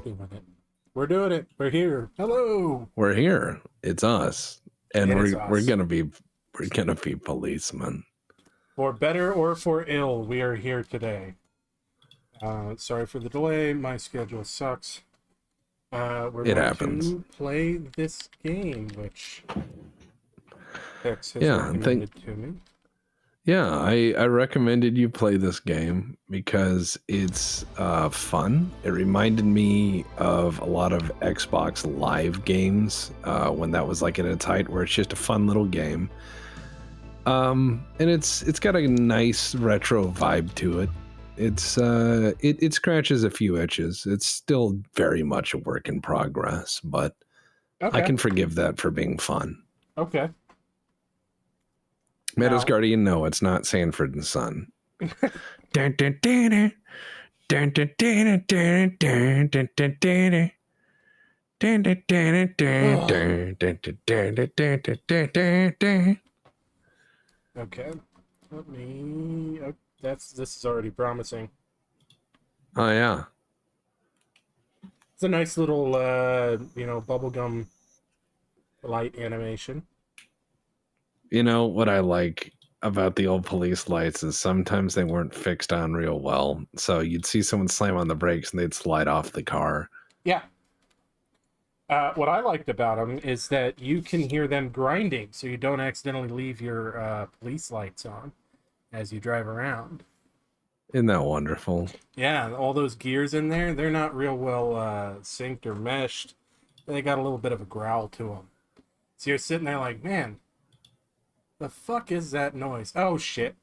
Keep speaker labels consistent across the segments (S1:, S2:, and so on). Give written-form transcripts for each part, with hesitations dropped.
S1: doing it. We're doing it. We're here. Hello.
S2: We're here. It's us, and
S1: It is
S2: we're
S1: us.
S2: gonna be policemen.
S1: For better or for ill, we are here today. Sorry for the delay. My schedule sucks. We're
S2: It
S1: going
S2: happens.
S1: to play this game, which Tex has
S2: Yeah,
S1: recommended to me.
S2: Yeah, I recommended you play this game because it's fun. It reminded me of a lot of Xbox Live games when that was like in its height, where it's just a fun little game. And it's got a nice retro vibe to it. It scratches a few itches. It's still very much a work in progress, but
S1: Okay.
S2: I can forgive that for being fun.
S1: Okay.
S2: Meadows
S1: Now-
S2: Guardian, no, it's not Sanford and Son. Dun, dun, dun, dun. Dun, dun, dun, dun, dun, dun, dun, dun. Dun, dun, dun, dun, dun, dun, dun, dun, dun, dun, dun, dun.
S1: Okay. Let me. This is already promising.
S2: Oh yeah.
S1: It's a nice little, bubblegum light animation.
S2: You know what I like about the old police lights is sometimes they weren't fixed on real well. So you'd see someone slam on the brakes and they'd slide off the car.
S1: Yeah. What I liked about them is that you can hear them grinding, so you don't accidentally leave your police lights on as you drive around.
S2: Isn't that wonderful?
S1: Yeah, all those gears in there, they're not real well synced or meshed. They got a little bit of a growl to them. So you're sitting there like, man, the fuck is that noise? Oh, shit.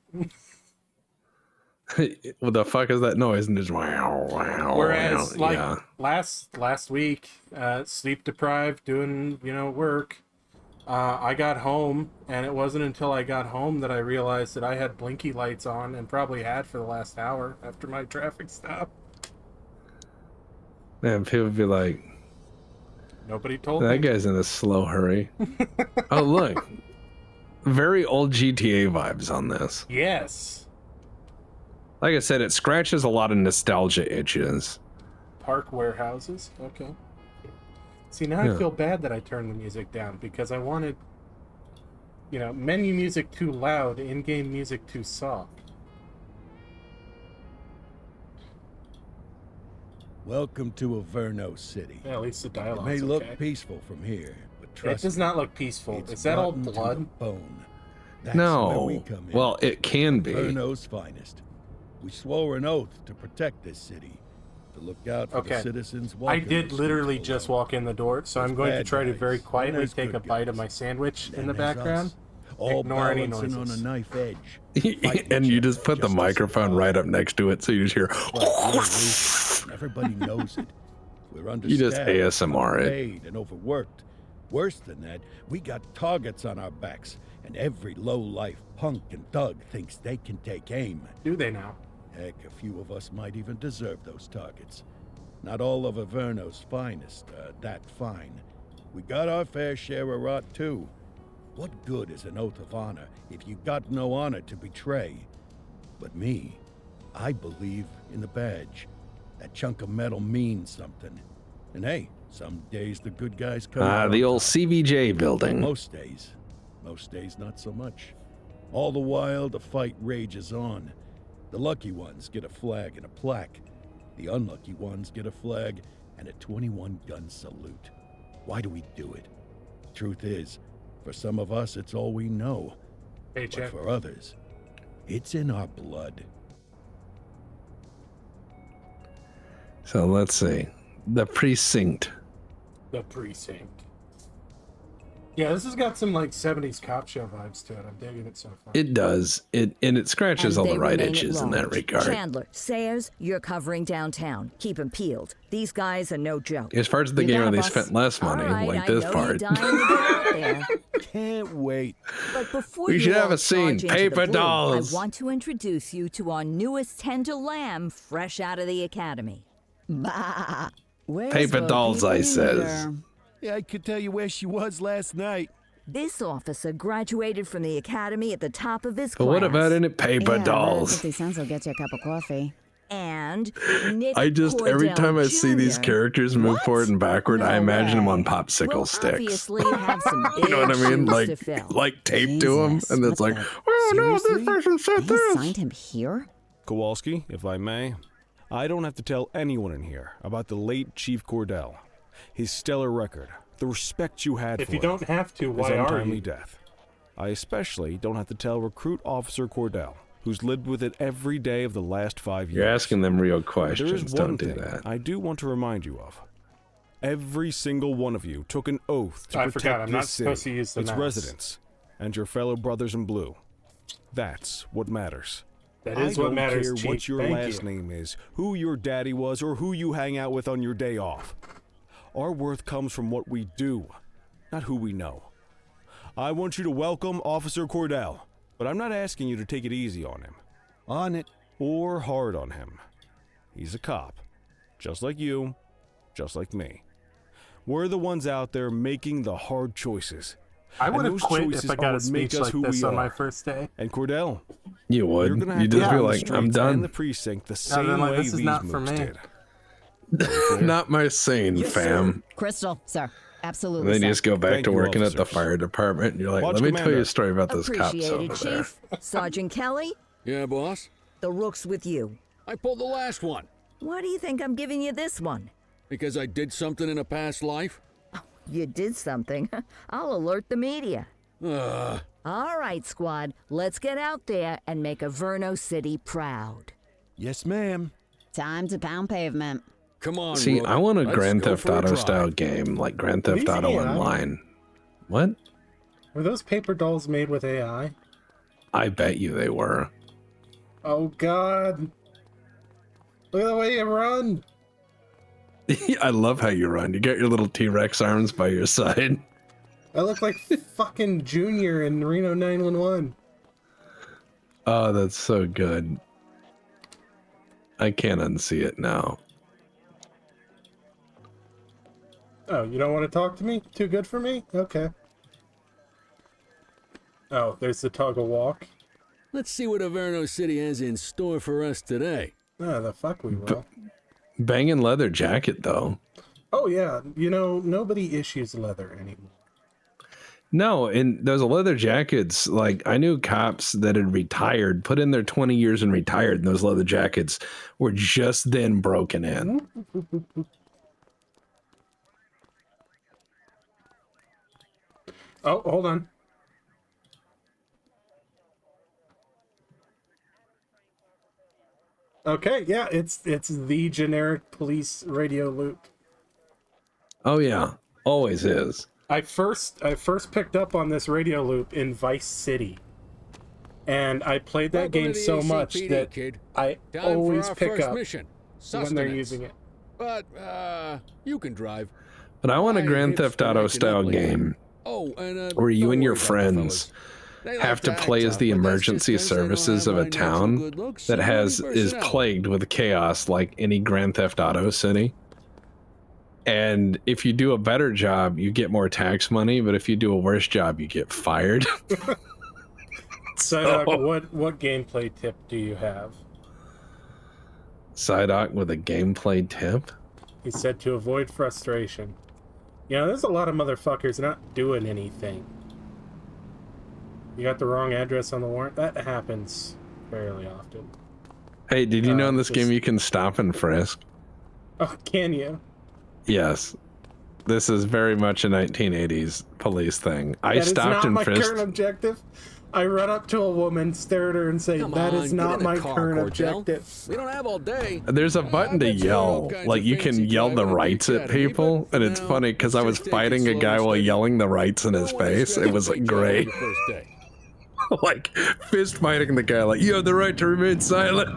S2: What the fuck is that noise? And just wow, wow.
S1: Whereas,
S2: wow.
S1: like,
S2: Yeah.
S1: last week, sleep deprived, doing, work, I got home, and it wasn't until I got home that I realized that I had blinky lights on, and probably had for the last hour after my traffic stop.
S2: Man, people be like,
S1: Nobody told
S2: that
S1: me.
S2: guy's in a slow hurry. Oh, look. Very old GTA vibes on this.
S1: Yes.
S2: Like I said, it scratches a lot of nostalgia itches.
S1: Park warehouses. Okay. See, now
S2: Yeah.
S1: I feel bad that I turned the music down because I wanted, menu music too loud, in-game music too soft.
S3: Welcome to Averno City.
S1: Yeah, at least the
S3: It
S1: dialogue's
S3: may look
S1: okay.
S3: peaceful from here, but
S1: It
S3: trust
S1: does
S3: me,
S1: not look peaceful.
S3: it's
S1: Is that all
S3: rotten to
S1: blood?
S3: the bone. That's where we
S2: No.
S3: come in.
S2: Well, it can be.
S3: Averno's finest. We swore an oath to protect this city, to look out for
S1: Okay.
S3: the citizens
S1: I
S3: walking
S1: did
S3: the
S1: literally
S3: streets
S1: just
S3: alone.
S1: walk in the door, so I'm
S3: There's
S1: going to
S3: bad
S1: try to
S3: guys,
S1: very
S3: and
S1: quietly
S3: there's
S1: take a
S3: good
S1: bite of
S3: guys.
S1: my sandwich in
S3: Then
S1: the
S3: there's
S1: background.
S3: us, all
S1: Ignore any
S3: balancing on a
S1: noises.
S3: knife edge. fighting
S2: And
S3: each
S2: you
S3: other
S2: just put the
S3: to
S2: microphone
S3: survive.
S2: right up next to it, so you just hear.
S3: But we're losing, and everybody knows it. We're
S2: You just
S3: understaffed,
S2: ASMR it.
S3: underpaid, and overworked. Worse than that, we got targets on our backs, and every low-life punk and thug thinks they can take aim.
S1: Do they now?
S3: Heck, a few of us might even deserve those targets. Not all of Averno's finest are that fine. We got our fair share of rot, too. What good is an oath of honor if you got no honor to betray? But me, I believe in the badge. That chunk of metal means something. And hey, some days the good guys come out
S2: The
S3: on
S2: old
S3: top.
S2: CVJ building.
S3: Most days not so much. All the while, the fight rages on. The lucky ones get a flag and a plaque. The unlucky ones get a flag and a 21-gun salute. Why do we do it? Truth is, for some of us, it's all we know. But
S1: Paycheck.
S3: for others, it's in our blood.
S2: So let's see. The Precinct.
S1: The Precinct. Yeah, this has got some like 70s cop show vibes to it. I'm digging it so far.
S2: It does. And it scratches all
S4: And
S2: the
S4: they
S2: right
S4: remain at
S2: itches in that
S4: large.
S2: regard.
S4: Chandler, Sayers, you're covering downtown. Keep 'em peeled. These guys are no joke.
S2: As far as the
S4: You
S2: game
S4: got
S2: where
S4: it,
S2: they
S4: boss.
S2: spent less money,
S4: All right,
S2: like
S4: I
S2: this
S4: know
S2: part.
S4: You're dying to get out there.
S3: Can't wait.
S4: But before
S2: We
S4: you
S2: should have
S4: all
S2: a scene.
S4: charge into
S2: Paper
S4: the blue,
S2: dolls.
S4: I want to introduce you to our newest tender lamb, fresh out of the academy. Bah.
S2: Paper dolls, I says.
S3: Yeah, I could tell you where she was last night.
S4: This officer graduated from the academy at the top of his
S2: But
S4: class.
S2: what about any paper
S5: Yeah,
S2: dolls?
S5: $50 will get you a cup of coffee.
S4: and Nick
S2: I just every
S4: Cordell
S2: time I see these
S4: Jr.
S2: characters move
S4: What?
S2: forward and backward, I
S4: No
S2: imagine them on
S4: way.
S2: popsicle
S4: Well,
S2: sticks.
S4: obviously you have some
S2: You know what I
S4: big
S2: mean?
S4: shoes to fill.
S2: Like taped to them,
S5: Jesus,
S2: and it's
S5: what
S2: like,
S5: the-
S2: oh no,
S5: Seriously?
S2: this person said
S5: He
S2: this.
S5: signed him here?
S6: Kowalski, if I may, I don't have to tell anyone in here about the late Chief Cordell, his stellar record, the respect you had
S1: If
S6: for
S1: you
S6: him,
S1: don't have to,
S6: his
S1: why are
S6: untimely
S1: you?
S6: death. I especially don't have to tell Recruit Officer Cordell, who's lived with it every day of the last 5 years.
S2: You're asking them real
S6: There
S2: questions.
S6: is one
S2: Don't do
S6: thing
S2: that.
S6: I do want to remind you of. Every single one of you took an oath to
S1: I
S6: protect
S1: forgot, I'm
S6: this
S1: not
S6: city,
S1: supposed to use the
S6: its
S1: mouse.
S6: residents, and your fellow brothers in blue. That's what matters.
S1: That is what matters,
S6: I don't care what
S1: Chief.
S6: your
S1: Thank
S6: last
S1: you.
S6: name is, who your daddy was, or who you hang out with on your day off. Our worth comes from what we do, not who we know. I want you to welcome Officer Cordell, but I'm not asking you to take it easy on him.
S3: On it.
S6: Or hard on him. He's a cop, just like you, just like me. We're the ones out there making the hard choices.
S1: I would
S6: And
S1: have
S6: those
S1: quit
S6: choices
S1: if I
S6: are
S1: got a
S6: what make
S1: speech
S6: us
S1: like
S6: who
S1: this
S6: we
S1: on my
S6: are.
S1: first day.
S6: And Cordell,
S2: You
S6: you're
S2: would.
S6: gonna have
S2: You
S6: to
S2: just
S6: run
S2: be
S6: the
S2: like, I'm
S6: streets and
S2: done.
S6: the precinct the
S1: then,
S6: same
S1: like,
S6: way
S1: this is
S6: these
S1: not for
S6: mooks
S1: me.
S6: did.
S2: Not my scene, fam.
S5: Crystal, sir.
S2: And
S5: Absolutely,
S2: then you
S5: sir.
S2: just go back
S6: Thank
S2: to
S6: you,
S2: working at the
S6: officers.
S2: fire department. And you're like,
S6: Watch
S2: let me tell you
S6: Commander.
S2: a story about those cops
S4: Appreciated,
S2: over there.
S4: Chief. Sergeant Kelly,
S7: Yeah, boss?
S4: the rook's with you.
S7: I pulled the last one
S4: Why do you think I'm giving you this one?
S7: because I did something in a past life.
S4: You did something. I'll alert the media.
S7: Ugh.
S4: All right, squad, let's get out there and make Averno City proud.
S3: Yes, ma'am.
S5: Time to pound pavement.
S7: Come on,
S2: See,
S7: Rook.
S2: I want a
S7: Let's
S2: Grand
S7: go
S2: Theft
S7: for a
S2: Auto
S7: drive.
S2: style game, like Grand Theft
S1: These
S2: Auto
S1: AI?
S2: Online. What?
S1: Were those paper dolls made with AI?
S2: I bet you they were.
S1: Oh God! Look at the way you run.
S2: I love how you run. You got your little T-Rex arms by your side.
S1: I look like fucking Junior in Reno 911.
S2: Oh, that's so good. I can't unsee it now.
S1: Oh, you don't want to talk to me? Too good for me? Okay. Oh, there's the toggle walk.
S7: Let's see what Averno City has in store for us today.
S1: Oh, the fuck we will.
S2: Banging leather jacket, though.
S1: Oh yeah, you know, nobody issues leather anymore.
S2: No, and those leather jackets, like, I knew cops that had retired, put in their 20 years and retired, and those leather jackets were just then broken in.
S1: Oh, hold on. Okay, yeah, it's the generic police radio loop.
S2: Oh, yeah. Always is.
S1: I first picked up on this radio loop in Vice City. And I played that
S7: Welcome
S1: game
S7: to the
S1: so much
S7: ACPD,
S1: that
S7: kid.
S1: I
S7: Time
S1: always
S7: for our
S1: pick
S7: first
S1: up
S7: mission.
S1: when they're
S7: Sustenance.
S1: using it.
S7: But, you can drive.
S2: But I want a
S7: My
S2: Grand
S7: hips
S2: Theft
S7: been
S2: Auto
S7: acting
S2: style
S7: up lately.
S2: game
S7: Oh, and,
S2: where you
S7: don't
S2: and your
S7: worry about the
S2: friends
S7: fellas. They
S2: have
S7: like
S2: to
S7: act
S2: play as
S7: tough,
S2: the
S7: but that's
S2: emergency
S7: just 'cause they don't
S2: services
S7: have
S2: of a
S7: my natural
S2: town
S7: good looks
S2: that
S7: and
S2: is
S7: personality.
S2: plagued with chaos like any Grand Theft Auto city. And if you do a better job, you get more tax money, but if you do a worse job, you get fired.
S1: So, what gameplay tip do you have?
S2: Psyduck with a gameplay tip.
S1: He said to avoid frustration. You know, there's a lot of motherfuckers not doing anything. You got the wrong address on the warrant? That happens fairly often.
S2: Hey, did you know in this
S1: just-
S2: game you can stop and frisk?
S1: Oh, can you?
S2: Yes. This is very much a 1980s police thing. I
S1: That is
S2: stopped
S1: not
S2: and
S1: my
S2: frisked.
S1: current objective. I run up to a woman, stare at her, and say,
S7: Come
S1: "That
S7: on,
S1: is
S7: get
S1: not
S7: in the
S1: my
S7: car,
S1: current
S7: Cordell.
S1: objective."
S7: We don't have all day.
S2: There's a button to
S7: bet you know all
S2: yell,
S7: kinds
S2: like
S7: of
S2: you can
S7: fancy
S2: yell the
S7: driving
S2: rights
S7: you
S2: at
S7: got, hey,
S2: people,
S7: but
S2: and it's
S7: now,
S2: funny because I
S7: let's
S2: was
S7: just take it
S2: fighting a
S7: slow
S2: guy
S7: and
S2: while
S7: steady.
S2: yelling the rights in his
S7: Don't wanna
S2: face.
S7: stress
S2: It was
S7: the big job
S2: great.
S7: on your first day.
S2: Like fist fighting the guy, like you have the right to remain silent.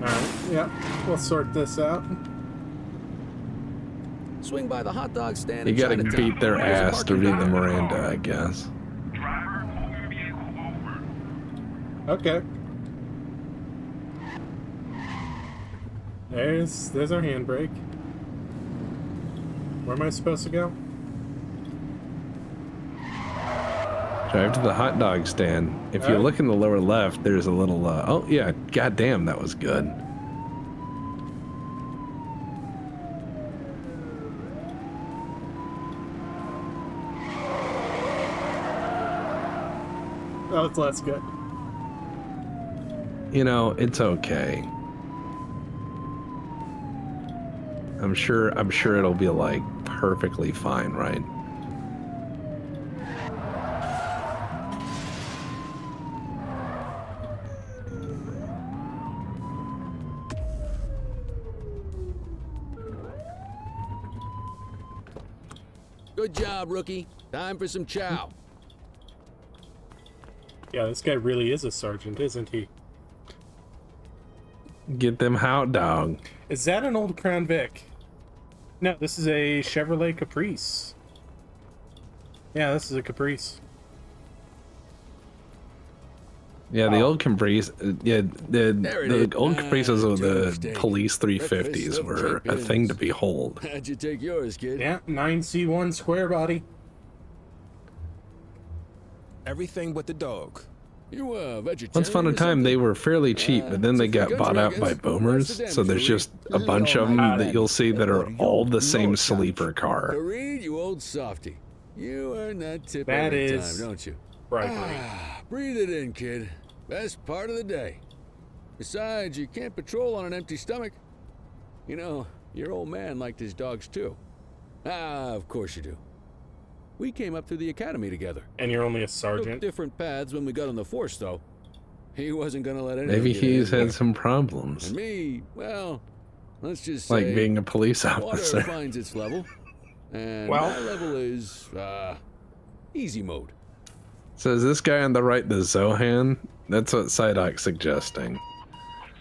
S1: Alright, yeah, we'll sort this out.
S7: Swing by the hot dog stand.
S2: You
S7: in
S2: gotta
S7: Chinatown.
S2: beat their
S7: There's a
S2: ass to
S7: parking
S2: read the
S7: lot.
S2: Miranda, I guess.
S1: Okay. There's our handbrake. Where am I supposed to go?
S2: Drive to the hot dog stand. If you look in the lower left, there's a little, oh yeah, goddamn, that was good.
S1: Oh, it's less good.
S2: You know, it's okay. I'm sure it'll be like perfectly fine, right?
S7: Good job, rookie. Time for some chow.
S1: Yeah, this guy really is a sergeant, isn't he?
S2: Get them hot dog.
S1: Is that an old Crown Vic? No, this is a Chevrolet Caprice. Yeah, this is a Caprice.
S2: Yeah, the old Caprice, yeah,
S7: There it
S2: the
S7: is.
S2: old Caprices of the
S7: Tuesday.
S2: police 350s were a thing to behold.
S7: How'd you take yours, kid?
S1: Yeah, 9C1 square body.
S8: Everything but the dog.
S7: You vegetarian?
S2: Once upon a
S7: or
S2: time,
S7: something?
S2: they were fairly cheap, but then they got
S7: Good
S2: bought out
S7: drug
S2: by
S7: is-
S2: boomers.
S7: that's the
S2: So there's
S7: damage,
S2: just a bunch of them that you'll see that are all the same
S3: No
S2: sleeper car.
S7: Fareed, you old softy. You earn that tip
S1: That
S7: every
S1: is-
S7: time, don't you?
S1: Bribery.
S7: Breathe it in, kid. Best part of the day. Besides, you can't patrol on an empty stomach. You know, your old man liked his dogs too. Of course you do. We came up through the academy together.
S1: And you're only a
S7: Took
S1: sergeant.
S7: different paths when we got on the force, though. He wasn't gonna let anything
S2: Maybe
S7: get
S2: he's
S7: in.
S2: had some problems,
S7: And me, well, let's just
S2: like
S7: say
S2: being a police
S7: water
S2: officer.
S7: finds its level, and
S1: Well-
S7: my level is easy mode.
S2: So is this guy on the right the Zohan? That's what Psydoc's suggesting.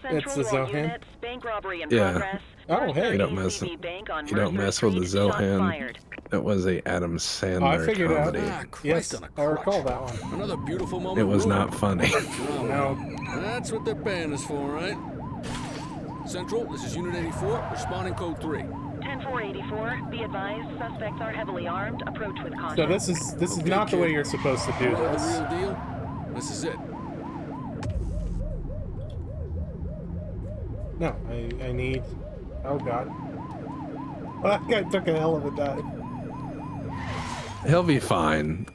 S1: It's the
S9: Central, all
S1: Zohan?
S9: units, bank robbery in
S2: Yeah.
S9: progress.
S1: Oh, hey.
S2: You don't mess-
S9: ACB Bank on
S2: you don't
S9: Mercer
S2: mess with the
S9: Street, shots
S2: Zohan.
S9: fired.
S2: That was a Adam
S1: Oh, I
S2: Sandler
S1: figured
S2: comedy.
S1: out.
S7: Christ
S1: Yes,
S7: on a
S1: I recall
S7: crutch.
S1: that one.
S7: Another beautiful moment.
S2: It was
S7: ruined.
S2: not funny.
S1: No.
S7: That's what they're paying us for, right? Central, this is Unit 84, responding code 3.
S9: 10484. Be advised, suspects are heavily armed. Approach with caution.
S1: So this is not the way you're supposed to do
S7: You want
S1: this.
S7: the real deal? This is it.
S1: No, I need. Oh God. Well, that guy took a hell of a dive.
S2: He'll be fine.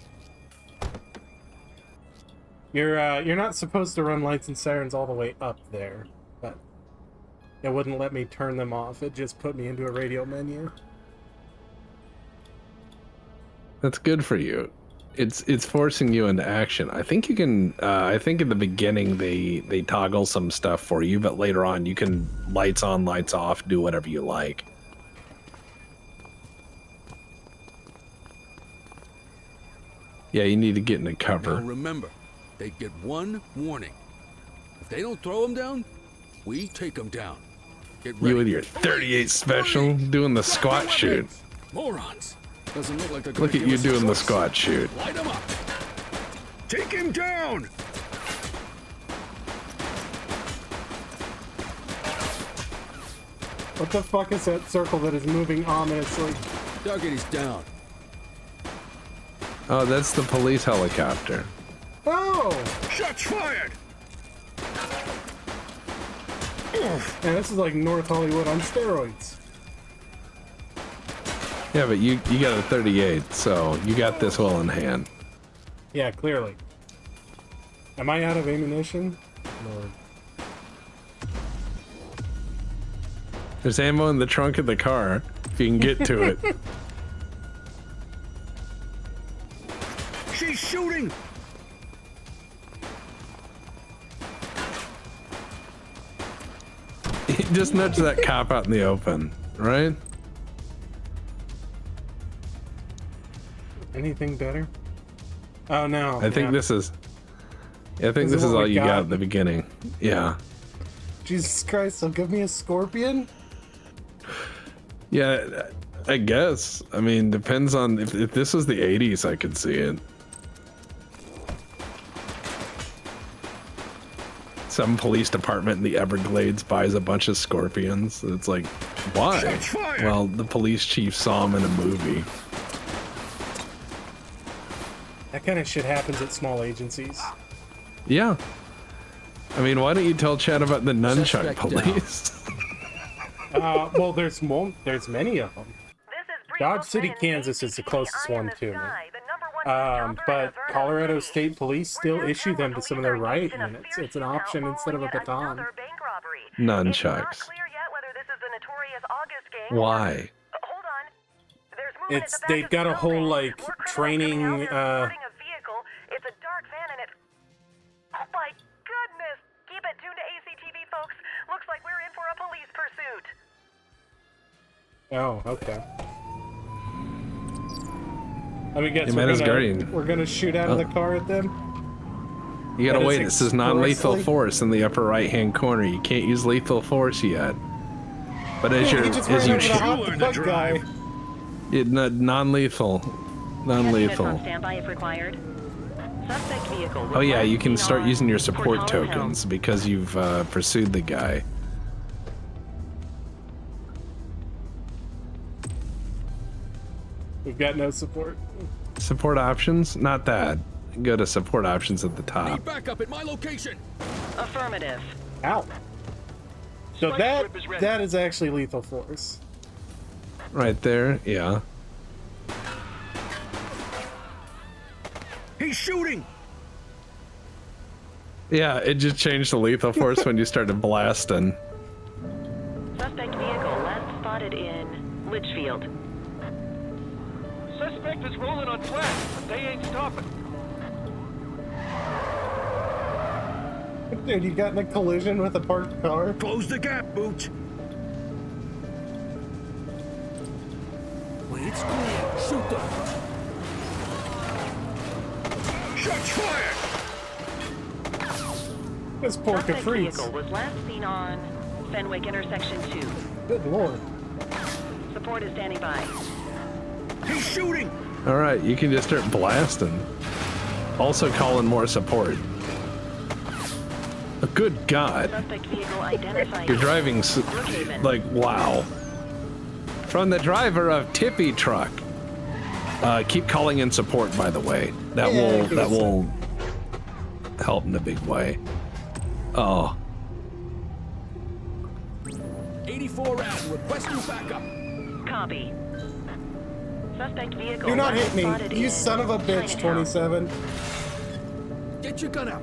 S1: You're not supposed to run lights and sirens all the way up there, but it wouldn't let me turn them off. It just put me into a radio menu.
S2: That's good for you. It's forcing you into action. I think you can. I think in the beginning they toggle some stuff for you, but later on you can lights on, lights off, do whatever you like. Yeah, you need to get into
S7: Now
S2: cover.
S7: remember, they get one warning. If they don't throw them down, we take them down. Get ready.
S2: You with your 38 special doing the squat shoot.
S7: Morons. Doesn't look like they're gonna
S2: Look at
S7: give
S2: you
S7: us a
S2: doing the
S7: choice.
S2: squat shoot.
S7: Light them up.
S3: Take him down!
S1: What the fuck is that circle that is moving ominously?
S7: Target is down.
S2: Oh, that's the police helicopter.
S1: Oh!
S3: Shots fired!
S1: Man, this is like North Hollywood on steroids.
S2: Yeah, but you got a 38, so you got this well in hand.
S1: Yeah, clearly. Am I out of ammunition? Lord.
S2: There's ammo in the trunk of the car, if you can get to it.
S3: She's shooting!
S2: Just nudge that cop out in the open, right?
S1: Anything better? Oh no.
S2: I think
S1: yeah.
S2: this is... I think
S1: This is
S2: this is
S1: what
S2: all
S1: we
S2: you got
S1: got.
S2: at the beginning. Yeah.
S1: Jesus Christ, so give me a scorpion?
S2: Yeah, I guess. I mean, depends on... If this was the 80s, I could see it. Some police department in the Everglades buys a bunch of scorpions. It's like, why?
S3: Shots fired!
S2: Well, the police chief saw them in a movie.
S1: That kind of shit happens at small agencies.
S2: Yeah. I mean, why don't you tell Chad about the nunchuck
S7: Suspect
S2: police?
S1: Well, there's many of them. Dodge City, Kansas is the closest one to me. But Colorado State Police still issue them to some of their riot units. It's an option instead of a baton.
S2: Nunchucks. Why?
S1: They've got a whole like training.
S9: It's a dark van and it's. Oh my goodness! Keep it tuned to ACTV, folks. Looks like we're in for a police pursuit.
S1: Oh, okay. I mean, guess we're gonna shoot out of the car at them.
S2: You gotta
S1: That
S2: wait.
S1: is
S2: It says non-lethal
S1: expressly-
S2: force in the upper right-hand corner. You can't use lethal force yet. But as
S1: Yeah,
S2: you're
S1: he just
S2: as
S1: ran
S2: you
S1: over the hot bug guy.
S2: non-lethal,
S9: Units on
S2: non-lethal.
S9: standby if required. Suspect vehicle was
S2: Oh yeah,
S9: last
S2: you can
S9: seen
S2: start
S9: on
S2: using your
S9: Fort
S2: support
S9: Hollow Hill.
S2: tokens because you've pursued the guy.
S1: We've got no support.
S2: Support options? Not that. Go to support options at the top.
S7: Need backup at my location.
S9: Affirmative.
S1: Ow. So that is actually lethal force.
S2: Right there, yeah.
S3: He's shooting!
S2: Yeah, it just changed to lethal force when you started blasting.
S9: Suspect vehicle last spotted in Litchfield.
S10: Suspect is rolling on flat, but they ain't stopping.
S1: Dude, you got in a collision with a parked car?
S3: Close the gap, Booch!
S7: When it's clear, shoot them.
S3: Shots fired!
S1: This poor
S9: Suspect
S1: Caprice.
S9: vehicle was last seen on Fenwick Intersection 2.
S1: Good lord.
S9: Support is standing by.
S3: He's shooting!
S2: Alright, you can just start blasting. Also call in more support. Oh, good God.
S9: Suspect vehicle identified.
S2: You're driving like, wow. From the driver of Tippy truck. Keep calling in support, by the way. That will help in a big way. Oh.
S7: 84 out. Requesting backup.
S9: Copy. Suspect vehicle.
S1: Do not
S9: last
S1: hit me,
S9: spotted
S1: you
S9: in
S1: son of a bitch,
S9: Chinatown.
S1: 27.
S7: Get your gun out.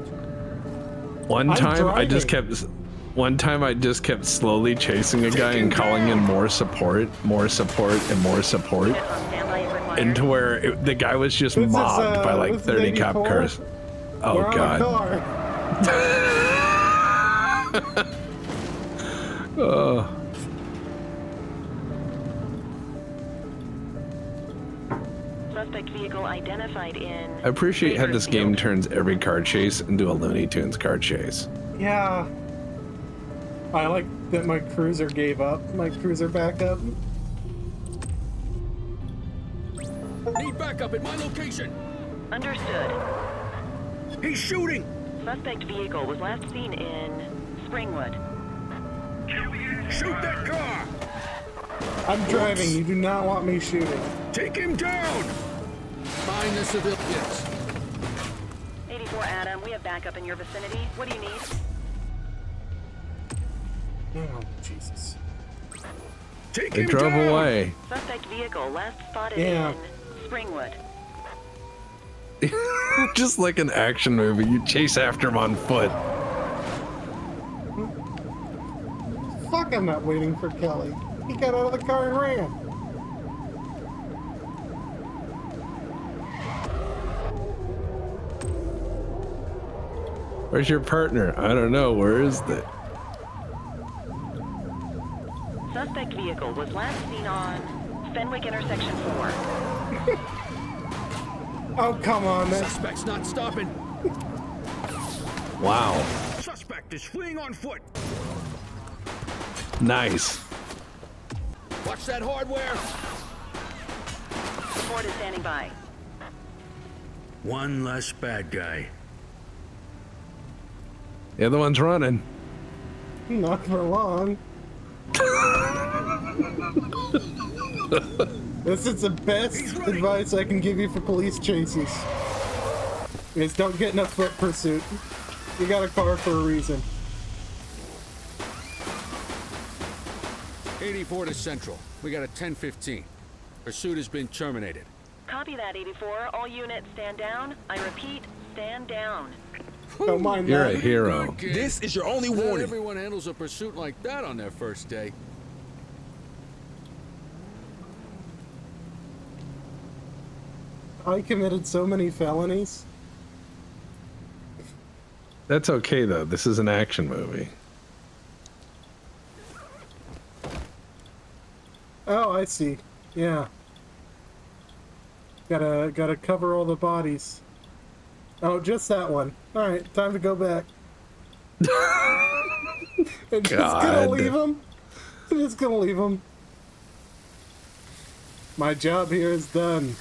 S2: One
S1: I'm
S2: time I just kept slowly chasing a guy and calling in more support, and more support.
S9: Units on standby if required.
S2: And to where the guy was just
S1: This is,
S2: mobbed by like
S1: this is
S2: 30 cop
S1: 84.
S2: cars. Oh
S1: We're on a
S2: God.
S1: car.
S2: Oh.
S9: Suspect vehicle identified in.
S2: I appreciate how this game
S9: Bakersfield.
S2: turns every car chase into a Looney Tunes car chase.
S1: Yeah. I like that my cruiser gave up. My cruiser backup.
S7: Need backup at my location.
S9: Understood.
S3: He's shooting!
S9: Suspect vehicle was last seen in Springwood.
S3: Shoot that car!
S1: I'm driving. You do not want me shooting.
S3: Take him down!
S7: Find the civilians.
S9: 84 Adam, we have backup in your vicinity. What do you need?
S1: Oh, Jesus.
S3: Take
S2: They
S3: him
S2: drove
S3: down!
S2: away.
S9: Suspect vehicle last spotted
S1: Yeah.
S9: in Springwood.
S2: Just like an action movie, you chase after him on foot.
S1: Fuck, I'm not waiting for Kelly. He got out of the car and ran.
S2: Where's your partner? I don't know. Where is they?
S9: Suspect vehicle was last seen on Fenwick Intersection 4.
S1: Oh, come on, man.
S7: Suspect's not stopping.
S2: Wow.
S3: Suspect is fleeing on foot!
S2: Nice.
S7: Watch that hardware.
S9: Support is standing by.
S3: One less bad guy.
S2: The other one's running.
S1: Not for long. This is the best advice I can give you for police chases. is don't get in a foot pursuit. You got a car for a reason.
S7: 84 to Central. We got a 10:15. Pursuit has been terminated.
S9: Copy that, 84. All units stand down. I repeat, stand down.
S1: Don't mind
S2: You're
S1: that.
S2: a hero.
S7: Good kid.
S8: This is your only
S7: Not
S8: warning.
S7: everyone handles a pursuit like that on their first day.
S1: I committed so many felonies.
S2: That's okay though. This is an action movie.
S1: Oh, I see. Yeah. Gotta cover all the bodies. Oh, just that one. Alright, time to go back. I'm just gonna
S2: God.
S1: leave him. I'm just gonna leave him. My job here is done.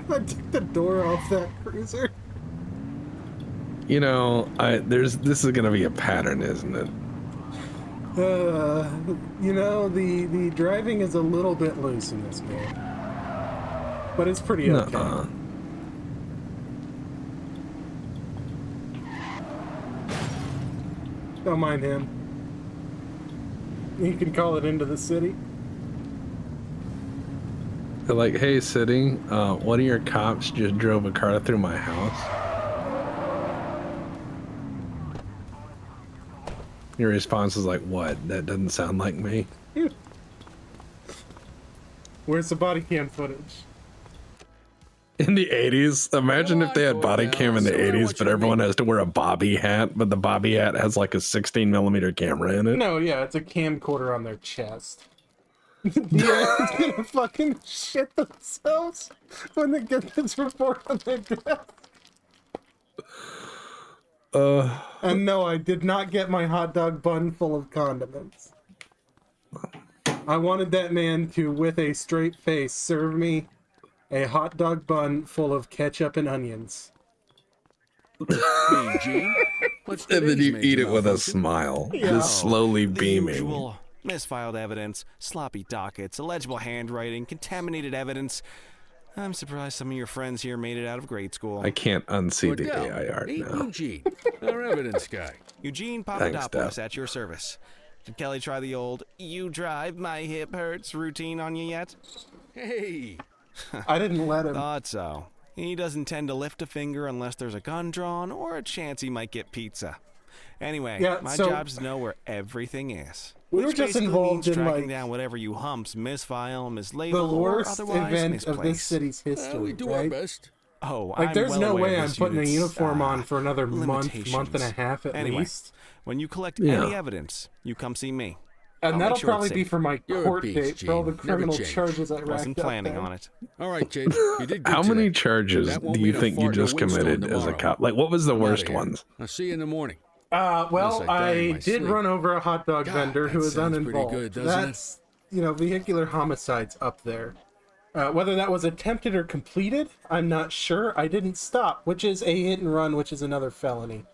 S1: I took the door off that cruiser.
S2: You know, this is gonna be a pattern, isn't it?
S1: You know, the driving is a little bit loose in this game. But it's pretty okay.
S2: Nuh-uh.
S1: Don't mind him. You can call it into the city.
S2: They're like, hey, city, one of your cops just drove a car through my house. Your response is like, what? That doesn't sound like me.
S1: Where's the body cam footage?
S2: In the 80s, imagine if they had body cam in the 80s, but everyone has to wear a bobby hat, but the bobby hat has like a 16mm camera in it.
S1: No, yeah, it's a camcorder on their chest. Yeah, it's gonna fucking shit themselves when they get this report on their death. And no, I did not get my hot dog bun full of condiments. I wanted that man to, with a straight face, serve me a hot dog bun full of ketchup and onions.
S7: Hey, Gene. What's
S2: And then
S7: today's
S2: you eat
S7: major
S2: it with a
S7: malfunction?
S2: smile,
S1: Yeah.
S2: just slowly
S6: The
S2: beaming.
S6: usual. Misfiled evidence, sloppy dockets, illegible handwriting, contaminated evidence. I'm surprised some of your friends here made it out of grade school.
S2: I can't unsee the
S7: Cordell,
S2: AI art
S7: meet
S2: now.
S7: Eugene, our evidence guy.
S6: Eugene
S2: Thanks,
S6: Papadopoulos
S2: Dep.
S6: at your service. Did Kelly try the old "you drive, my hip hurts" routine on you yet?
S7: Hey,
S1: I didn't let him.
S6: Thought so. He doesn't tend to lift a finger unless there's a gun drawn or a chance he might get pizza. Anyway,
S1: Yeah,
S6: my
S1: so-
S6: job's to know where everything is.
S1: We were
S6: Which
S1: just
S6: basically
S1: involved
S6: means
S1: in,
S6: tracking
S1: like,
S6: down whatever you humps misfile,
S1: The
S6: mislabel, or
S1: worst
S6: otherwise
S1: event
S6: misplace.
S1: of this city's history,
S7: we do our
S1: right?
S7: best.
S6: Oh,
S1: Like,
S6: I'm
S1: there's
S6: well
S1: no
S6: aware
S1: way
S6: of
S1: I'm
S6: this
S1: putting a
S6: unit's,
S1: uniform on for another month and a
S6: limitations.
S1: half at
S6: Anyway,
S1: least.
S6: when you collect
S2: Yeah.
S6: any evidence, you come see me.
S1: And
S6: I'll
S1: that'll
S6: make sure it's
S1: probably be
S6: safe.
S1: for my
S7: You're a
S1: court
S7: beast,
S1: date for all the
S7: Gene. Never
S1: criminal
S7: change.
S1: charges I racked
S6: Wasn't
S1: up
S6: planning
S1: then.
S6: on it.
S7: All right, kid. You did good
S2: How many
S7: today.
S2: charges
S7: That won't
S2: do you
S7: mean a
S2: think you
S7: fart in a
S2: just
S7: windstorm
S2: committed as a
S7: tomorrow.
S2: cop? Like, what was the
S7: I'm outta
S2: worst
S7: here.
S2: ones?
S7: I'll see you in the morning.
S1: Well,
S7: Unless I die in
S1: I
S7: my
S1: did
S7: sleep.
S1: run over a hot dog
S7: God,
S1: vendor
S7: that
S1: who was
S7: sounds pretty
S1: uninvolved.
S7: good, doesn't it?
S1: That's, vehicular homicides up there. Whether that was attempted or completed, I'm not sure. I didn't stop, which is a hit and run, which is another felony.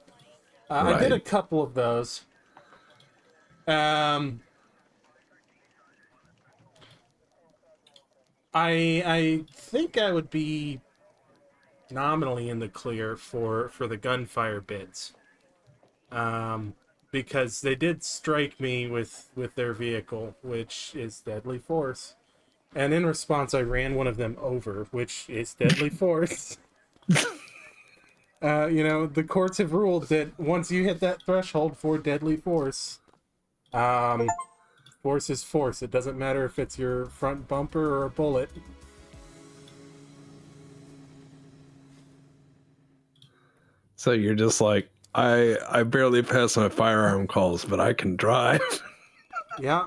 S1: I did a
S2: Right.
S1: couple of those. I think I would be nominally in the clear for the gunfire bids. Because they did strike me with their vehicle, which is deadly force. And in response, I ran one of them over, which is deadly force. The courts have ruled that once you hit that threshold for deadly force, force is force. It doesn't matter if it's your front bumper or a bullet.
S2: So you're just like, I barely pass my firearm calls, but I can drive.
S1: Yeah.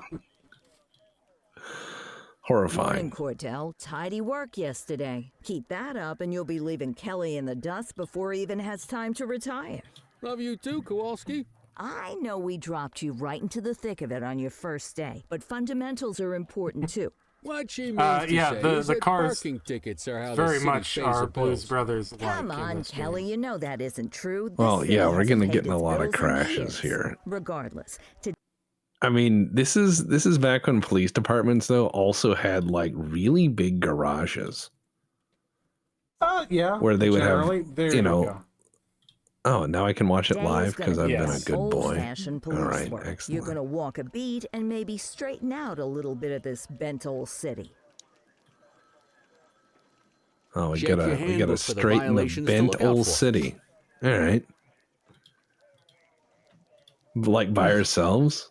S2: Horrifying.
S4: Morning, Cordell. Tidy work yesterday. Keep that up and you'll be leaving Kelly in the dust before he even has time to retire.
S7: Love you too, Kowalski.
S4: I know we dropped you right into the thick of it on your first day, but fundamentals are important too.
S7: What she means to
S1: yeah,
S7: say
S1: the
S7: is that
S1: cars
S7: parking tickets are how the
S1: very
S7: city
S1: much
S7: pays
S1: are
S7: the
S1: Blues
S7: bills.
S1: Brothers like.
S4: Come on, Kelly, you know that isn't true. This
S2: Well,
S4: city
S2: yeah, we're
S4: hasn't
S2: gonna
S4: paid
S2: get in a
S4: its
S2: lot of
S4: bills in
S2: crashes
S4: years.
S2: here.
S4: Regardless,
S2: I mean, this is back when police departments though also had like really big garages
S1: Yeah,
S2: where they would have,
S1: generally. There
S2: you
S1: you
S2: know,
S1: go.
S2: oh, now I can watch it
S4: today is
S2: live
S4: going to
S2: because I've
S4: be
S2: been a
S1: Yes.
S4: some
S2: good boy.
S4: old-fashioned
S2: All
S4: police
S2: right,
S4: work. You're
S2: excellent.
S4: going to walk a beat and maybe straighten out a little bit of this bent old city.
S2: Oh, we
S7: Check your
S2: gotta
S7: handbook for the
S2: straighten the
S7: violations to
S2: bent
S7: look out
S2: old
S7: for.
S2: city. All right, like by ourselves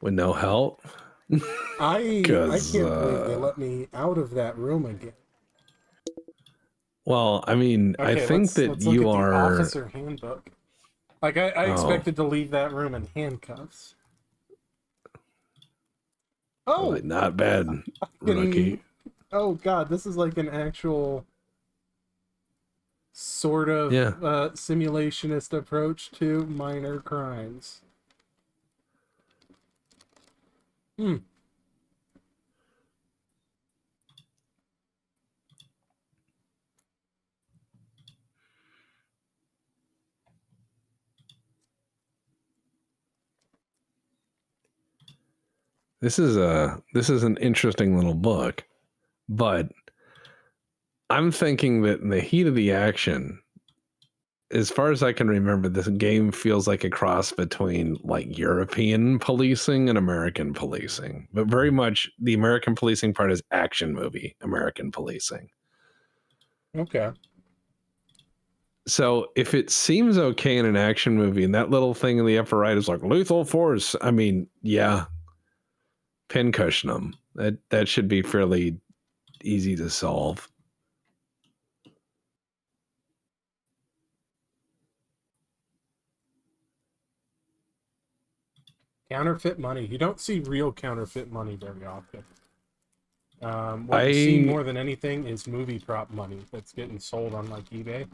S2: with no help.
S1: I
S2: Because
S1: can't believe they let me out of that room again.
S2: well, I mean, I
S1: Okay,
S2: think that
S1: let's look
S2: you
S1: at the
S2: are.
S1: officer handbook. Like I
S2: Oh.
S1: expected to leave that room in handcuffs. Oh,
S2: Like, not bad, rookie.
S1: oh God, this is like an actual sort of
S2: Yeah.
S1: simulationist approach to minor crimes. Hmm.
S2: This is an interesting little book, but I'm thinking that in the heat of the action, as far as I can remember, this game feels like a cross between like European policing and American policing, but very much the American policing part is action movie American policing.
S1: Okay.
S2: So if it seems okay in an action movie and that little thing in the upper right is like lethal force, I mean, yeah, pincushion them. That should be fairly easy to solve.
S1: Counterfeit money. You don't see real counterfeit money very often. What you see more than anything is movie prop money that's getting sold on like eBay.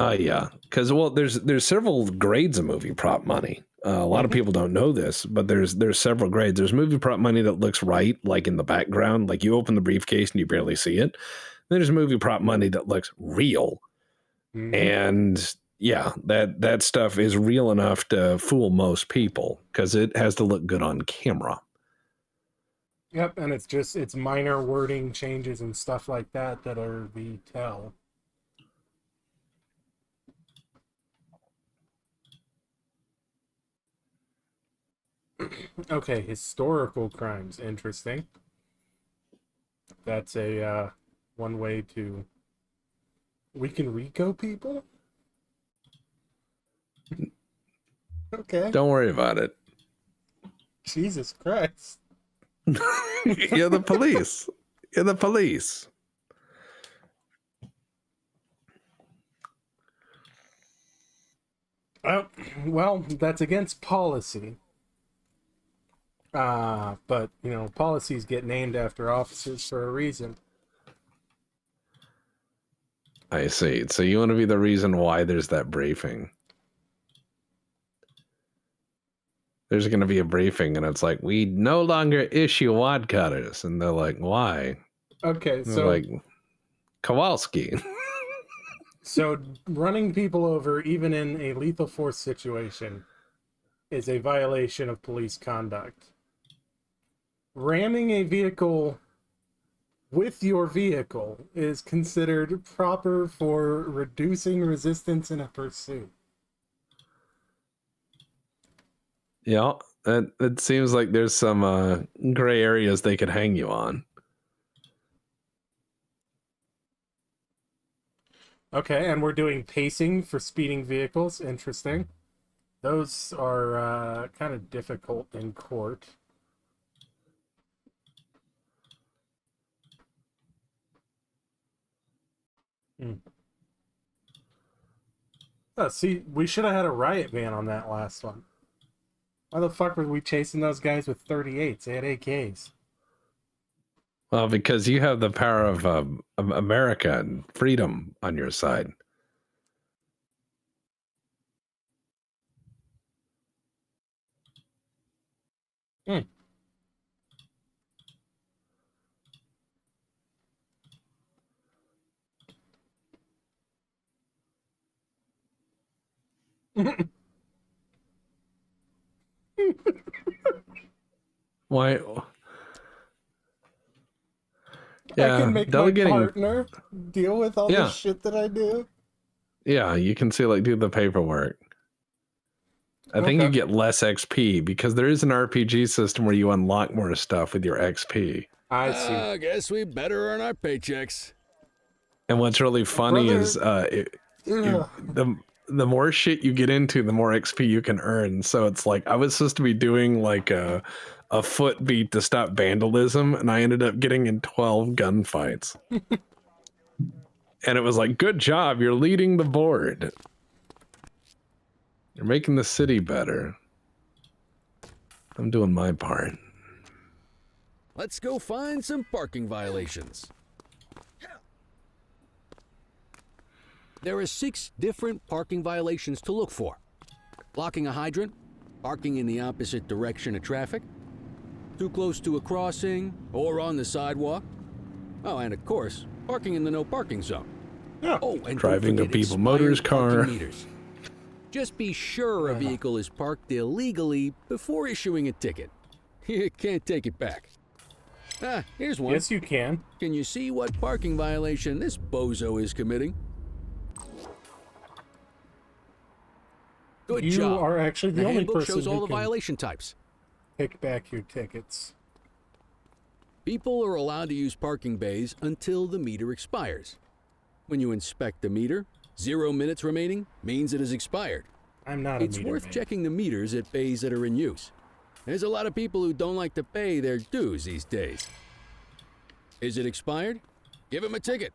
S2: Yeah, because well, there's several grades of movie prop money. A lot of people don't know this, but there's several grades. There's movie prop money that looks right, like in the background, like you open the briefcase and you barely see it. Then there's movie prop money that looks real, and yeah, that stuff is real enough to fool most people because it has to look good on camera.
S1: Yep, and it's minor wording changes and stuff like that that are the tell. Okay, historical crimes. Interesting. That's a one way to. We can RICO people? Okay.
S2: Don't worry about it.
S1: Jesus Christ.
S2: You're the police. You're the police.
S1: Well, that's against policy. But, you know, policies get named after officers for a reason.
S2: I see. So you want to be the reason why there's that briefing. There's going to be a briefing and it's like, we no longer issue wad cutters. And they're like, why?
S1: Okay,
S2: They're
S1: so
S2: like, Kowalski.
S1: so running people over, even in a lethal force situation, is a violation of police conduct. Ramming a vehicle with your vehicle is considered proper for reducing resistance in a pursuit.
S2: Yeah, it seems like there's some gray areas they could hang you on.
S1: Okay, and we're doing pacing for speeding vehicles. Interesting. Those are kind of difficult in court. Oh, see, we should have had a riot van on that last one. Why the fuck were we chasing those guys with 38s? They had AKs.
S2: Well, because you have the power of America and freedom on your side. Why?
S1: I
S2: Yeah,
S1: can make
S2: delegating.
S1: my partner deal with all
S2: Yeah.
S1: the shit that I do.
S2: Yeah, you can see like do the paperwork. I think you
S1: Okay.
S2: get less XP because there is an RPG system where you unlock more stuff with your XP.
S1: I see.
S7: I guess we better earn our paychecks.
S2: And what's really funny
S1: Brother-
S2: is
S1: Ugh.
S2: the more shit you get into, the more XP you can earn. So it's like I was supposed to be doing like a foot beat to stop vandalism, and I ended up getting in 12 gunfights. And it was like, good job, you're leading the board. You're making the city better. I'm doing my part.
S7: Let's go find some parking violations. There are 6 different parking violations to look for. Blocking a hydrant, parking in the opposite direction of traffic, too close to a crossing, or on the sidewalk. Oh, and of course, parking in the no parking zone.
S1: Yeah.
S7: Oh, and
S2: Driving
S7: don't
S2: a
S7: forget
S2: people motor's
S7: expired parking
S2: car.
S7: meters. Just be sure a vehicle is parked illegally before issuing a ticket. You can't take it back. Ah, here's one.
S1: Yes, you can.
S7: Can you see what parking violation this bozo is committing? Good
S1: You
S7: job.
S1: are actually the
S7: The
S1: only
S7: handbook
S1: person
S7: shows all
S1: who
S7: the
S1: can
S7: violation types.
S1: pick back your tickets.
S7: People are allowed to use parking bays until the meter expires. When you inspect the meter, 0 minutes remaining means it has expired.
S1: I'm not a
S7: It's
S1: meter
S7: worth
S1: maid.
S7: checking the meters at bays that are in use. There's a lot of people who don't like to pay their dues these days. Is it expired? Give him a ticket.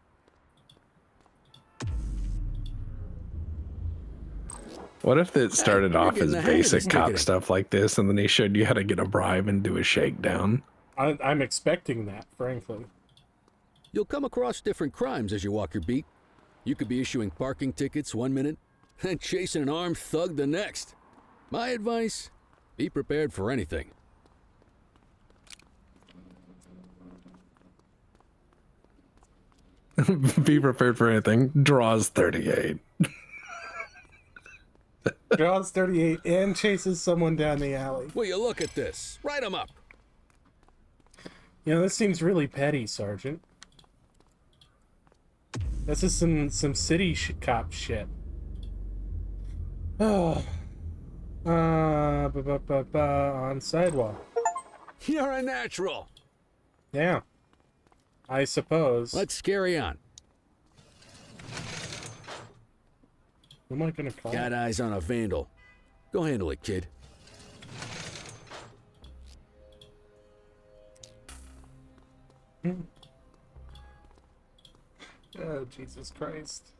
S2: What if it started
S7: you're
S2: off
S7: getting
S2: as
S7: the hang of
S2: basic
S7: this
S2: cop
S7: ticketing.
S2: stuff like this, and then they showed you how to get a bribe and do a shakedown?
S1: I'm expecting that, frankly.
S7: You'll come across different crimes as you walk your beat. You could be issuing parking tickets 1 minute, and chasing an armed thug the next. My advice, be prepared for anything.
S2: Be prepared for anything. Draws 38.
S1: Draws 38 and chases someone down the alley.
S7: Will you look at this? Write him up.
S1: You know, this seems really petty, Sergeant. This is some city cop shit. Oh. On sidewalk.
S7: You're a natural.
S1: Yeah. I suppose.
S7: Let's carry on.
S1: Who am I gonna call?
S7: Got eyes on a vandal. Go handle it, kid.
S1: Oh, Jesus Christ.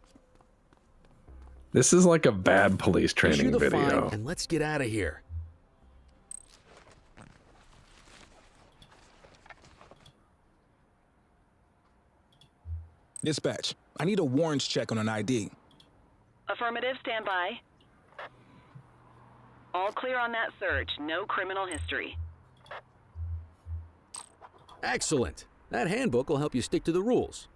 S2: This is like a bad police
S7: Issue
S2: training
S7: the
S2: video.
S7: fine and let's get out of here.
S8: Dispatch, I need a warrants check on an ID.
S11: Affirmative, stand by. All clear on that search. No criminal history.
S7: Excellent. That handbook will help you stick to the rules.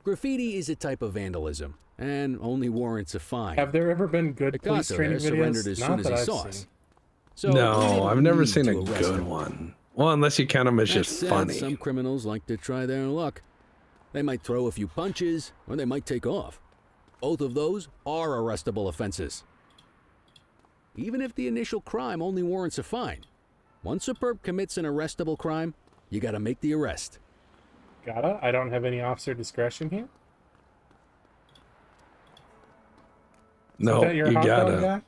S7: Graffiti is a type of vandalism, and only warrants a fine.
S1: Have there ever been good police
S7: Picasso
S1: training
S7: there surrendered
S1: videos?
S7: as soon
S1: Not
S7: as
S1: that
S7: he
S1: I've
S7: saw
S1: seen.
S7: us. So we
S2: No,
S7: didn't
S2: I've never
S7: need
S2: seen a
S7: to arrest
S2: good
S7: him.
S2: one. Well, unless you count them as
S7: That
S2: just
S7: said,
S2: funny.
S7: some criminals like to try their luck. They might throw a few punches, or they might take off. Both of those are arrestable offenses. Even if the initial crime only warrants a fine, once a perp commits an arrestable crime, you gotta make the arrest.
S1: Gotta? I don't have any officer discretion here?
S2: No,
S1: Is that your
S2: you
S1: hot dog
S2: gotta.
S1: guy?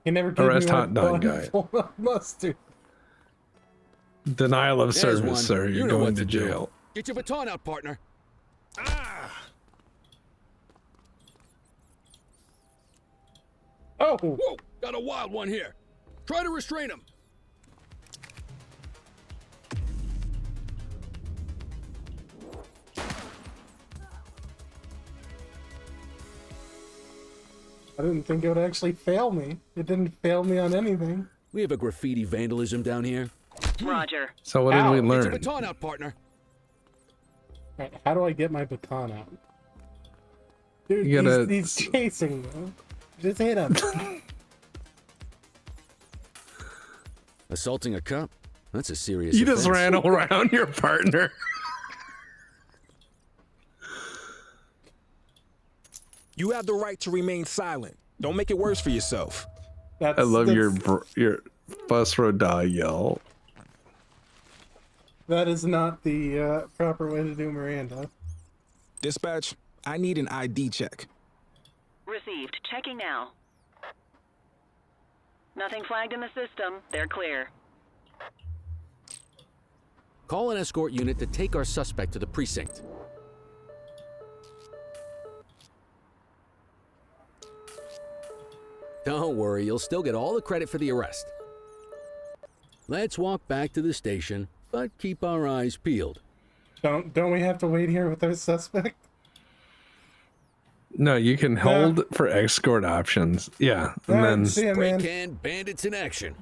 S1: He never gave
S2: Arrest
S1: me my
S2: hot dog
S1: bun
S2: guy.
S1: full of mustard.
S2: Denial of
S7: There's
S2: service,
S7: one.
S2: sir.
S7: You
S2: You're
S7: know
S2: going
S7: what
S2: to
S7: to do.
S2: jail.
S7: Get your baton out, partner.
S1: Oh!
S7: Whoa, got a wild one here. Try to restrain him.
S1: I didn't think it would actually fail me. It didn't fail me on anything.
S7: We have a graffiti vandalism down here.
S11: Roger.
S2: So what did we
S7: Get your
S2: learn?
S7: baton out, partner.
S1: Right, how do I get my baton out? Dude,
S2: You gotta-
S1: he's chasing me. Just hit him.
S7: Assaulting a cop? That's a serious
S2: You just
S7: offense.
S2: ran around your partner.
S8: You have the right to remain silent. Don't make it worse for yourself.
S1: That's,
S2: I love
S1: that's-
S2: your bus roda yell.
S1: That is not the proper way to do Miranda.
S8: Dispatch, I need an ID check.
S11: Received. Checking now. Nothing flagged in the system. They're clear.
S7: Call an escort unit to take our suspect to the precinct. Don't worry, you'll still get all the credit for the arrest. Let's walk back to the station, but keep our eyes peeled.
S1: Don't we have to wait here with our suspect?
S2: No, you can hold for escort options. Yeah, and then
S1: see ya,
S7: Spray
S1: man.
S7: can bandits in action.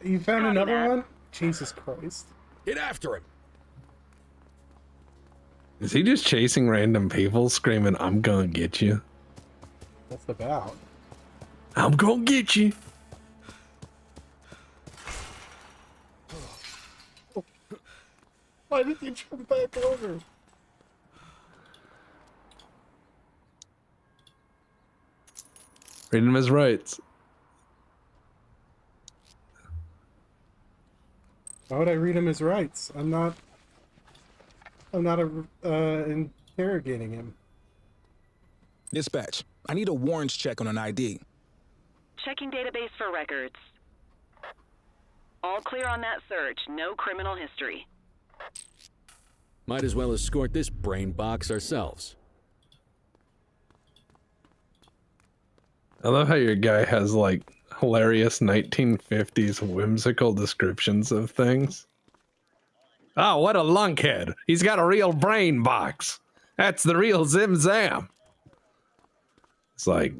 S1: You found
S11: Copy
S1: another
S11: that.
S1: one? Jesus Christ.
S7: Get after him.
S2: is he just chasing random people, screaming, "I'm gonna get you!
S1: What's about?
S2: I'm gonna get you!"
S1: Why did you jump back over?
S2: Read him his rights.
S1: Why would I read him his rights? I'm not interrogating him.
S8: Dispatch, I need a warrants check on an ID.
S11: Checking database for records. All clear on that search. No criminal history.
S7: Might as well escort this brain box ourselves.
S2: I love how your guy has like hilarious 1950s whimsical descriptions of things. Oh, what a lunkhead. He's got a real brain box. That's the real Zim Zam. It's like,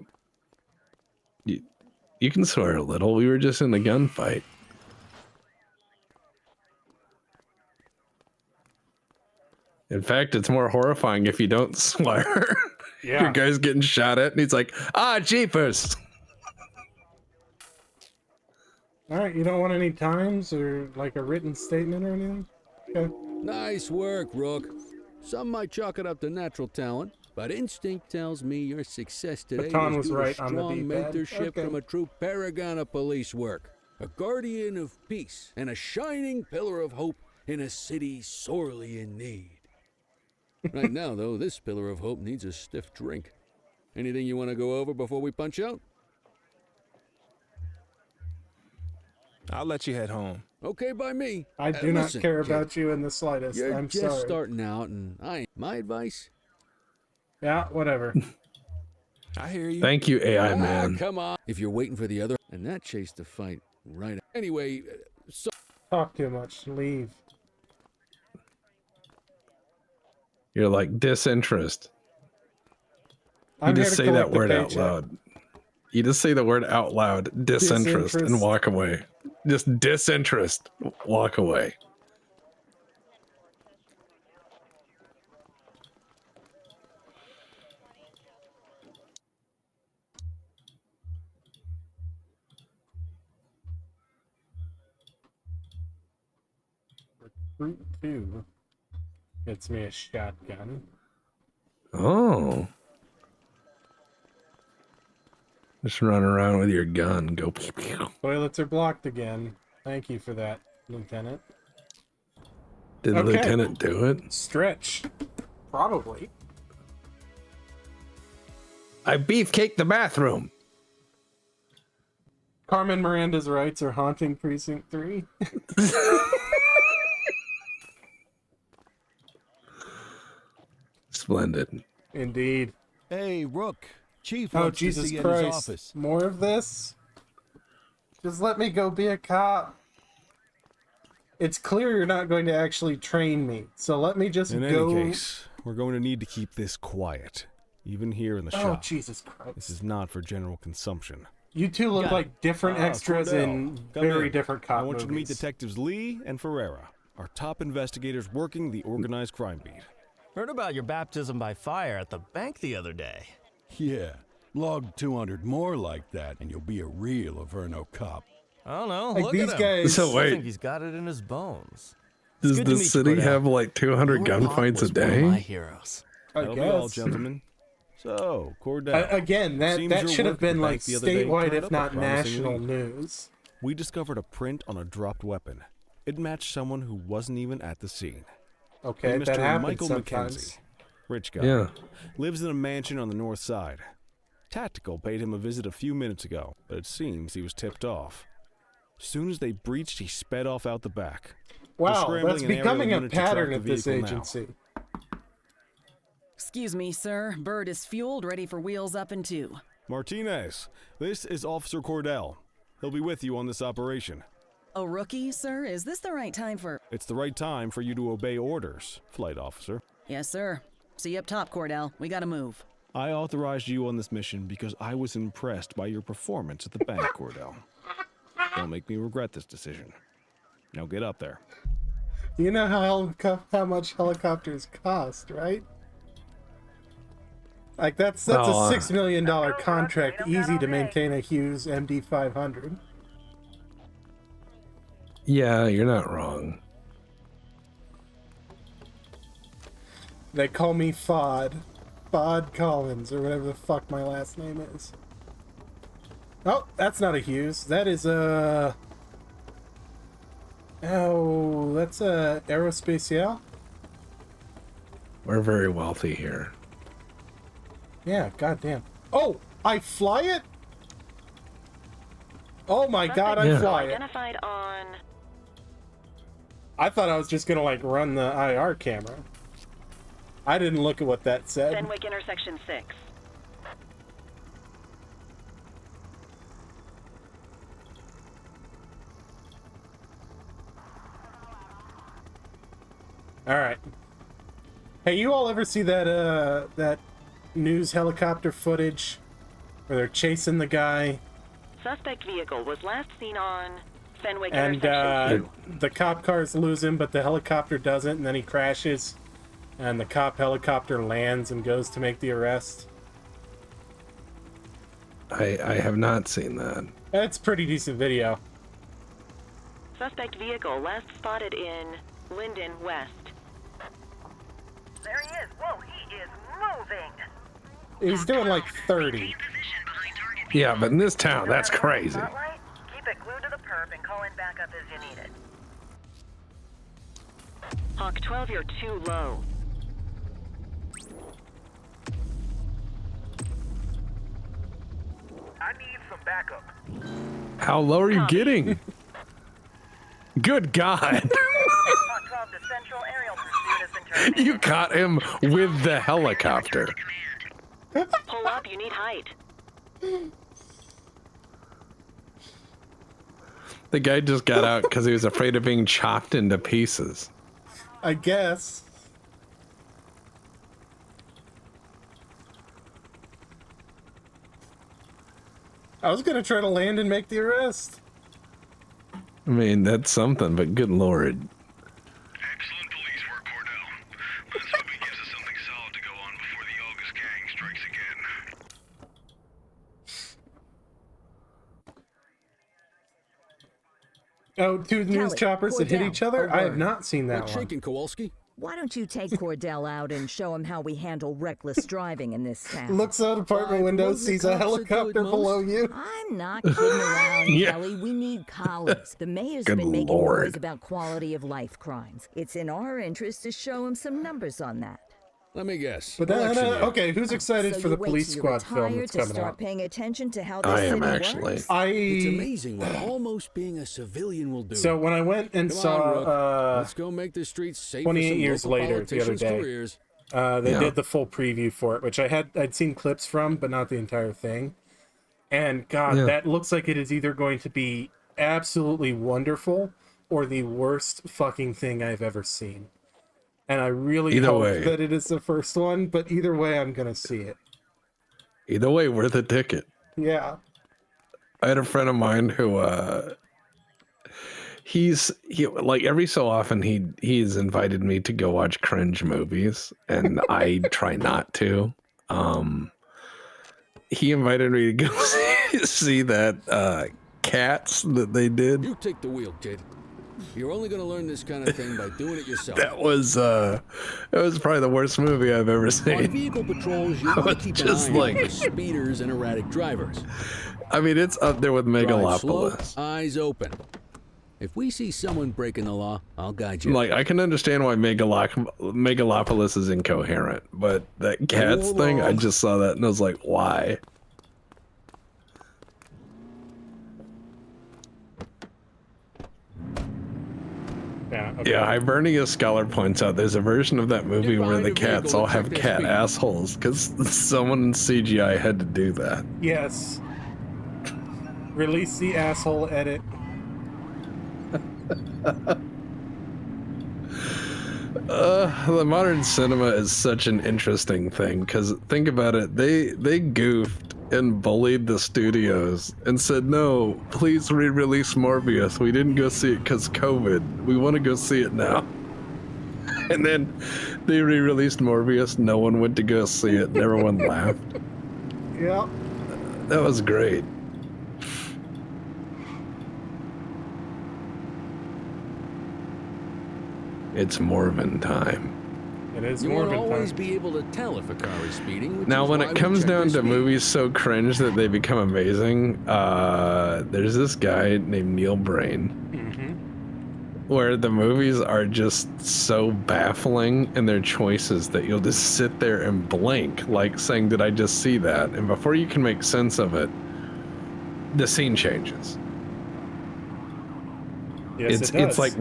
S2: you can swear a little. We were just in a gunfight. In fact, it's more horrifying if you don't swear.
S1: Yeah.
S2: Your guy's getting shot at, and he's like, "Ah, jeepers!"
S1: All right, you don't want any times or like a written statement or anything? Okay.
S7: Nice work, Rook. Some might chalk it up to natural talent, but instinct tells me your success today
S1: Baton
S7: was
S1: was
S7: due to
S1: right on the
S7: strong
S1: D-pad.
S7: mentorship
S1: Okay.
S7: from a true paragon of police work, a guardian of peace, and a shining pillar of hope in a city sorely in need. Right now, though, this pillar of hope needs a stiff drink. Anything you want to go over before we punch out?
S8: I'll let you head home.
S7: Okay by me.
S1: I do not
S7: Listen,
S1: care
S7: kid,
S1: about you in the slightest.
S7: You're
S1: I'm
S7: just
S1: sorry.
S7: starting out, and my advice?
S1: Yeah, whatever.
S8: I hear you.
S2: Thank you, AI man.
S7: Come on. If you're waiting for the other, and that chased the fight right. Anyway, so
S1: Talk too much. Leave.
S2: You're like disinterest. You
S1: I'm here
S2: just
S1: to
S2: say that
S1: collect the
S2: word out
S1: paycheck.
S2: loud. You just say the word out loud, disinterest, and
S1: Disinterest.
S2: walk away. Just disinterest, walk away.
S1: Recruit 2 gets me a shotgun.
S2: Oh. Just run around with your gun. Go. Pew, pew.
S1: Toilets are blocked again. Thank you for that, Lieutenant.
S2: Did
S1: Okay.
S2: Lieutenant do it?
S1: Stretch. Probably.
S2: I beefcake the bathroom.
S1: Carmen Miranda's rights are haunting Precinct 3.
S2: Splendid.
S1: Indeed.
S3: Hey, Rook. Chief
S1: Oh,
S3: wants to
S1: Jesus
S3: see you in his
S1: Christ.
S3: office.
S1: More of this? Just let me go be a cop. It's clear you're not going to actually train me, so let me just
S6: In
S1: go.
S6: any case, we're going to need to keep this quiet, even here in the
S1: Oh,
S6: shop.
S1: Jesus
S6: This
S1: Christ.
S6: is not for general consumption.
S1: You two look like different extras
S6: Cordell,
S1: in
S6: come
S1: very
S6: in.
S1: different cop
S6: I want you to meet
S1: movies.
S6: Detectives Lee and Ferreira, our top investigators working the organized crime beat.
S12: Heard about your baptism by fire at the bank the other day.
S3: Yeah, log 200 more like that, and you'll be a real Averno cop.
S12: I don't know.
S1: Like
S12: Look
S1: these
S12: at him.
S1: guys.
S2: So
S12: I
S2: wait,
S12: think he's got it in his bones.
S2: does
S12: good to
S2: the
S12: meet you,
S2: city
S12: Cordell.
S2: have like 200
S12: Your pop
S2: gunfights a
S12: was one of my
S2: day?
S12: heroes.
S1: I
S6: That'll be all,
S1: guess.
S6: gentlemen. So, Cordell.
S1: Again,
S6: seems
S1: that
S6: your
S1: should have
S6: work at the
S1: been like
S6: bank the other day
S1: statewide,
S6: turned
S1: if
S6: up a
S1: not
S6: promising
S1: national
S6: lead.
S1: news.
S6: We discovered a print on a dropped weapon. It matched someone who wasn't even at the scene.
S1: Okay,
S6: Mr.
S1: that happens
S6: Michael
S1: sometimes.
S6: McKenzie, rich guy,
S2: Yeah.
S6: lives in a mansion on the north side. Tactical paid him a visit a few minutes ago, but it seems he was tipped off. Soon as they breached, he sped off out the back. They're
S1: Wow,
S6: scrambling
S1: that's
S6: an aerial
S1: becoming a
S6: unit to track
S1: pattern
S6: the
S1: at this
S6: vehicle now.
S1: agency.
S13: Excuse me, sir. Bird is fueled, ready for wheels up in 2.
S6: Martinez, this is Officer Cordell. He'll be with you on this operation.
S13: A rookie, sir? Is this the right time for...
S6: It's the right time for you to obey orders, flight officer.
S13: Yes, sir. See you up top, Cordell. We gotta move.
S6: I authorized you on this mission because I was impressed by your performance at the bank, Cordell. Don't make me regret this decision. Now get up there.
S1: You know how much helicopters cost, right? Like that's a $6 million contract, easy to maintain a Hughes MD-500.
S2: Yeah, you're not wrong.
S1: They call me Fod Collins, or whatever the fuck my last name is. Oh, that's not a Hughes. That is a... Oh, that's a Aerospatiale?
S2: We're very wealthy here.
S1: Yeah, goddamn. Oh, I fly it? Oh my god, I fly it.
S11: Identified on...
S1: I thought I was just gonna, like, run the IR camera. I didn't look at what that said.
S11: Fenwick intersection 6.
S1: Alright. Hey, you all ever see that, that news helicopter footage where they're chasing the guy?
S11: Suspect vehicle was last seen on Fenwick
S1: And,
S11: intersection 2.
S1: the cop cars lose him, but the helicopter doesn't, and then he crashes, and the cop helicopter lands and goes to make the arrest.
S2: I have not seen that.
S1: It's pretty decent video.
S11: Suspect vehicle last spotted in Linden West.
S9: There he is. Whoa, he is moving.
S1: He's doing like 30.
S2: Yeah, but in this town, that's crazy.
S9: Spotlight? Keep it glued to the perp and call in backup as you need it.
S11: Hawk 12, you're too low.
S10: I need some backup.
S2: How low are you getting? Good God.
S9: Hawk 12 to Central aerial pursuit has been terminated.
S2: You caught him with the helicopter.
S11: Pull up, you need height.
S2: The guy just got out because he was afraid of being chopped into pieces.
S1: I guess. I was gonna try to land and make the arrest.
S2: I mean, that's something, but good lord.
S14: Excellent police work, Cordell. Let's hope he gives us something solid to go on before the August gang strikes again.
S1: Oh, two news
S4: Kelly,
S1: choppers that hit
S4: Cordell,
S1: each other?
S4: a
S1: I have
S4: word.
S1: not seen that
S7: What's
S1: one.
S7: shaking, Kowalski?
S4: Why don't you take Cordell out and show him how we handle reckless driving in this town?
S1: Looks out apartment window, sees a helicopter below you.
S4: I'm not kidding around,
S2: Yeah.
S4: Kelly. We need colleagues. The mayor's
S2: Good
S4: been making
S2: Lord.
S4: noise about quality of life crimes. It's in our interest to show him some numbers on that.
S7: Let me guess.
S1: But
S7: Election year.
S1: okay, who's excited
S4: So
S1: for
S4: you
S1: the
S4: wait
S1: police
S4: till you
S1: squad film
S4: retire
S1: that's
S4: to
S1: coming
S4: start
S1: out?
S4: paying attention to how this
S2: I am
S4: city
S2: actually.
S4: works?
S7: It's amazing what almost being a civilian will do.
S1: So when I went and
S7: Come on,
S1: saw
S7: Rook. Let's go make the streets safe
S1: 28
S7: for some
S1: years
S7: local
S1: later, the other
S7: politicians'
S1: day.
S7: careers.
S1: They
S2: Yeah.
S1: did the full preview for it, which I'd seen clips from, but not the entire thing. And God,
S2: Yeah.
S1: that looks like it is either going to be absolutely wonderful or the worst fucking thing I've ever seen. And I really
S2: Either
S1: hope
S2: way.
S1: that it is the first one, but either way, I'm gonna see it.
S2: Either way, worth a ticket.
S1: Yeah.
S2: I had a friend of mine who he like every so often he's invited me to go watch cringe movies, and I try not to. He invited me to go see that Cats that they did.
S7: You take the wheel, kid. You're only gonna learn this kind of thing by doing it yourself.
S2: That was probably the worst movie I've ever
S7: On
S2: seen.
S7: vehicle patrols, you want to keep an eye out for speeders and erratic drivers.
S2: I mean, it's up there with
S7: Drive slow,
S2: Megalopolis.
S7: eyes open. If we see someone breaking the law, I'll guide you.
S2: Like, I can understand why Megalopolis is incoherent, but that Cats thing, I just saw that and I was like, why?
S1: Yeah, okay.
S2: Yeah, Hibernia Scholar points out there's a version of that movie where the cats all have cat assholes because someone in CGI had to do that.
S1: Yes. Release the asshole edit.
S2: The modern cinema is such an interesting thing because think about it, they goofed and bullied the studios and said, no, please re-release Morbius. We didn't go see it because COVID. We want to go see it now. And then they re-released Morbius. No one went to go see it and everyone laughed.
S1: Yeah.
S2: That was great. It's Morven time.
S1: It is
S7: You
S1: more
S7: won't
S1: of a
S7: always
S1: time.
S7: be able to tell if a car is speeding. Which
S2: Now,
S7: is
S2: when
S7: why
S2: it
S7: we
S2: comes
S7: check
S2: down
S7: their
S2: to
S7: speed.
S2: movies so cringe that they become amazing, there's this guy named Neil Brain, where the movies are just so baffling in their choices that you'll just sit there and blink, like saying, did I just see that? And before you can make sense of it, the scene changes.
S1: Yes,
S2: it's
S1: it does.
S2: like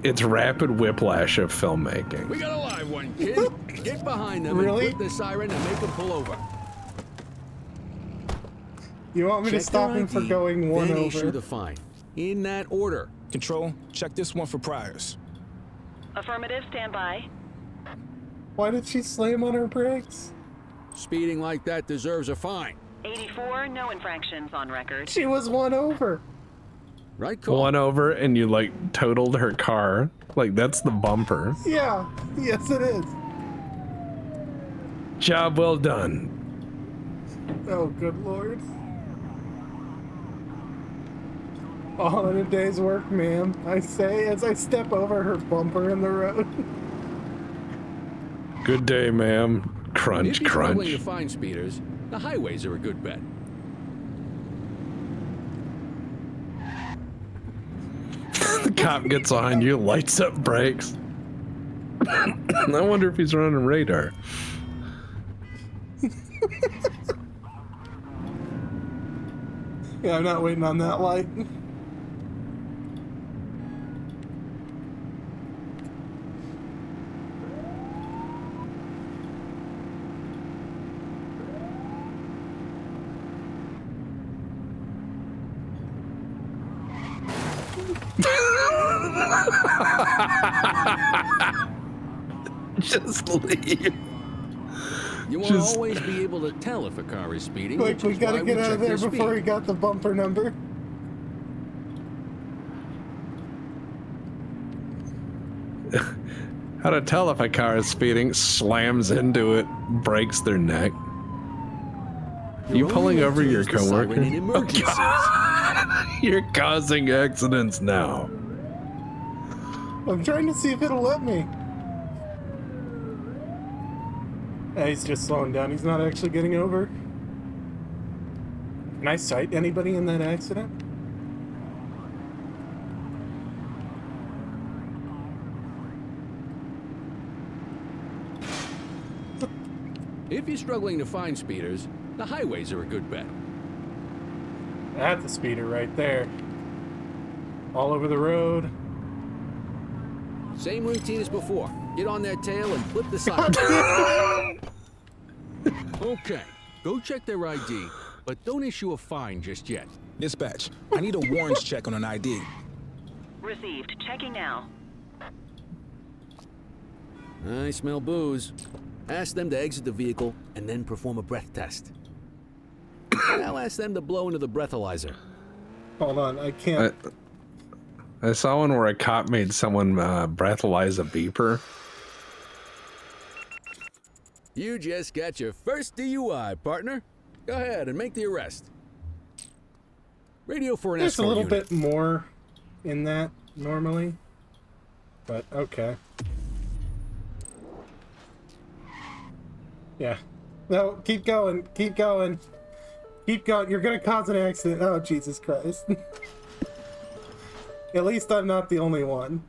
S2: it's rapid whiplash of filmmaking.
S7: We got a live one, kid. Get behind them
S1: Really?
S7: and flip the siren and make them pull over.
S1: You want me to
S7: Check
S1: stop
S7: their
S1: him for
S7: ID,
S1: going one
S7: then
S1: over?
S7: issue the fine. In that order.
S8: Control, check this one for priors.
S11: Affirmative, stand by.
S1: Why did she slam on her brakes?
S7: Speeding like that deserves a fine.
S11: 84, no infractions on record.
S1: She was one over.
S7: Right call.
S2: One over and you like totaled her car. Like that's the bumper.
S1: Yeah. Yes, it is.
S2: Job well done.
S1: Oh, good lord. All in a day's work, ma'am. I say as I step over her bumper in the road.
S2: Good day, ma'am. Crunch,
S7: If you're struggling to
S2: crunch.
S7: find speeders, the highways are a good bet.
S2: The cop gets behind you, lights up brakes. I wonder if he's running radar.
S1: Yeah, I'm not waiting on that light.
S2: Just leave.
S7: You won't always be able to tell if a car is speeding.
S1: Quick,
S7: which
S1: we
S7: is
S1: gotta
S7: why
S1: get out
S7: check
S1: of there
S7: their
S1: before
S7: speed.
S1: he got the bumper number.
S2: How to tell if a car is speeding? Slams into it, breaks their neck. You
S7: You're
S2: pulling
S7: only
S2: over
S7: meant to
S2: your
S7: use the siren
S2: coworker?
S7: in emergencies.
S2: You're causing accidents now.
S1: I'm trying to see if it'll let me. Yeah, he's just slowing down. He's not actually getting over. Can I cite anybody in that accident?
S7: If you're struggling to find speeders, the highways are a good bet.
S1: That's the speeder right there. All over the road.
S7: Same routine as before. Get on their tail and flip the siren. Okay, go check their ID, but don't issue a fine just yet.
S8: Dispatch, I need a warrants check on an ID.
S11: Received. Checking now.
S7: I smell booze. Ask them to exit the vehicle and then perform a breath test. Now ask them to blow into the breathalyzer.
S1: Hold on, I can't.
S2: I saw one where a cop made someone breathalyze a beeper.
S7: You just got your first DUI, partner. Go ahead and make the arrest. Radio for an
S1: There's a
S7: escort
S1: little
S7: unit.
S1: bit more in that normally, but okay. Yeah. No, keep going. Keep going. Keep going. You're gonna cause an accident. Oh, Jesus Christ. At least I'm not the only one.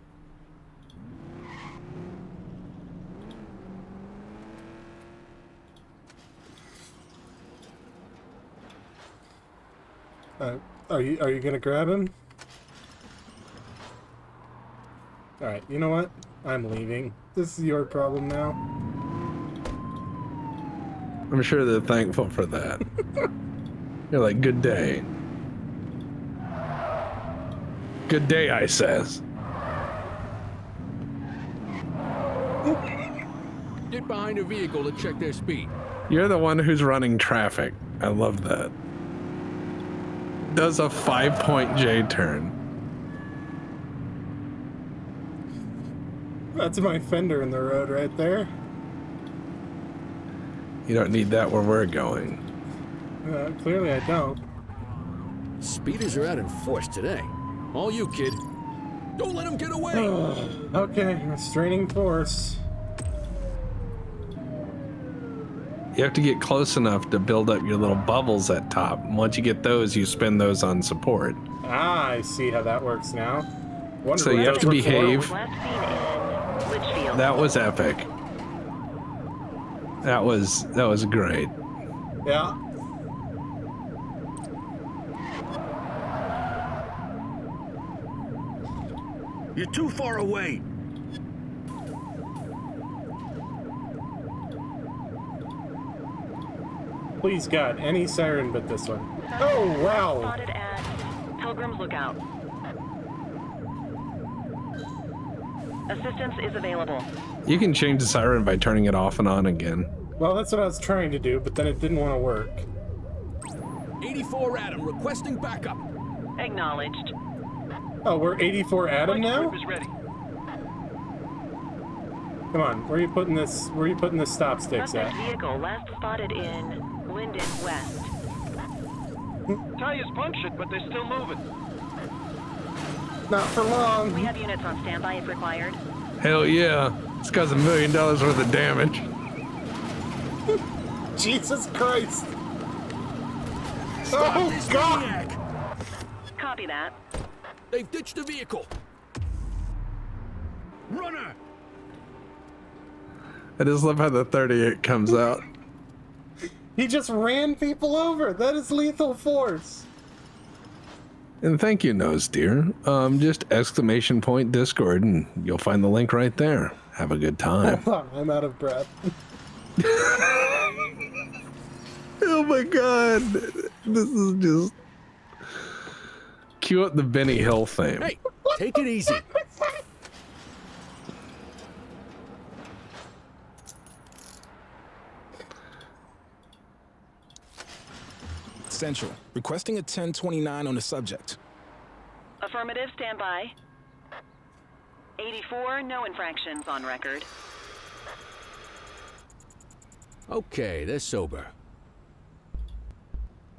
S1: Are you gonna grab him? Alright, you know what? I'm leaving. This is your problem now.
S2: I'm sure they're thankful for that. They're like, good day. Good day, I says.
S7: Get behind a vehicle to check their speed.
S2: You're the one who's running traffic. I love that. Does a 5-point J turn.
S1: That's my fender in the road right there.
S2: You don't need that where we're going.
S1: Clearly I don't.
S7: Speeders are out in force today. All you, kid. Don't let them get away.
S1: Okay, restraining force.
S2: You have to get close enough to build up your little bubbles at top. Once you get those, you spin those on support.
S1: Ah, I see how that works now.
S2: So you have to behave. That was epic. That was great.
S1: Yeah.
S3: You're too far away.
S1: Please God, any siren but this one. Oh wow!
S11: Spotted at Pilgrim's Lookout. Assistance is available.
S2: You can change the siren by turning it off and on again.
S1: Well, that's what I was trying to do, but then it didn't want to work.
S7: 84 Adam requesting backup.
S11: Acknowledged.
S1: Oh, we're 84 Adam now?
S10: Is ready.
S1: Come on, where are you putting this? Where are you putting the stop sticks
S11: Suspect
S1: at?
S11: vehicle last spotted in Linden West.
S10: Tires punctured, but they're still moving.
S1: Not for long.
S11: We have units on standby if required.
S2: Hell yeah. It's got $1 million worth of damage.
S1: Jesus Christ!
S7: Stop
S1: Oh
S7: this
S1: God!
S7: maniac.
S11: Copy that.
S7: They've ditched the vehicle. Runner!
S2: I just love how the 38 comes out.
S1: He just ran people over. That is lethal force.
S2: And thank you, Nose Deer. Just exclamation point Discord, and you'll find the link right there. Have a good time.
S1: Hold on, I'm out of breath.
S2: Oh my God. This is just... Cue up the Benny Hill theme.
S7: Hey, take it easy.
S8: Central, requesting a 1029 on the subject.
S11: Affirmative, standby. 84, no infractions on record.
S7: Okay, they're sober.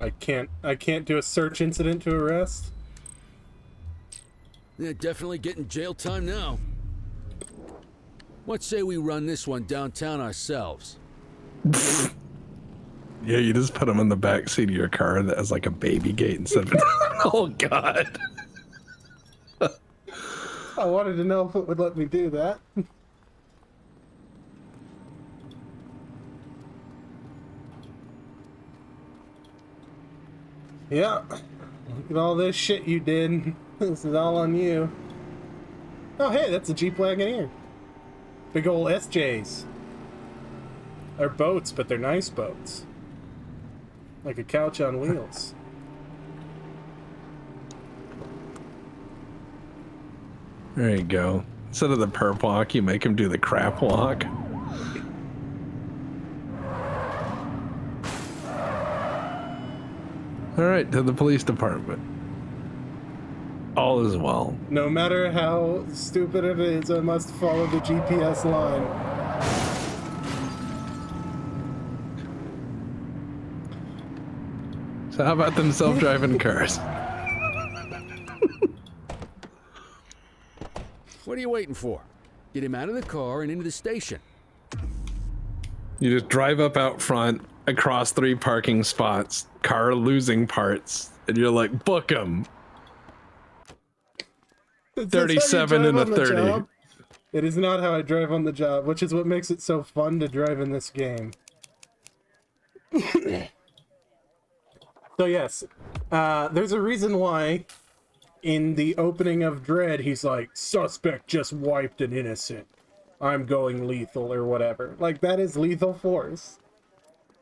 S1: I can't do a search incident to arrest.
S7: They're definitely getting jail time now. What say we run this one downtown ourselves?
S2: Yeah, you just put them in the back seat of your car that has like a baby gate instead of... Oh God.
S1: I wanted to know if it would let me do that. Yeah. Look at all this shit you did. This is all on you. Oh, hey, that's a Jeep Wagoneer. Big ol' SJs. They're boats, but they're nice boats. Like a couch on wheels.
S2: There you go. Instead of the perp walk, you make him do the crap walk. All right, to the police department. All is well.
S1: No matter how stupid it is, I must follow the GPS line.
S2: So how about them self-driving cars?
S7: What are you waiting for? Get him out of the car and into the station.
S2: You just drive up out front, across 3 parking spots, car losing parts, and you're like, book him. 37 and a 30.
S1: Job? It is not how I drive on the job, which is what makes it so fun to drive in this game. So yes, there's a reason why in the opening of Dread, he's like, suspect just wiped an innocent. I'm going lethal or whatever. Like, that is lethal force.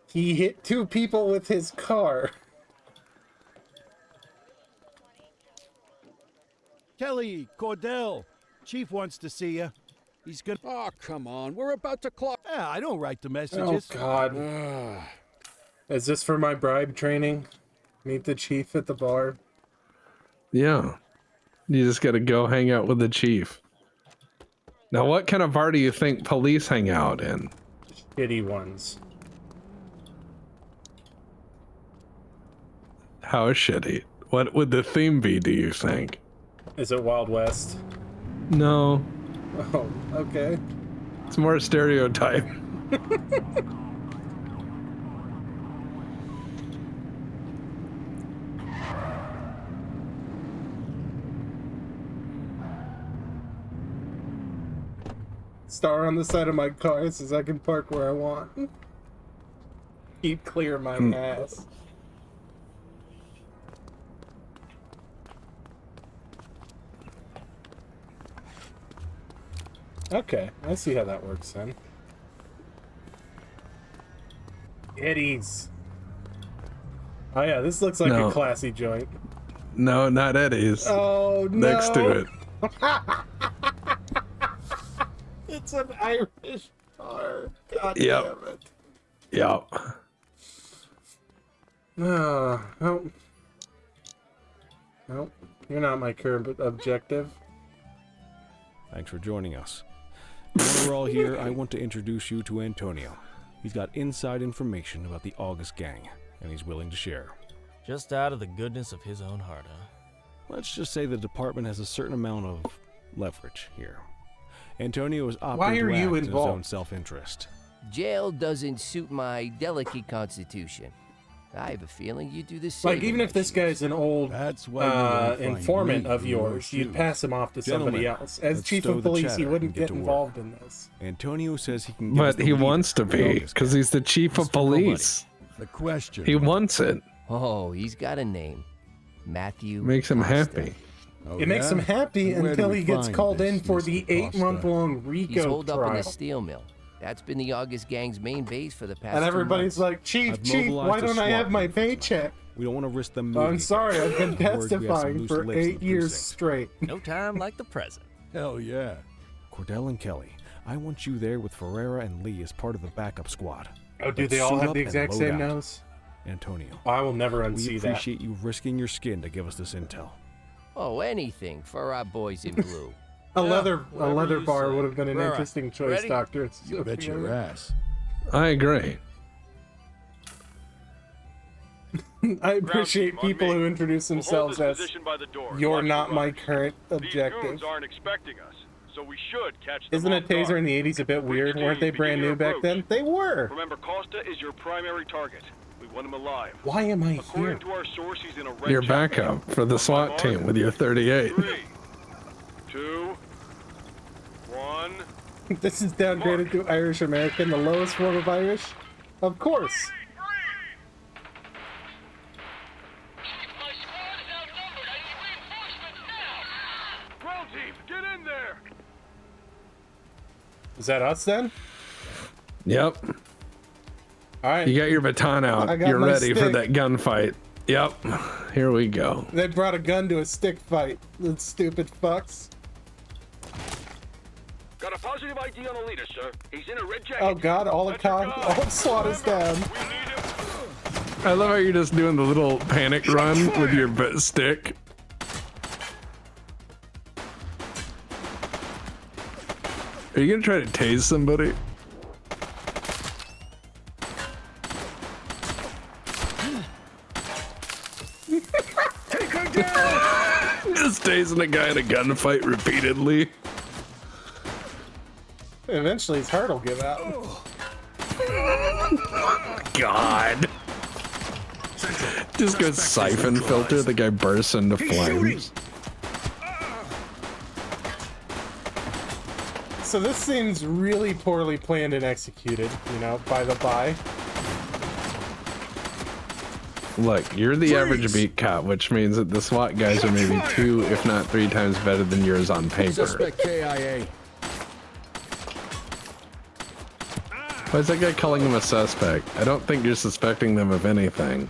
S1: He hit 2 people with his car.
S3: Kelly, Cordell, Chief wants to see you. He's gonna...
S7: Oh, come on. We're about to clock.
S3: Yeah, I don't write the
S1: Oh,
S3: messages.
S1: God. Is this for my bribe training? Meet the chief at the bar?
S2: Yeah. You just gotta go hang out with the chief. Now, what kind of bar do you think police hang out in?
S1: Shitty ones.
S2: How shitty? What would the theme be, do you think?
S1: Is it Wild West?
S2: No.
S1: Oh, okay.
S2: It's more stereotype.
S1: Star on the side of my car says I can park where I want. Keep clear my ass. Okay, I see how that works then. Eddie's. Oh yeah, this looks like a classy joint.
S2: No, not Eddie's.
S1: Oh no.
S2: Next to it.
S1: It's an Irish bar. God
S2: Yep.
S1: damn it.
S2: Yep.
S1: No. Nope. You're not my current objective.
S6: Thanks for joining us. While we're all here, I want to introduce you to Antonio. He's got inside information about the August gang, and he's willing to share.
S12: Just out of the goodness of his own heart, huh?
S6: Let's just say the department has a certain amount of leverage here. Antonio is opting
S1: Why
S6: to
S1: are
S6: act
S1: you
S6: in his
S1: involved?
S6: own self-interest.
S15: Jail doesn't suit my delicate constitution. I have a feeling you do the same.
S1: Like, even if this guy's an old
S3: That's why you won't find
S1: informant
S3: me
S1: of
S3: in your
S1: yours, you'd
S3: shoes.
S1: pass him off to somebody
S6: Gentlemen,
S1: else. As
S6: let's
S1: chief
S6: stow
S1: of
S6: the
S1: police, he
S6: chatter
S1: wouldn't
S6: and get
S1: get
S6: to work.
S1: involved in this.
S6: Antonio says he can give us
S2: But
S6: the
S2: he
S6: lead
S2: wants to
S6: of the
S2: be,
S6: August
S2: because
S6: gang.
S2: he's the chief of
S3: Mr. Nobody.
S2: police.
S3: The question.
S2: He wants it.
S15: Oh, he's got a name. Matthew.
S2: Makes him
S15: Costa.
S2: happy.
S3: Oh,
S1: It makes
S3: yeah?
S1: him happy
S3: Where do
S1: until
S3: we
S1: he gets
S3: find
S1: called
S3: this
S1: in for
S3: Mr.
S1: the
S3: Costa?
S1: 8-month-long
S15: He's
S1: RICO
S15: holed up in
S1: trial.
S15: the steel mill. That's been the August gang's main base for the past
S1: And
S15: 2
S1: everybody's
S15: months.
S1: like, Chief,
S6: I've
S1: Chief,
S6: mobilized
S1: why
S6: a
S1: don't I have
S6: SWAT
S1: my
S6: team for this
S1: paycheck?
S6: We don't want to risk them
S1: I'm
S6: moving.
S1: sorry, I've been
S6: Word we have some
S1: testifying
S6: loose
S1: for
S6: lips in
S1: 8
S6: the
S1: years
S6: precinct.
S1: straight.
S12: No time like the present.
S3: Hell yeah.
S6: Cordell and Kelly, I want you there with Ferreira and Lee as part of the backup squad.
S1: Oh, do
S6: Let's
S1: they all
S6: suit
S1: have
S6: up
S1: the
S6: and
S1: exact
S6: load
S1: same
S6: out.
S1: nose?
S6: Antonio,
S1: I will never
S6: we
S1: unsee that.
S6: appreciate you risking your skin to give us this intel.
S15: Oh, anything for our boys in blue.
S1: A leather
S12: whatever you
S1: bar
S12: say.
S1: would have been an
S12: Right.
S1: interesting choice,
S12: Ready?
S1: Doctor.
S3: You bet your ass.
S2: I agree.
S1: I appreciate
S10: team, on
S1: people
S10: me.
S1: who introduce
S10: We'll hold
S1: themselves
S10: this
S1: as,
S10: position by the door.
S1: you're
S10: Watch
S1: not
S10: the
S1: my
S10: rush.
S1: current
S10: These
S1: objective.
S10: goons aren't expecting us, so we should catch them
S1: Isn't a
S10: off
S1: taser
S10: guard.
S1: in the 80s a bit weird?
S10: Brigadier
S1: Weren't they
S10: James,
S1: brand
S10: begin
S1: new
S10: your
S1: back then?
S10: approach.
S1: They were!
S10: Remember, Costa is your primary target. We want him alive.
S1: Why am I
S10: According
S1: here?
S10: to our source, he's in a red
S2: Your
S10: jacket.
S2: backup for the
S10: On my
S2: SWAT
S10: mark,
S2: team with your 38.
S10: 3, 2, 1.
S1: This is downgraded to Irish American, the lowest form of Irish? Of course!
S10: Ground team, get in there!
S1: Is that us then?
S2: Yep.
S1: Alright.
S2: You got your baton
S1: I
S2: out.
S1: got
S2: You're
S1: my
S2: ready for
S1: stick.
S2: that gunfight. Yep. Here we go.
S1: They brought a gun to a stick fight. The stupid fucks.
S10: Got a positive ID on the leader, sir. He's in a red jacket.
S1: Oh god, all the
S10: That's your
S1: con,
S10: guy.
S1: all the SWAT is down.
S10: We need him.
S2: I love how you're just doing the little panic run with your stick. Are you gonna try to tase somebody?
S3: Take her down!
S2: Just tasing a guy in a gunfight repeatedly.
S1: Eventually his heart will give out.
S2: God. Just go siphon filter, the guy bursts into flames.
S1: So this seems really poorly planned and executed, you know, by the by.
S2: Look, you're the average beat cop, which means that the SWAT guys are maybe 2, if not 3 times better than yours on paper.
S7: Suspect KIA.
S2: Why is that guy calling him a suspect? I don't think you're suspecting them of anything.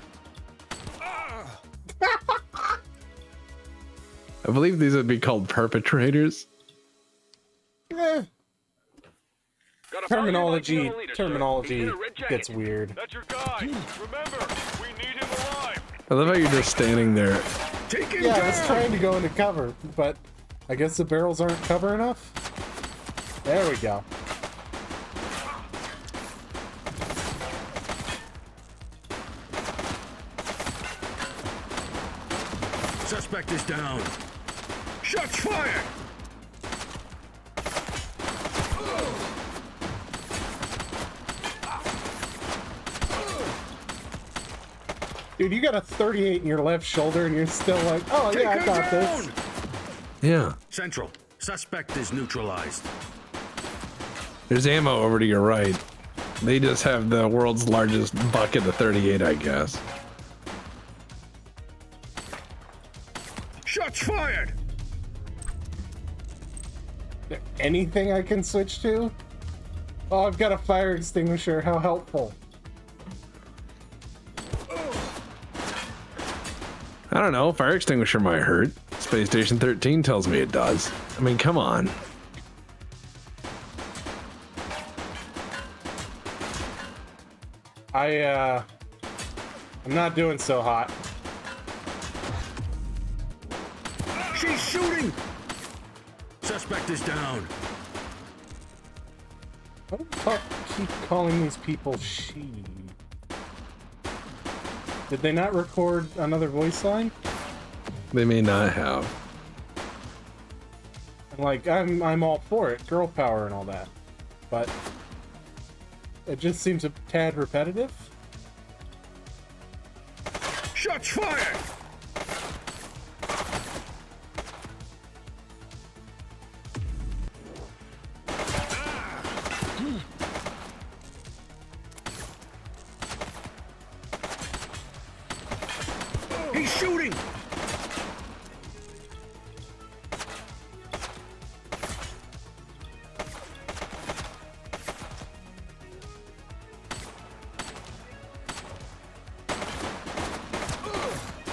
S2: I believe these would be called perpetrators.
S1: Terminology gets weird.
S10: That's your guy. Remember, we need him alive.
S2: I love how you're just standing there.
S1: Yeah, I was trying to go into cover, but I guess the barrels aren't cover enough. There we go.
S3: Suspect is down. Shots fired!
S1: Dude, you got a 38 in your left shoulder and you're still like, oh yeah, I got this.
S2: Yeah.
S3: Central. Suspect is neutralized.
S2: There's ammo over to your right. They just have the world's largest bucket of 38, I guess.
S3: Shots fired!
S1: Anything I can switch to? Oh, I've got a fire extinguisher. How helpful.
S2: I don't know, fire extinguisher might hurt. Space Station 13 tells me it does. I mean, come on.
S1: I'm not doing so hot.
S3: She's shooting! Suspect is down.
S1: Why do I keep calling these people she? Did they not record another voice line?
S2: They may not have.
S1: Like, I'm all for it, girl power and all that, but it just seems a tad repetitive.
S3: Shots fired! He's shooting!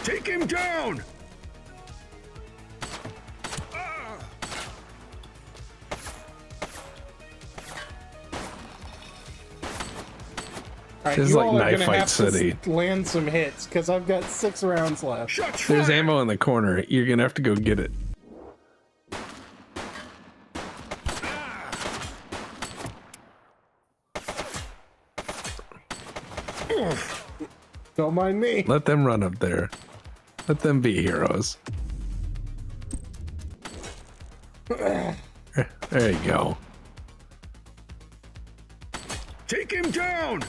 S3: Take him down!
S1: Alright,
S2: This is
S1: you
S2: like
S1: all are
S2: Knife
S1: gonna
S2: Fight
S1: have
S2: City.
S1: to land some hits, because I've got 6 rounds left.
S2: There's ammo in the corner. You're gonna have to go get it.
S1: Don't mind me.
S2: Let them run up there. Let them be heroes. There you go.
S3: Take him down!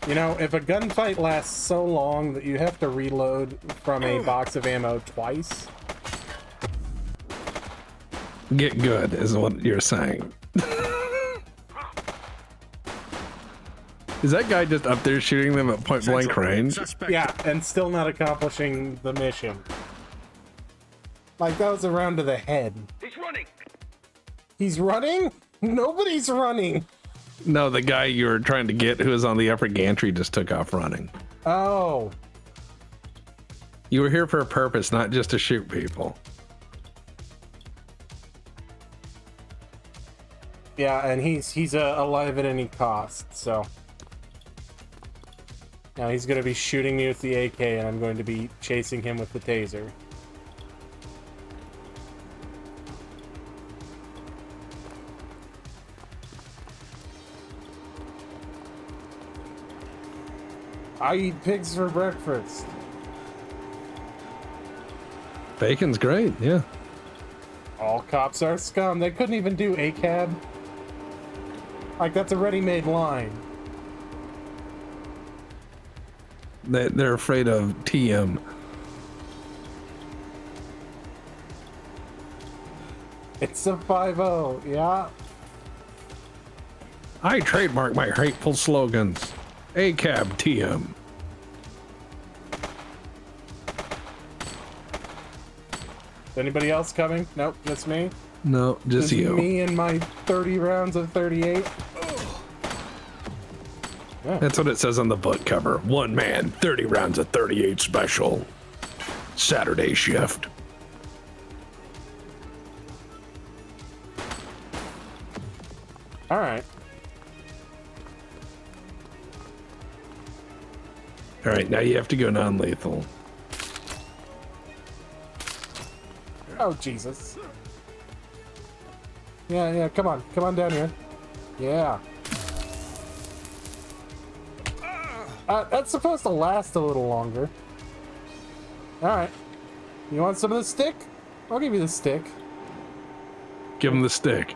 S1: You know, if a gunfight lasts so long that you have to reload from a box of ammo twice.
S2: Get good is what you're saying. Is that guy just up there shooting them at point blank range?
S1: Yeah, and still not accomplishing the mission. Like, that was a round to the head.
S10: He's running.
S1: He's running? Nobody's running.
S2: No, the guy you were trying to get who was on the upper gantry just took off running.
S1: Oh.
S2: You were here for a purpose, not just to shoot people.
S1: Yeah, and he's alive at any cost, so. Now he's going to be shooting me with the AK, and I'm going to be chasing him with the taser. I eat pigs for breakfast.
S2: Bacon's great, yeah.
S1: All cops are scum. They couldn't even do ACAB. Like, that's a ready-made line.
S2: They're afraid of TM.
S1: It's a 5-0, yeah.
S2: I trademark my hateful slogans. ACAB TM.
S1: Is anybody else coming? Nope, just me.
S2: No, just you.
S1: Me and my 30 rounds of 38. Yeah.
S2: That's what it says on the book cover. One man, 30 rounds of 38 special. Saturday shift.
S1: All right.
S2: All right, now you have to go non-lethal.
S1: Oh, Jesus. Yeah, come on down here. Yeah. That's supposed to last a little longer. Alright. You want some of the stick? I'll give you the stick.
S2: Give him the stick.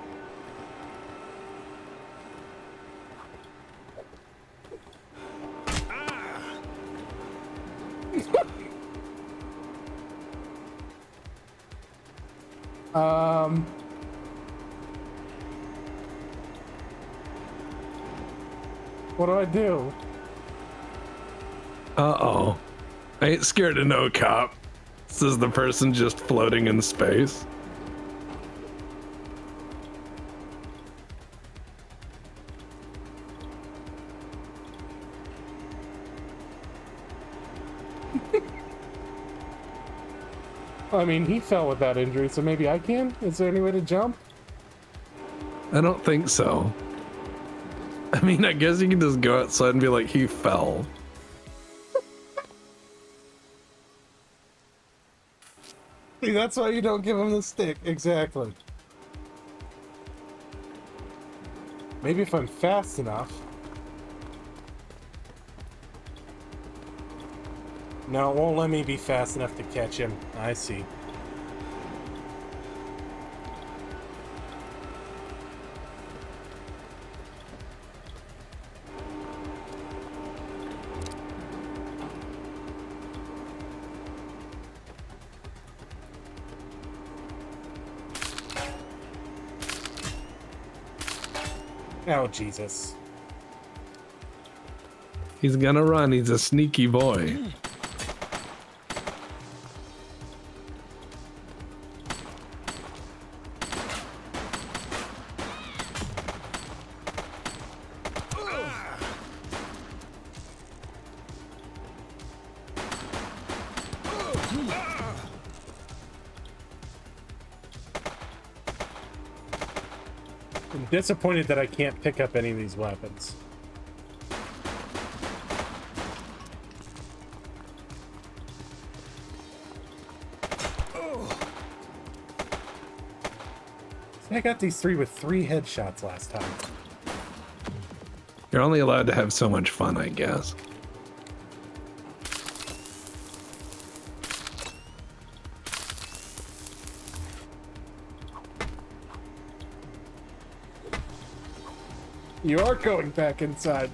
S1: What do I do?
S2: Uh-oh. I ain't scared of no cop. This is the person just floating in space.
S1: I mean, he fell without injury, so maybe I can? Is there any way to jump?
S2: I don't think so. I mean, I guess you can just go outside and be like, he fell.
S1: See, that's why you don't give him the stick. Exactly. Maybe if I'm fast enough. No, it won't let me be fast enough to catch him. I see. Oh, Jesus.
S2: He's gonna run. He's a sneaky boy.
S1: I'm disappointed that I can't pick up any of these weapons. See, I got these three with 3 headshots last time.
S2: You're only allowed to have so much fun, I guess.
S1: You are going back inside.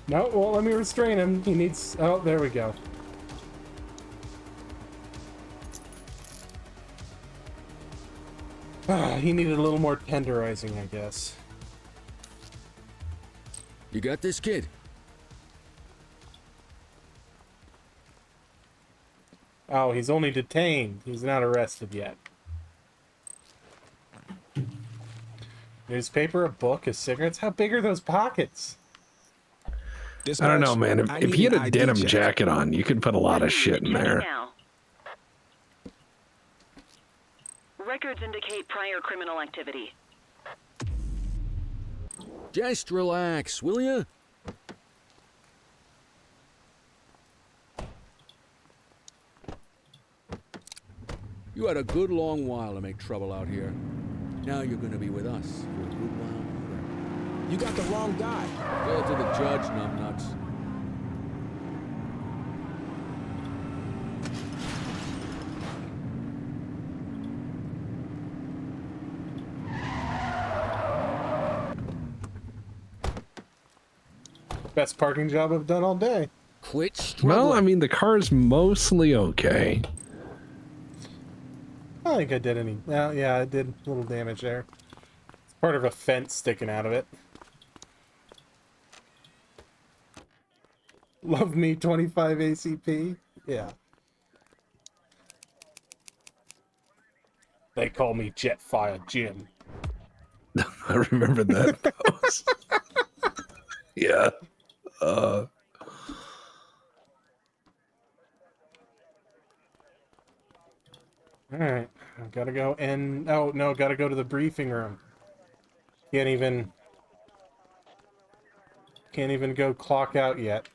S1: No, well, let me restrain him. He needs... Oh, there we go. He needed a little more tenderizing, I guess.
S7: You got this, kid?
S1: Oh, he's only detained. He's not arrested yet. Newspaper, a book, a cigarettes. How big are those pockets?
S2: I don't know, man. If you had a denim jacket on, you could put a lot of shit in there.
S11: Records indicate prior criminal activity.
S7: Just relax, will ya? You had a good long while to make trouble out here. Now you're gonna be with us for a good while longer.
S8: You got the wrong guy.
S7: Tell it to the judge, numbnuts.
S1: Best parking job I've done all day.
S7: Quit struggling.
S2: Well, I mean, the car's mostly okay.
S1: I don't think I did any. Well, yeah, I did a little damage there. It's part of a fence sticking out of it. Love me 25 ACP. Yeah. They call me Jetfire Jim.
S2: I remember that post. Yeah.
S1: Alright, I gotta go and... Oh, no, gotta go to the briefing room. Can't even go clock out yet.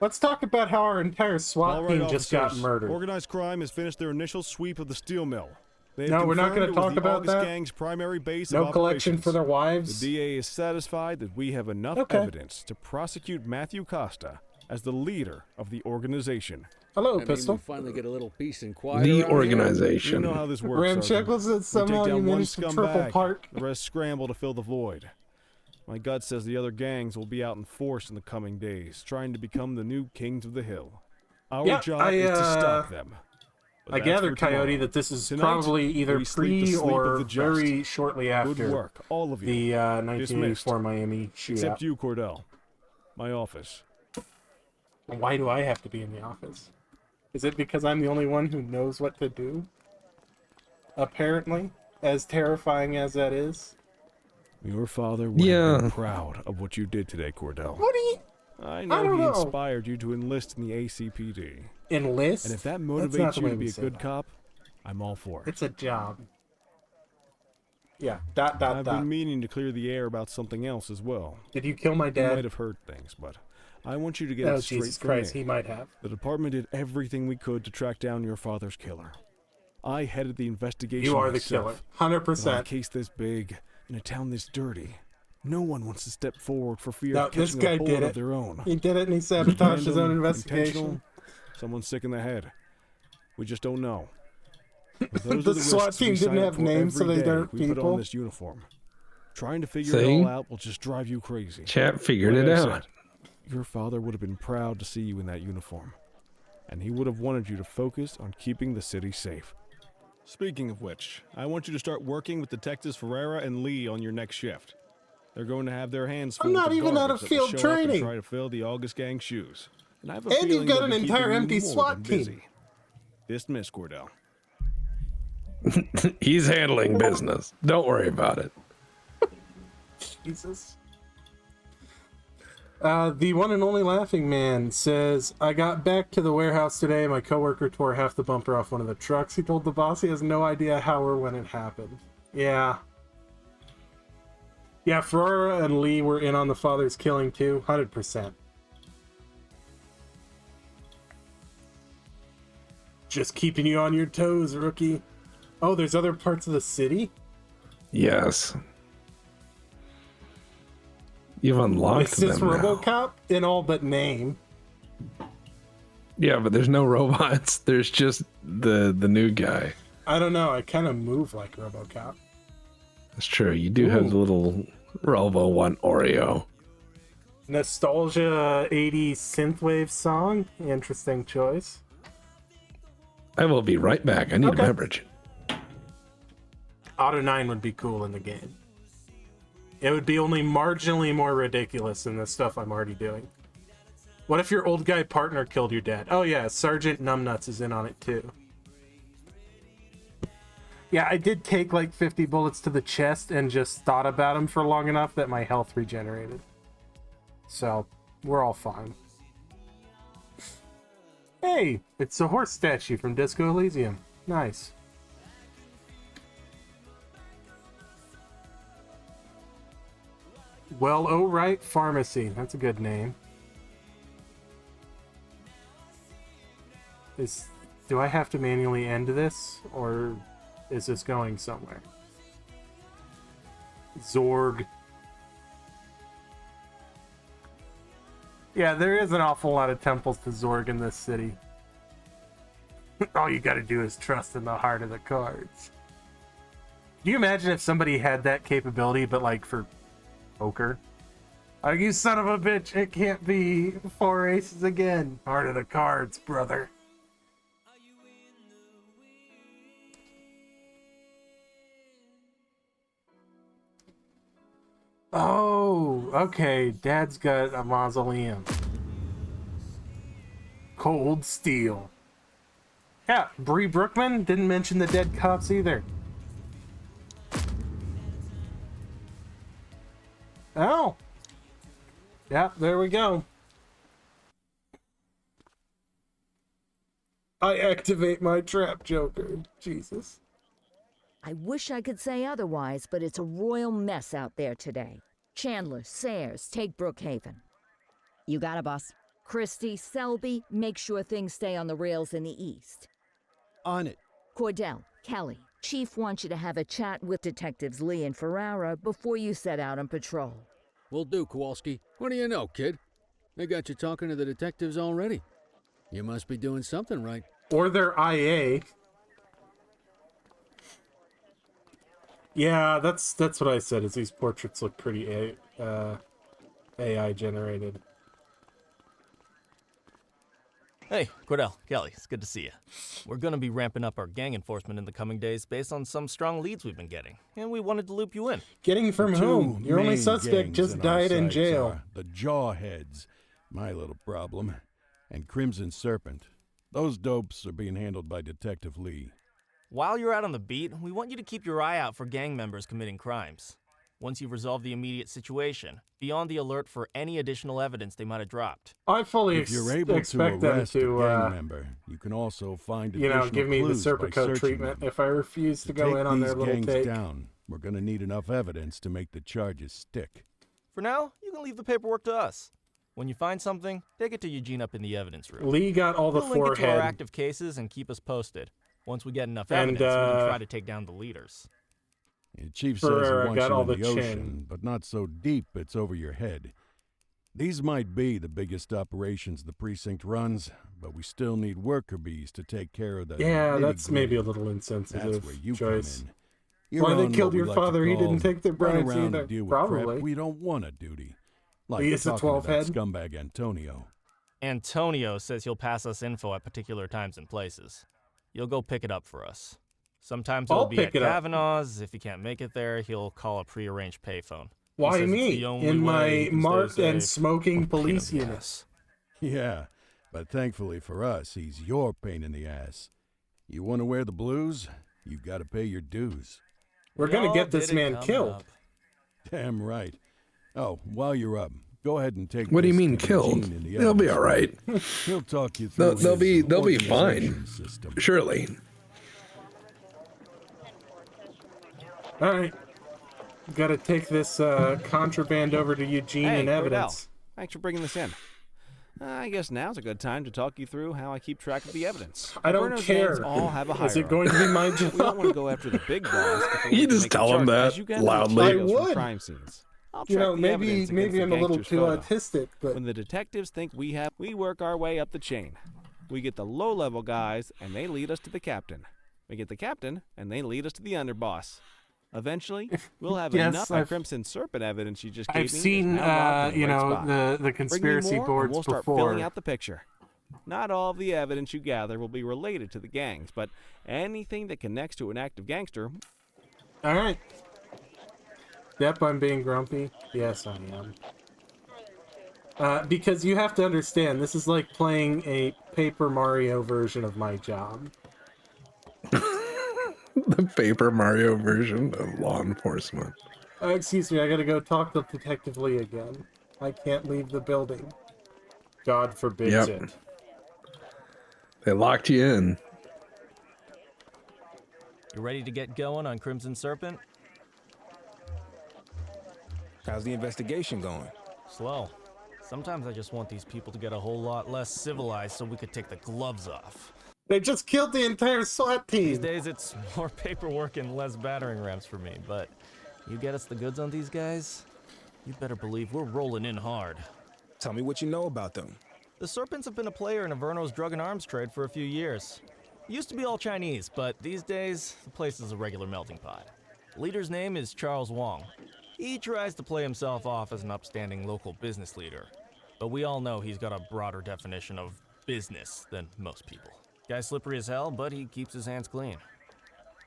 S1: Let's talk about how our entire SWAT
S6: All right,
S1: team just got
S6: officers.
S1: murdered.
S6: Organized crime has finished their initial sweep of the steel mill. They have
S1: No, we're not
S6: confirmed
S1: gonna
S6: it was
S1: talk
S6: the
S1: about
S6: August
S1: that.
S6: Gang's primary base
S1: No
S6: of
S1: collection
S6: operations.
S1: for their wives.
S6: The DA is satisfied that we have enough
S1: Okay.
S6: evidence to prosecute Matthew Costa as the leader of the organization.
S1: Hello,
S7: I
S1: Pistol.
S7: mean, we finally get a little peace and quiet
S2: The
S7: around here.
S2: organization.
S6: You know how this works,
S1: Ramshackle
S6: Sergeant.
S1: said
S6: We
S1: somehow
S6: take
S1: you
S6: down one
S1: managed to triple
S6: scumbag,
S1: park.
S6: the rest scramble to fill the void. My gut says the other gangs will be out in force in the coming days, trying to become the new kings of the hill. Our
S1: Yeah,
S6: job is to stop them. But
S1: I
S6: that's
S1: gather,
S6: for
S1: Coyote,
S6: tomorrow.
S1: that this is
S6: Tonight,
S1: probably either
S6: we sleep the
S1: pre
S6: sleep
S1: or
S6: of the just.
S1: very shortly after
S6: Good work, all of you.
S1: the
S6: Dismissed.
S1: 1984 Miami shootout.
S6: Except you, Cordell. My office.
S1: Why do I have to be in the office? Is it because I'm the only one who knows what to do? Apparently, as terrifying as that is.
S6: Your father would have been proud of what you did today, Cordell.
S1: What do you...
S6: I
S1: I
S6: know
S1: don't
S6: he
S1: know.
S6: inspired you to enlist in the ACPD.
S1: Enlist?
S6: And if that
S1: That's not
S6: motivates
S1: the
S6: you
S1: way
S6: to
S1: we
S6: be a
S1: say
S6: good
S1: that.
S6: cop, I'm all for it.
S1: It's a job. Yeah,
S6: I've been meaning to clear the air about something else as well.
S1: Did you kill my
S6: You
S1: dad?
S6: might have heard things, but I want you to get
S1: Oh,
S6: it straight
S1: Jesus
S6: from
S1: Christ,
S6: me.
S1: he might have.
S6: The department did everything we could to track down your father's killer. I headed the investigation
S1: You are the
S6: myself.
S1: killer. 100%.
S6: But on a case this big, in a town this dirty, no one wants to step forward for fear
S1: No,
S6: of catching
S1: this guy
S6: a bullet
S1: did
S6: of
S1: it.
S6: their own.
S1: He did it and he sabotaged his own
S6: Random,
S1: investigation.
S6: intentional, someone's sick in the head. We just don't know. But those
S1: The
S6: are
S1: SWAT
S6: risks we
S1: team didn't
S6: sign up
S1: have
S6: for
S1: names, so
S6: every
S1: they
S6: day
S1: aren't
S6: we put
S1: people.
S6: on this uniform. Trying to figure
S2: See?
S6: it all out will just drive you crazy.
S2: Chat figured
S6: Like
S2: it
S6: I
S2: out.
S6: said, your father would have been proud to see you in that uniform, and he would have wanted you to focus on keeping the city safe. Speaking of which, I want you to start working with Detectives Ferreira and Lee on your next shift. They're going to have their hands full
S1: I'm
S6: with
S1: not
S6: the
S1: even out
S6: garbage
S1: of
S6: that will
S1: field
S6: show up and
S1: training.
S6: try to fill the August Gang shoes. And I have a
S1: And you've
S6: feeling
S1: got
S6: they'll
S1: an
S6: be
S1: entire
S6: keeping you
S1: empty
S6: more
S1: SWAT
S6: than
S1: team.
S6: busy. Dismiss, Cordell.
S2: He's handling business. Don't worry about it.
S1: Jesus. The one and only Laughing Man says, I got back to the warehouse today. My coworker tore half the bumper off one of the trucks. He told the boss he has no idea how or when it happened. Yeah. Yeah, Ferrara and Lee were in on the father's killing too. 100%. Just keeping you on your toes, rookie. Oh, there's other parts of the city?
S2: Yes. You've unlocked
S1: It's just
S2: them now.
S1: RoboCop in all but name.
S2: Yeah, but there's no robots. There's just the new guy.
S1: I don't know. I kind of move like RoboCop.
S2: That's true. You do have the little Robo One Oreo.
S1: Nostalgia 80s synthwave song. Interesting choice.
S2: I will be right back. I need a beverage.
S1: Auto 9 would be cool in the game. It would be only marginally more ridiculous than the stuff I'm already doing. What if your old guy partner killed your dad? Oh yeah, Sergeant Numbnuts is in on it too. Yeah, I did take like 50 bullets to the chest and just thought about him for long enough that my health regenerated. So, we're all fine. Hey, it's a horse statue from Disco Elysium. Nice. Well, oh right, Pharmacy. That's a good name. Do I have to manually end this, or is this going somewhere? Zorg. Yeah, there is an awful lot of temples to Zorg in this city. All you gotta do is trust in the heart of the cards. Can you imagine if somebody had that capability, but like for poker? Like, you son of a bitch, it can't be 4 aces again. Heart of the cards, brother. Oh, okay. Dad's got a mausoleum. Cold steel. Yeah, Bree Brookman didn't mention the dead cops either. Oh. Yeah, there we go. I activate my trap, Joker. Jesus.
S4: I wish I could say otherwise, but it's a royal mess out there today. Chandler, Sayers, take Brookhaven.
S5: You got it, boss.
S4: Christie, Selby, make sure things stay on the rails in the east.
S3: On it.
S4: Cordell, Kelly, Chief wants you to have a chat with Detectives Lee and Ferrara before you set out on patrol.
S7: Will do, Kowalski. What do you know, kid? They got you talking to the detectives already. You must be doing something right.
S1: Or they're IA. Yeah, that's what I said, is these portraits look pretty AI generated.
S12: Hey, Cordell, Kelly, it's good to see you. We're gonna be ramping up our gang enforcement in the coming days based on some strong leads we've been getting, and we wanted to loop you in.
S1: Getting from whom? Your only suspect just died in jail.
S3: The Jawheads, my little problem, and Crimson Serpent. Those dopes are being handled by Detective Lee.
S12: While you're out on the beat, we want you to keep your eye out for gang members committing crimes. Once you've resolved the immediate situation, be on the alert for any additional evidence they might have dropped.
S1: I fully
S3: If you're able
S1: expect
S3: to
S1: them
S3: arrest a
S1: to,
S3: gang member, you can also find additional
S1: give me the
S3: clues by
S1: Serpico
S3: searching
S1: treatment
S3: them.
S1: if I refuse to go
S3: take
S1: in on
S3: these
S1: their little
S3: gangs
S1: take.
S3: down, we're going to need enough evidence to make the charges stick.
S12: For now, you can leave the paperwork to us. When you find something, take it to Eugene up in the evidence room.
S1: Lee got all the
S12: He'll link it to our
S1: forehead.
S12: active cases and keep us posted. Once we get enough
S1: And,
S12: evidence, we can try to take down the leaders.
S3: The chief says
S1: Ferrara
S3: he wants
S1: got
S3: you
S1: all
S3: in
S1: the
S3: the
S1: chin.
S3: ocean, but not so deep it's over your head. These might be the biggest operations the precinct runs, but we still need worker bees to take care of the
S1: Yeah, that's
S3: nitty-gritty.
S1: maybe a little insensitive
S3: That's where you
S1: choice.
S3: come in. You're
S1: Why they
S3: on
S1: killed
S3: what we
S1: your
S3: like to
S1: father, he
S3: call
S1: didn't take the
S3: run
S1: bribes
S3: around
S1: either.
S3: and deal with
S1: Probably.
S3: crap we don't want to duty. Like
S1: He is the
S3: talking
S1: 12
S3: to that
S1: head.
S3: scumbag Antonio.
S12: Antonio says he'll pass us info at particular times and places. You'll go pick it up for us. Sometimes it'll
S1: I'll
S12: be
S1: pick
S12: at
S1: it up.
S12: Kavanaugh's. If he can't make it there, he'll call a prearranged payphone. He
S1: Why
S12: says it's
S1: me?
S12: the only
S1: In
S12: way
S1: my
S12: he can stay
S1: marked and
S12: safe.
S1: smoking
S12: Pain
S1: police
S12: in the
S1: unit.
S12: ass.
S3: Yeah, but thankfully for us, he's your pain in the ass. You want to wear the blues? You've got to pay your dues.
S1: We're gonna get this man killed.
S3: Damn right. Oh, while you're up, go ahead and take.
S2: What do you
S3: this
S2: mean
S3: to
S2: killed?
S3: Eugene in the
S2: They'll be
S3: evidence
S2: all right.
S3: room. He'll talk you through.
S2: They'll be
S3: his
S2: fine.
S3: organization system.
S2: Surely.
S1: All right. Got to take this contraband over to Eugene
S16: Hey,
S1: in evidence.
S16: Cordell, thanks for bringing this in. I guess now's a good time to talk you through how I keep track of the evidence.
S1: I don't
S16: Inferno's
S1: care.
S16: gangs all have a
S1: Is
S16: hierarchy.
S1: it going to be my job?
S16: We don't want to go after the big boss. before we
S2: You
S16: can
S2: just
S16: make a
S2: tell him
S16: charge.
S2: that
S16: As you gather
S2: loudly.
S16: materials
S1: I
S16: from
S1: would.
S16: crime scenes, I'll
S1: You
S16: track
S1: know,
S16: the
S1: maybe
S16: evidence
S1: maybe
S16: against
S1: I'm
S16: the
S1: a little
S16: gangster's
S1: too
S16: photo.
S1: autistic, but
S16: When the detectives think we work our way up the chain. We get the low-level guys, and they lead us to the captain. We get the captain, and they lead us to the underboss. Eventually, we'll have
S1: Yes,
S16: enough of Crimson Serpent evidence you just gave
S1: I've
S16: me.
S1: seen
S16: is now locked in the right spot.
S1: the
S16: Bring me
S1: conspiracy
S16: more,
S1: boards
S16: and we'll start
S1: before.
S16: filling out the picture. Not all of the evidence you gather will be related to the gangs, but anything that connects to an active gangster.
S1: All right. Dep, I'm being grumpy. Yes, I am. Because you have to understand, this is like playing a Paper Mario version of my job.
S2: The Paper Mario version of law enforcement.
S1: Excuse me, I gotta go talk to Detective Lee again. I can't leave the building. God forbids
S2: Yep.
S1: it.
S2: They locked you in.
S12: You ready to get going on Crimson Serpent?
S8: How's the investigation going?
S12: Slow. Sometimes I just want these people to get a whole lot less civilized so we could take the gloves off.
S1: They just killed the entire SWAT team.
S12: These days it's more paperwork and less battering rams for me, but you get us the goods on these guys, you better believe we're rolling in hard.
S8: Tell me what you know about them.
S12: The Serpents have been a player in Averno's drug and arms trade for a few years. Used to be all Chinese, but these days, the place is a regular melting pot. The leader's name is Charles Wong. He tries to play himself off as an upstanding local business leader, but we all know he's got a broader definition of business than most people. Guy's slippery as hell, but he keeps his hands clean.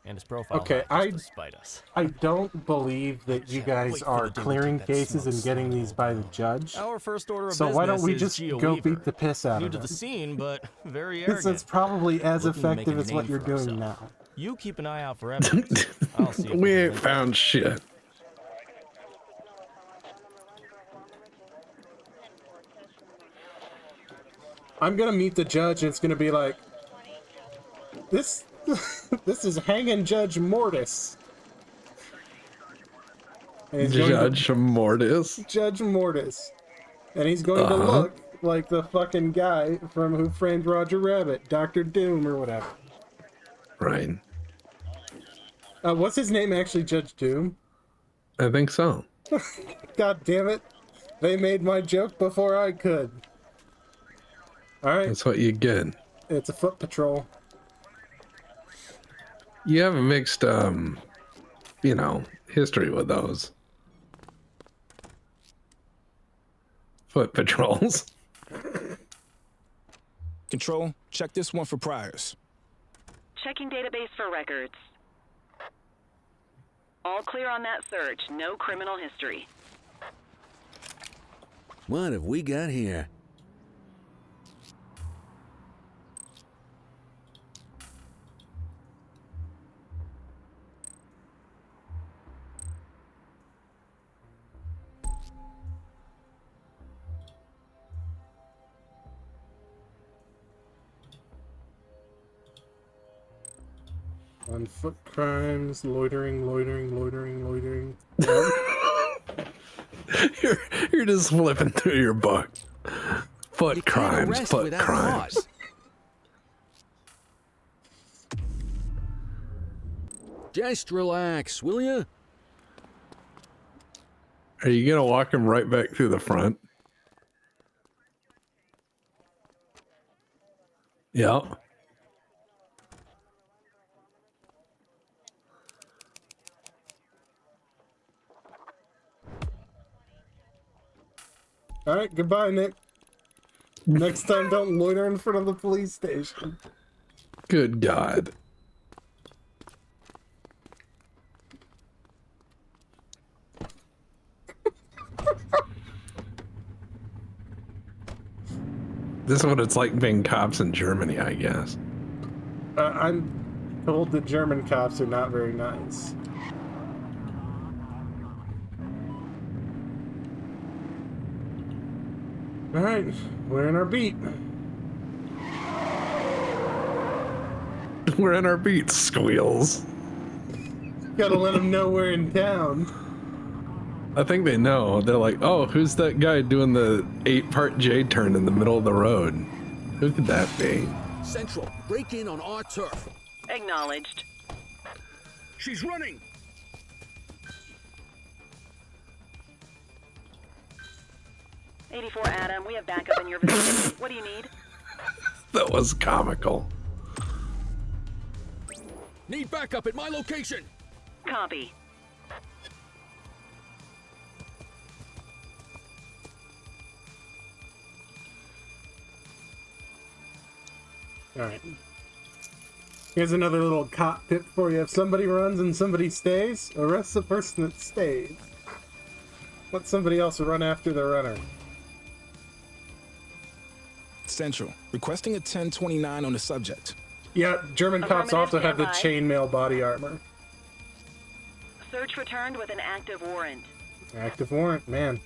S12: And his profile high just to spite us.
S1: I don't believe that you guys are clearing cases and getting these by the judge.
S12: Our first order of
S1: so
S12: business
S1: why don't we
S12: is
S1: just
S12: Geo
S1: go
S12: Weaver.
S1: beat the piss out
S12: New
S1: of
S12: to
S1: them?
S12: the scene, but very
S1: It's
S12: arrogant.
S1: probably as
S12: Looking to make
S1: effective
S12: a
S1: as what
S12: name
S1: you're
S12: for
S1: doing
S12: himself.
S1: now.
S12: You keep an eye out for evidence. I'll see if
S2: We ain't found shit.
S1: I'm gonna meet the judge and it's gonna be like, this this is hanging Judge Mortis. And he's going
S2: Judge Mortis.
S1: Judge Mortis. And he's going to look like the fucking guy from Who Framed Roger Rabbit, Dr. Doom or whatever.
S2: Right.
S1: What's his name actually, Judge Doom?
S2: I think so.
S1: God damn it. They made my joke before I could. Alright.
S2: That's what you get.
S1: It's a foot patrol.
S2: You have a mixed, you know, history with those. Foot patrols.
S8: Control, check this one for priors.
S11: Checking database for records. All clear on that search. No criminal history.
S7: What have we got here?
S1: On foot crimes, loitering.
S2: You're just flipping through your book. Foot crimes, foot crimes.
S7: Just relax, will you?
S2: Are you gonna walk him right back through the front? Yeah.
S1: Alright, goodbye, Nick. Next time, don't loiter in front of the police station.
S2: Good God. This is what it's like being cops in Germany, I guess.
S1: I'm told that German cops are not very nice. Alright, we're in our beat.
S2: We're in our beat, squeals.
S1: Gotta let them know we're in town.
S2: I think they know. They're like, oh, who's that guy doing the 8-part J-turn in the middle of the road? Who could that be?
S7: Central, break in on our turf.
S11: Acknowledged.
S7: She's running.
S11: '84 Adam, we have backup in your vicinity. What do you need?
S2: That was comical.
S7: Need backup at my location.
S11: Copy.
S1: Alright. Here's another little cop tip for you. If somebody runs and somebody stays, arrest the person that stays. Let somebody else run after the runner.
S8: Central, requesting a 1029 on the subject.
S1: Yeah, German cops also have the chainmail body armor.
S11: Search returned with an active warrant.
S1: Active warrant, man.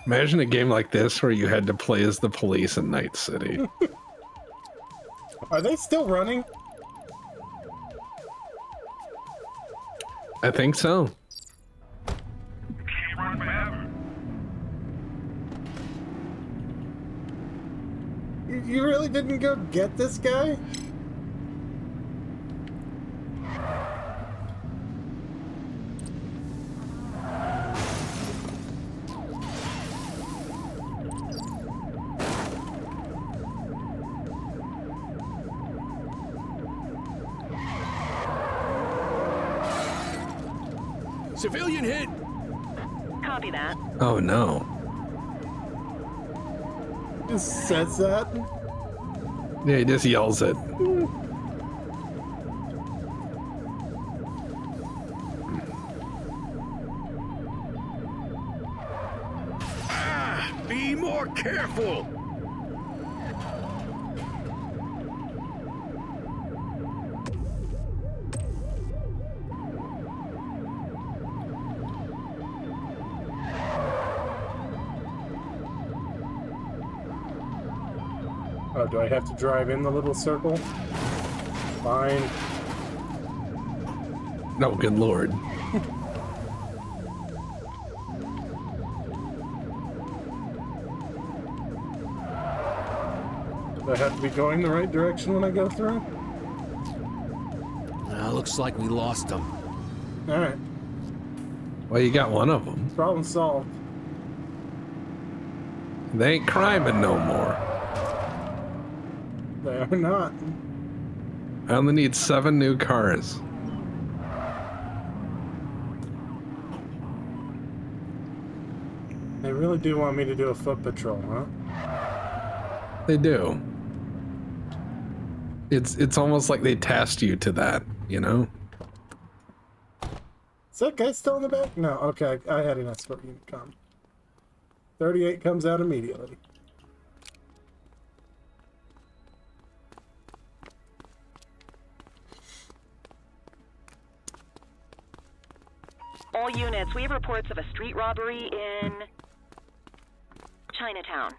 S2: Imagine a game like this where you had to play as the police in Night City.
S1: Are they still running?
S2: I think so.
S1: You really didn't go get this guy?
S7: Civilian hit!
S11: Copy that.
S2: Oh no.
S1: Just says that?
S2: Yeah, he just yells it.
S3: Be more careful!
S1: Oh, do I have to drive in the little circle? Fine.
S2: No, good lord.
S1: Do I have to be going the right direction when I go through?
S7: Looks like we lost them.
S1: Alright.
S2: Well, you got one of them.
S1: Problem solved.
S2: They ain't criming no more.
S1: They are not.
S2: I only need 7 new cars.
S1: They really do want me to do a foot patrol, huh?
S2: They do. It's almost like they tasked you to that, you know?
S1: Is that guy still in the back? No, okay, I had an escort unit come. 38 comes out immediately.
S11: All units, we have reports of a street robbery in Chinatown.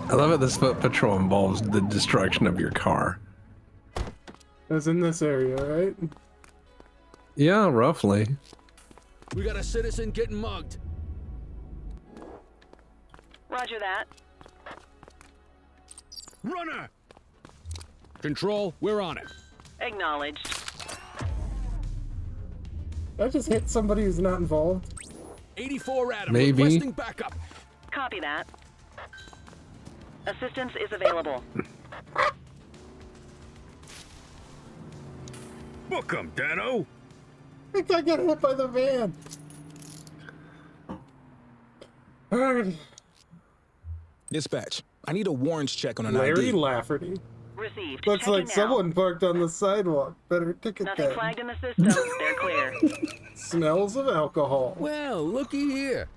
S2: I love it. This foot patrol involves the destruction of your car.
S1: It's in this area, right?
S2: Yeah, roughly.
S7: We got a citizen getting mugged.
S11: Roger that.
S7: Runner! Control, we're on it.
S11: Acknowledged.
S1: Did I just hit somebody who's not involved?
S7: 84 Adam,
S2: Maybe.
S7: requesting backup.
S11: Copy that. Assistance is available.
S3: Book 'em, Dano!
S1: I think I got hit by the van. Alright.
S8: Dispatch, I need a warrants check on an
S1: Larry
S8: ID.
S1: Lafferty.
S11: Received.
S1: Looks
S11: Checking
S1: like
S11: now.
S1: someone parked on the sidewalk. Better ticket
S11: Nothing
S1: that.
S11: flagged in the system. They're clear.
S1: Smells of alcohol.
S7: Well, looky here.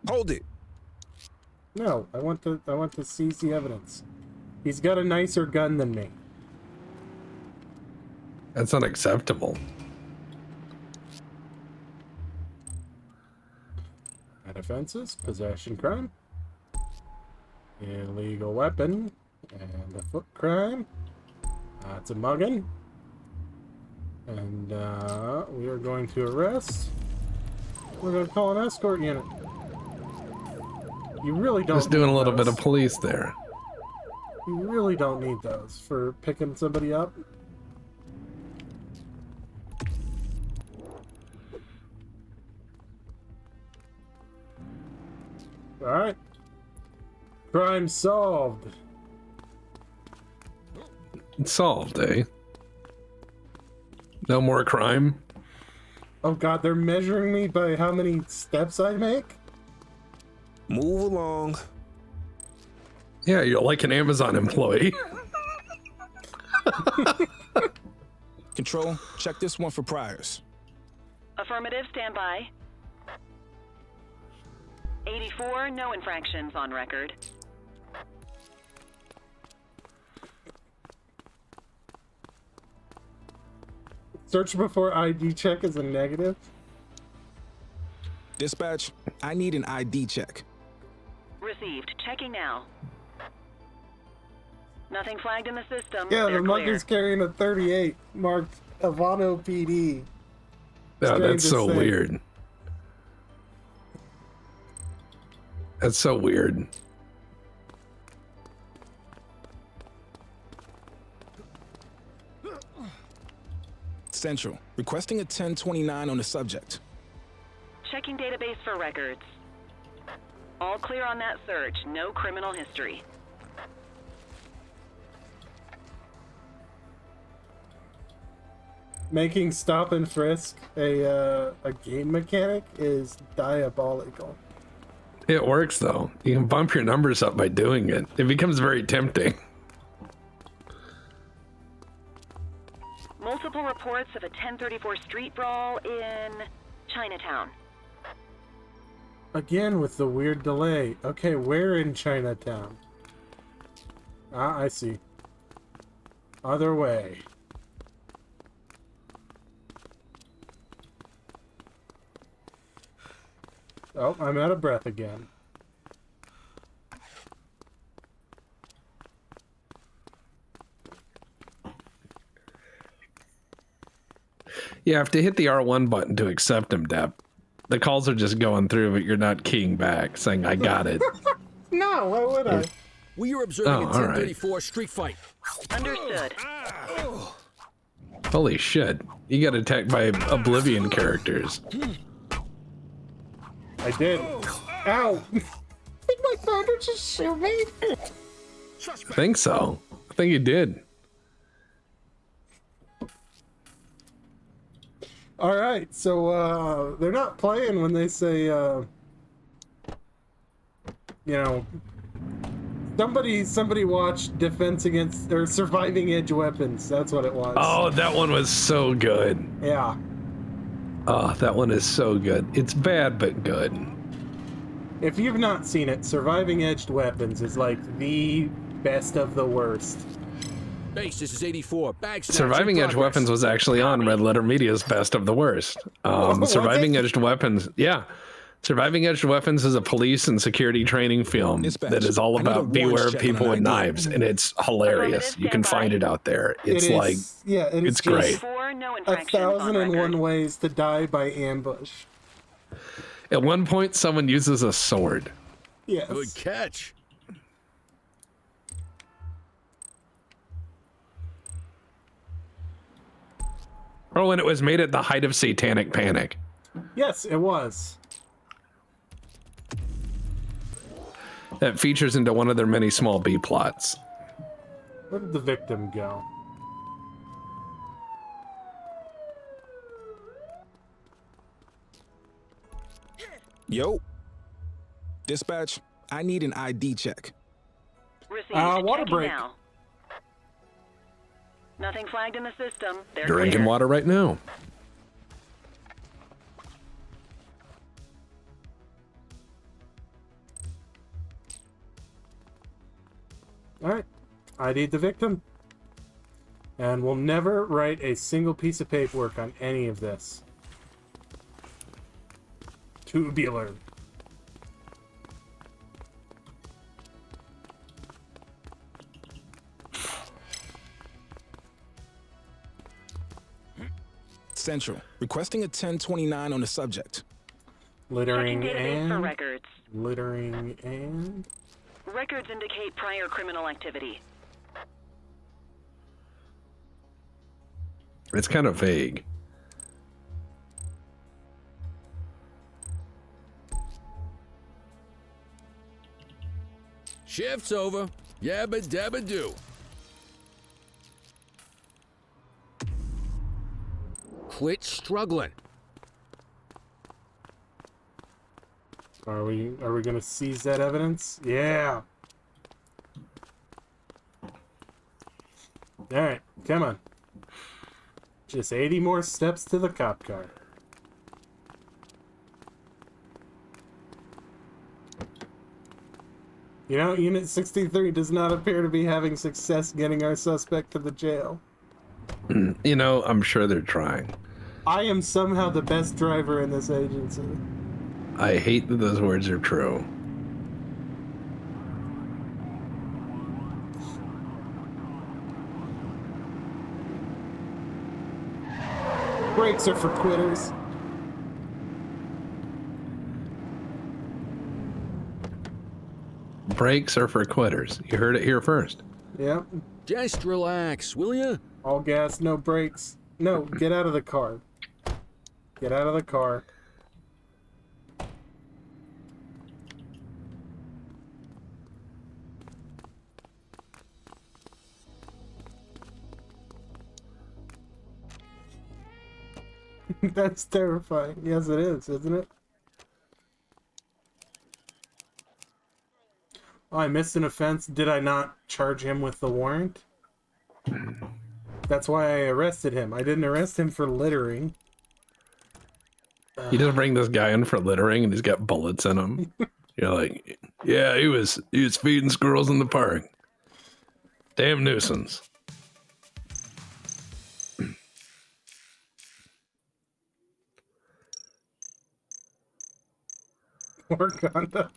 S8: Hold it.
S1: No, I want to seize the evidence. He's got a nicer gun than me.
S2: That's unacceptable.
S1: At offenses, possession crime, illegal weapon, and a foot crime. It's a mugging. And we are going to arrest. We're going to call an escort unit. You really don't
S2: Just doing
S1: need
S2: a little
S1: those.
S2: bit of police there.
S1: You really don't need those for picking somebody up. Alright. Crime solved.
S2: It's solved, eh? No more crime?
S1: Oh god, they're measuring me by how many steps I make?
S8: Move along.
S2: Yeah, you're like an Amazon employee.
S8: Control, check this one for priors.
S11: Affirmative, stand by. 84, no infractions on record.
S1: Search before ID check is a negative.
S8: Dispatch, I need an ID check.
S11: Received. Checking now. Nothing flagged in the system.
S1: Yeah,
S11: They're
S1: the
S11: clear.
S1: monkey's carrying a 38 marked Havano PD.
S2: No,
S1: Strange
S2: that's
S1: to
S2: so
S1: say.
S2: weird. That's so weird.
S8: Central, requesting a 1029 on the subject.
S11: Checking database for records. All clear on that search. No criminal history.
S1: Making stop and frisk a game mechanic is diabolical.
S2: It works though. You can bump your numbers up by doing it. It becomes very tempting.
S11: Multiple reports of a 1034 street brawl in Chinatown.
S1: Again with the weird delay. Okay, where in Chinatown? Ah, I see. Other way. Oh, I'm out of breath again.
S2: You have to hit the R1 button to accept them, Dep. The calls are just going through, but you're not keying back, saying, I got it.
S1: No, why would I?
S7: We are observing
S2: Oh,
S7: a
S2: all right.
S7: 1034 street fight.
S11: Understood.
S2: Holy shit. You got attacked by Oblivion characters.
S1: I did. Ow! Did my father just shoot me?
S2: I think so. I think you did.
S1: All right, so they're not playing when they say, you know, somebody watched Defense Against or Surviving Edge Weapons. That's what it was.
S2: Oh, that one was so good.
S1: Yeah.
S2: Oh, that one is so good. It's bad, but good.
S1: If you've not seen it, Surviving Edged Weapons is like the best of the worst.
S7: Base, this is 84. Bag snatch
S2: Surviving
S7: in
S2: Edge
S7: progress.
S2: Weapons was actually on Red Letter Media's Best of the Worst.
S1: Was
S2: Surviving
S1: it?
S2: Edged Weapons, yeah. Surviving Edged Weapons is a police and security training film
S8: Dispatch,
S2: that is all
S8: I need a
S2: about beware
S8: warrants
S2: of
S8: check on
S2: people
S8: an
S2: with
S8: ID.
S2: knives, and it's hilarious. You can find it out there. It's
S1: It is,
S2: like,
S1: yeah, it is
S2: it's great.
S11: 4, no infractions on
S1: 1,001
S11: record.
S1: ways to die by ambush.
S2: At one point, someone uses a sword.
S1: Yes.
S7: Good catch.
S2: Oh, and it was made at the height of Satanic Panic.
S1: Yes, it was.
S2: That features into one of their many small B plots.
S1: Where did the victim go?
S8: Yo. Dispatch, I need an ID check.
S11: Received.
S1: Water
S11: Checking
S1: break.
S11: now. Nothing flagged in the system. They're
S2: Drinking
S11: clear.
S2: water right now.
S1: Alright. ID'd the victim. And we'll never write a single piece of paperwork on any of this. Tubular.
S8: Central, requesting a 1029 on the subject.
S1: Littering
S11: Checking database for
S1: and...
S11: records.
S1: Littering and...
S11: Records indicate prior criminal activity.
S2: It's kind of vague.
S7: Shift's over. Yabba dabba do. Quit struggling.
S1: Are we gonna seize that evidence? Yeah. Alright, come on. Just 80 more steps to the cop car. You know, Unit 63 does not appear to be having success getting our suspect to the jail.
S2: You know, I'm sure they're trying.
S1: I am somehow the best driver in this agency.
S2: I hate that those words are true.
S1: Brakes are for quitters.
S2: Brakes are for quitters. You heard it here first.
S1: Yep.
S7: Just relax, will ya?
S1: All gas, no brakes. No, get out of the car. Get out of the car. That's terrifying. Yes, it is, isn't it? Oh, I missed an offense. Did I not charge him with the warrant? That's why I arrested him. I didn't arrest him for littering.
S2: You just bring this guy in for littering and he's got bullets in him. You're like, yeah, he was feeding squirrels in the park. Damn nuisance.
S1: Poor conduct.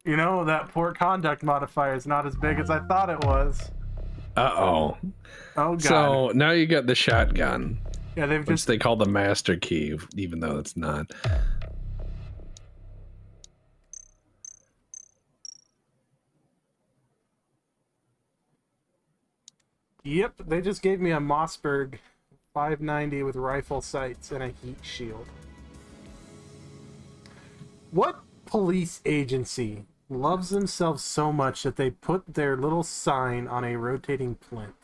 S1: You know, that poor conduct modifier is not as big as I thought it was.
S2: Uh-oh.
S1: Oh, God.
S2: So now you got the shotgun.
S1: Yeah, they've
S2: which
S1: just...
S2: they call the master key, even though it's not.
S1: Yep, they just gave me a Mossberg 590 with rifle sights and a heat shield. What police agency loves themselves so much that they put their little sign on a rotating plinth?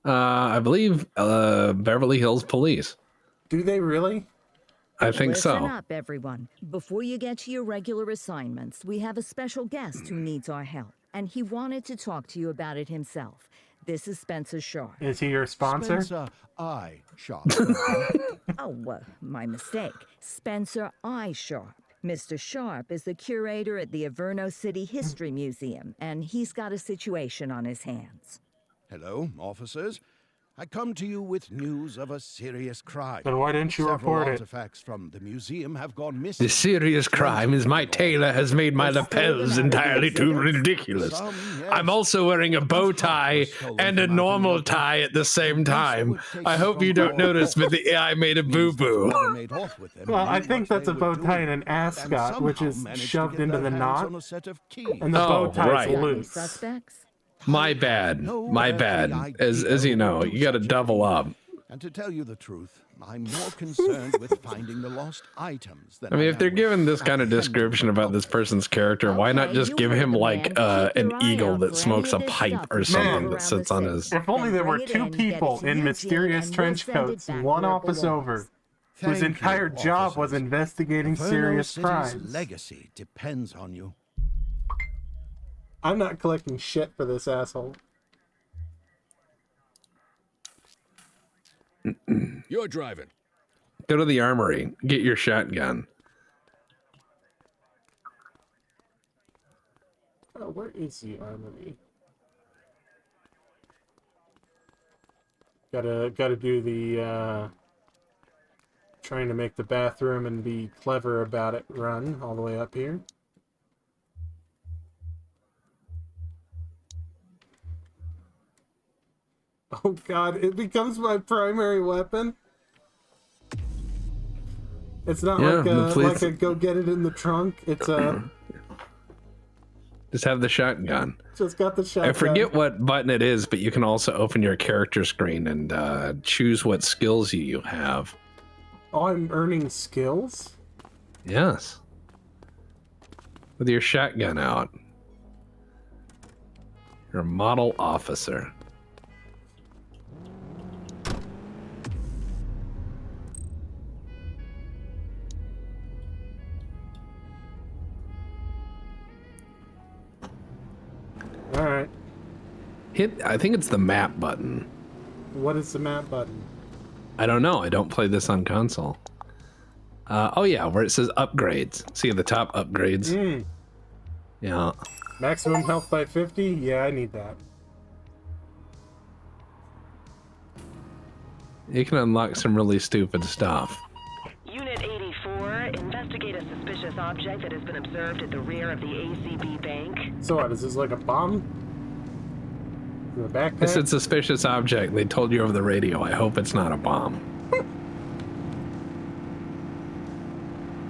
S2: I believe Beverly Hills Police.
S1: Do they really?
S2: I think so.
S4: Listen up, everyone. Before you get to your regular assignments, we have a special guest who needs our help, and he wanted to talk to you about it himself. This is Spencer Sharp.
S1: Is he your sponsor?
S3: Spencer I. Sharp.
S4: My mistake. Spencer I. Sharp. Mr. Sharp is the curator at the Averno City History Museum, and he's got a situation on his hands.
S3: Hello, officers. I come to you with news of a serious crime.
S1: Then why didn't you report it?
S3: Several artifacts from the museum have gone missing.
S2: The serious crime is my tailor has made my lapels entirely too ridiculous. I'm also wearing a bow tie and a normal tie at the same time. I hope you don't notice, but the AI made a boo-boo.
S1: Well, I think that's a bow tie and an ascot, which is shoved into the knot, and the bow tie is loose.
S4: Suspects?
S2: My bad. My bad. As you know, you got to double up.
S3: And to tell you the truth, I'm more concerned with finding the lost items than
S2: I mean, if they're given this kind of description about this person's character, why not just give him like an eagle that smokes a pipe or something that sits on his...
S1: If only there were two people in mysterious trench coats, one office over, whose entire job was investigating serious crimes.
S3: Legacy depends on you.
S1: I'm not collecting shit for this asshole.
S7: You're driving.
S2: Go to the armory. Get your shotgun.
S1: Oh, where is the armory? Gotta do the trying to make the bathroom and be clever about it run all the way up here. Oh God, it becomes my primary weapon. It's not like a go get it in the trunk. It's a
S2: just have the shotgun.
S1: Just got the shotgun.
S2: I forget what button it is, but you can also open your character screen and choose what skills you have.
S1: Oh, I'm earning skills?
S2: Yes. With your shotgun out. You're a model officer.
S1: Alright.
S2: I think it's the map button.
S1: What is the map button?
S2: I don't know. I don't play this on console. Oh yeah, where it says upgrades. See at the top, upgrades. Yeah.
S1: Maximum health by 50? Yeah, I need that.
S2: You can unlock some really stupid stuff.
S11: Unit 84, investigate a suspicious object that has been observed at the rear of the ACB bank.
S1: So what, is this like a bomb? The backpack?
S2: It's a suspicious object. They told you over the radio. I hope it's not a bomb.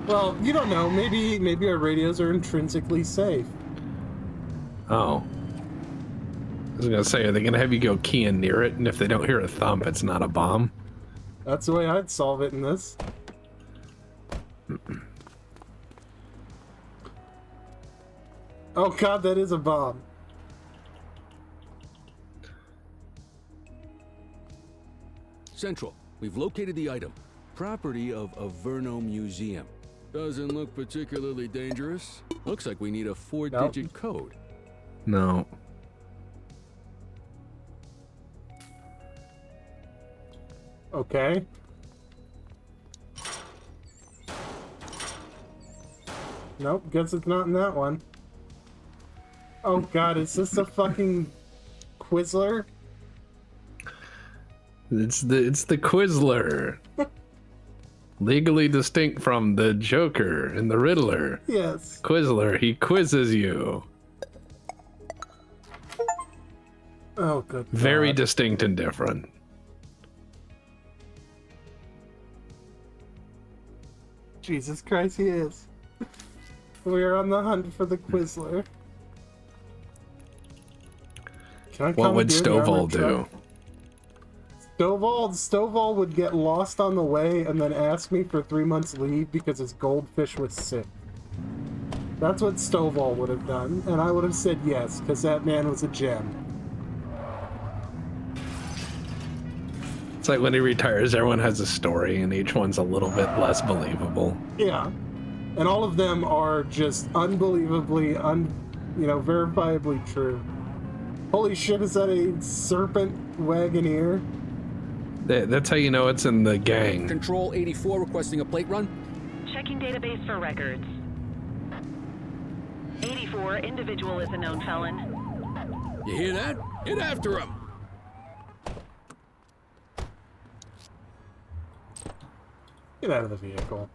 S1: Well, you don't know. Maybe our radios are intrinsically safe.
S2: Oh. I was gonna say, are they gonna have you go key in near it, and if they don't hear a thump, it's not a bomb?
S1: That's the way I'd solve it in this. Oh god, that is a bomb.
S7: Central, we've located the item. Property of Averno Museum. Doesn't look particularly dangerous. Looks like we need a 4-digit code.
S2: No.
S1: Okay. Nope, guess it's not in that one. Oh god, is this a fucking Quizler?
S2: It's the Quizler. Legally distinct from the Joker and the Riddler.
S1: Yes.
S2: Quizler, he quizzes you.
S1: Oh good god.
S2: Very distinct and different.
S1: Jesus Christ, he is. We are on the hunt for the Quizler. Can I
S2: What would
S1: commandeer the
S2: Stovall
S1: armored
S2: do?
S1: truck? Stovall would get lost on the way and then ask me for 3 months leave because his goldfish was sick. That's what Stovall would have done, and I would have said yes, because that man was a gem.
S2: It's like when he retires, everyone has a story, and each one's a little bit less believable.
S1: Yeah. And all of them are just unbelievably, verifiably true. Holy shit, is that a serpent wagoneer?
S2: That's how you know it's in the gang.
S7: Control 84 requesting a plate run.
S11: Checking database for records. 84, individual is a known felon.
S7: You hear that? Get after him!
S1: Get out of the vehicle.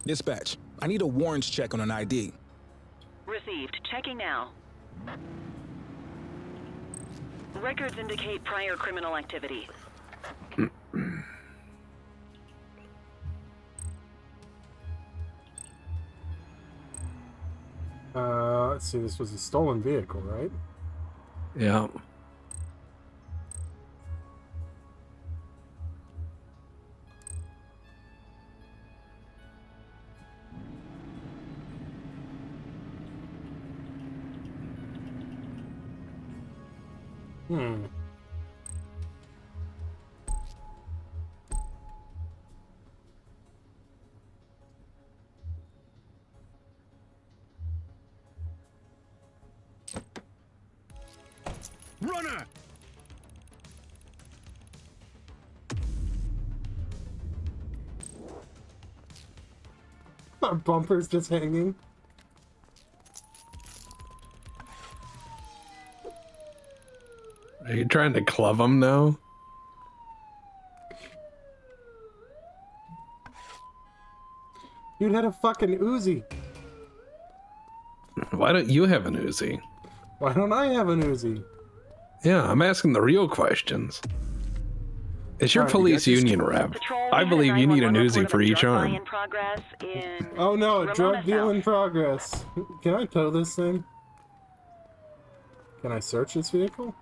S8: Dispatch, I need a warrants check on an ID.
S11: Received. Checking now. Records indicate prior criminal activity.
S1: Let's see, this was a stolen vehicle, right?
S2: Yeah.
S7: Runner!
S1: Our bumper's just hanging.
S2: Are you trying to club him now?
S1: Dude had a fucking Uzi.
S2: Why don't you have an Uzi?
S1: Why don't I have an Uzi?
S2: Yeah, I'm asking the real questions. It's your
S1: Alright,
S2: police union rep. I believe you need an Uzi for each arm.
S11: In progress in
S1: Oh no, a
S11: Ramona
S1: drug deal
S11: South.
S1: in progress. Can I tow this thing? Can I search this vehicle?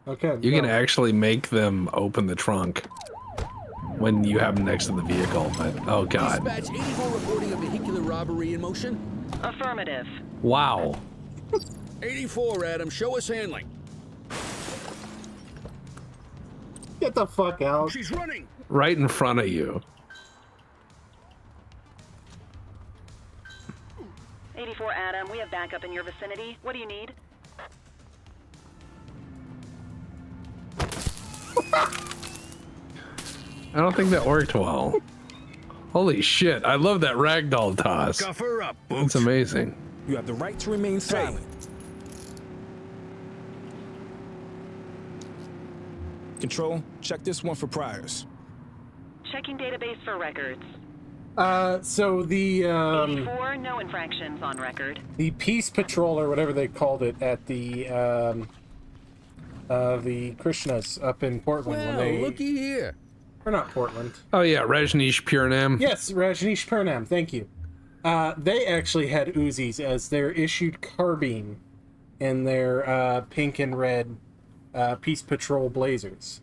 S1: Okay.
S2: You can
S1: no.
S2: actually make them open the trunk when you have them next to the vehicle, but oh god.
S7: Dispatch 84 reporting a vehicular robbery in motion.
S11: Affirmative.
S2: Wow.
S7: 84, Adam, show us handling.
S1: Get the fuck out.
S7: She's running.
S2: Right in front of you.
S11: 84 Adam, we have backup in your vicinity. What do you need?
S2: I don't think that worked well. Holy shit, I love that ragdoll toss.
S3: Cuff her up,
S2: That's amazing.
S8: You have the right to remain silent. Control, check this one for priors.
S11: Checking database for records.
S1: So the
S11: 84, no infractions on record.
S1: the Peace Patrol or whatever they called it at the Krishnas up in Portland when
S7: Well,
S1: they
S7: looky here.
S1: or not Portland.
S2: Oh yeah, Rajneesh Puranam.
S1: Yes, Rajneesh Purnam. Thank you. They actually had Uzis as their issued carbine in their pink and red Peace Patrol blazers.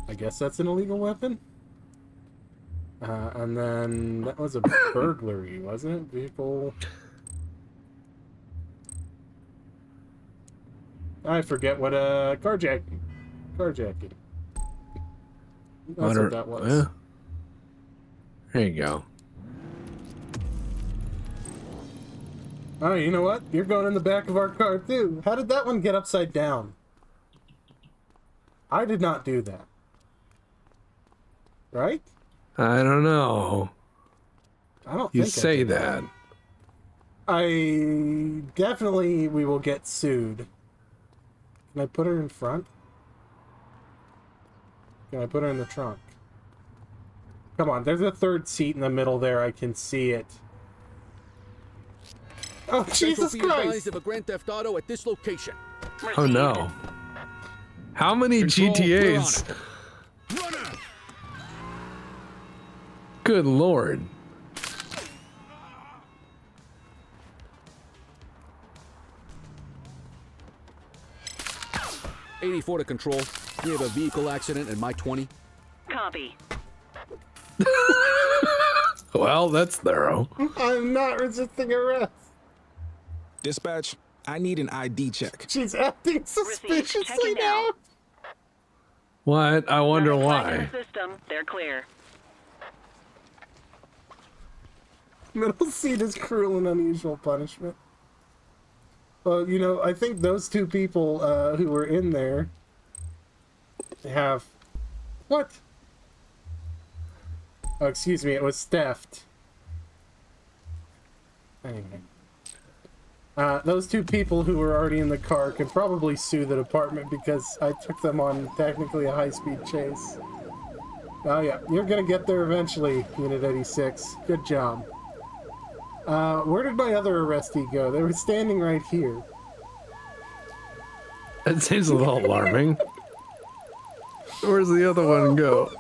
S1: I guess that's an illegal weapon. And then that was a burglary, wasn't it? Vehicle. I forget what carjacking. Carjacking. That's what that was.
S2: There you go.
S1: Oh, you know what? You're going in the back of our car too. How did that one get upside down? I did not do that. Right?
S2: I don't know.
S1: I don't
S2: You
S1: think I
S2: say
S1: did
S2: that.
S1: I definitely we will get sued. Can I put her in front? Can I put her in the trunk? Come on, there's a third seat in the middle there. I can see it. Oh, Jesus Christ!
S7: Of a Grand Theft Auto at this location.
S2: Oh no. How many
S7: Control,
S2: GTAs? Good lord.
S7: '84 to control. We have a vehicle accident in my 20.
S11: Copy.
S2: Well, that's thorough.
S1: I'm not resisting arrest.
S8: Dispatch, I need an ID check.
S1: She's acting suspiciously now.
S2: What? I wonder
S11: In
S2: why.
S11: the system, they're clear.
S1: Middle seat is cruel and unusual punishment. Well, you know, I think those two people who were in there have... What? Oh, excuse me, it was theft. Anyway. Those two people who were already in the car can probably sue the department because I took them on technically a high-speed chase. Oh yeah, you're gonna get there eventually, Unit 86. Good job. Where did my other arrestee go? They were standing right here.
S2: That seems a little alarming. Where's the other one go?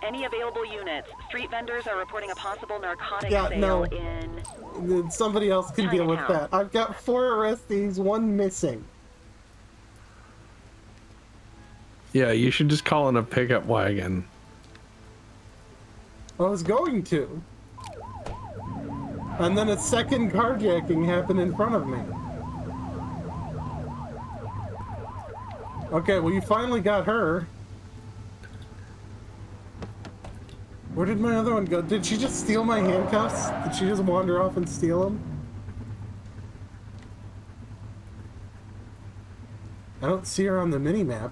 S11: Any available units. Street vendors are reporting a possible narcotic
S1: Yeah,
S11: sale
S1: no.
S11: in...
S1: Somebody else can deal with
S11: Chinatown.
S1: that. I've got 4 arrestees, 1 missing.
S2: Yeah, you should just call in a pickup wagon.
S1: I was going to. And then a second carjacking happened in front of me. Okay, well you finally got her. Where did my other one go? Did she just steal my handcuffs? Did she just wander off and steal them? I don't see her on the mini-map.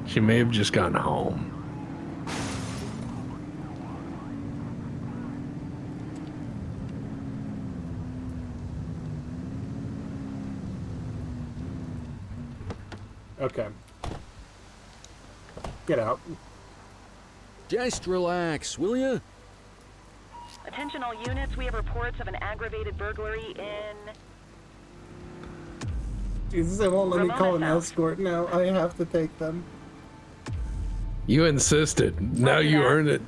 S2: She may have just gotten home.
S1: Okay. Get out.
S7: Just relax, will ya?
S11: Attention all units, we have reports of an aggravated burglary in...
S1: Jesus, they won't let me
S11: Ramona
S1: call an
S11: South.
S1: escort now. I have to take them.
S2: You insisted. Now you earned it.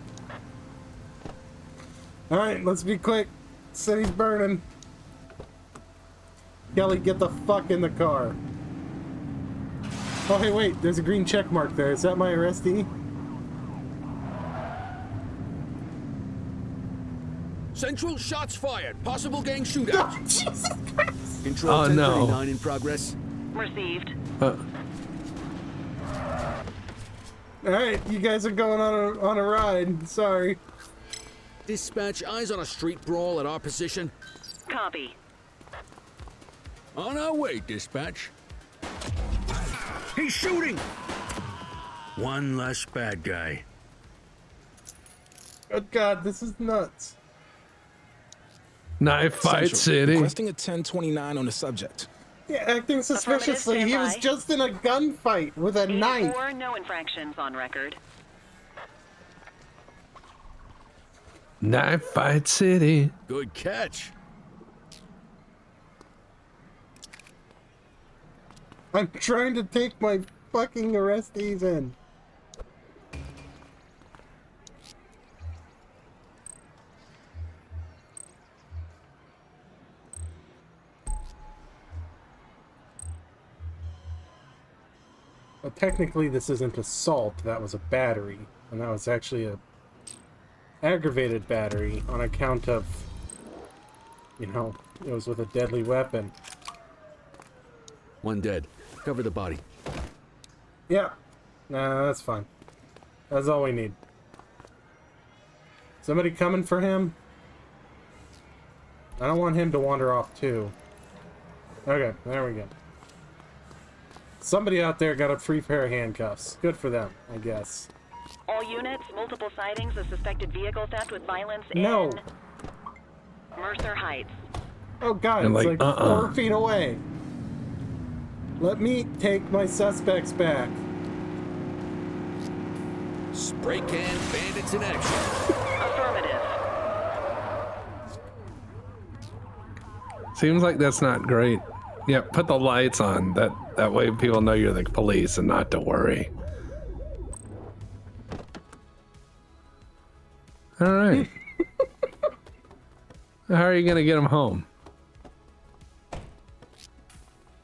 S1: Alright, let's be quick. City's burning. Kelly, get the fuck in the car. Oh, hey, wait. There's a green check mark there. Is that my arrestee?
S7: Central, shots fired. Possible gang shootout.
S1: Oh, Jesus Christ.
S7: Control
S2: Oh, no.
S7: 1039 in progress.
S11: Received.
S1: Alright, you guys are going on a ride. Sorry.
S7: Dispatch, eyes on a street brawl at our position.
S11: Copy.
S7: On our way, dispatch. He's shooting! One less bad guy.
S1: Good God, this is nuts.
S2: Knife Fight
S8: Central,
S2: City.
S8: Requesting a 1029 on the subject.
S1: Yeah, acting suspiciously. He was
S11: standby.
S1: just in a gunfight with a knife.
S11: 84, no infractions on record.
S2: Knife Fight City.
S7: Good catch.
S1: I'm trying to take my fucking arrestees in. Well, technically this isn't assault, that was a battery. And that was actually a aggravated battery on account of, you know, it was with a deadly weapon.
S7: One dead. Cover the body.
S1: Yeah. Nah, that's fine. That's all we need. Somebody coming for him? I don't want him to wander off too. Okay, there we go. Somebody out there got a free pair of handcuffs. Good for them, I guess.
S11: All units, multiple sightings of suspected vehicle theft with violence
S1: No.
S11: in Mercer Heights.
S1: Oh god,
S2: And
S1: it's
S2: like,
S1: like 4 feet away. Let me take my suspects back.
S7: Spray can bandits in action.
S11: Affirmative.
S2: Seems like that's not great. Yeah, put the lights on. That way people know you're the police and not to worry. All right. How are you going to get them home?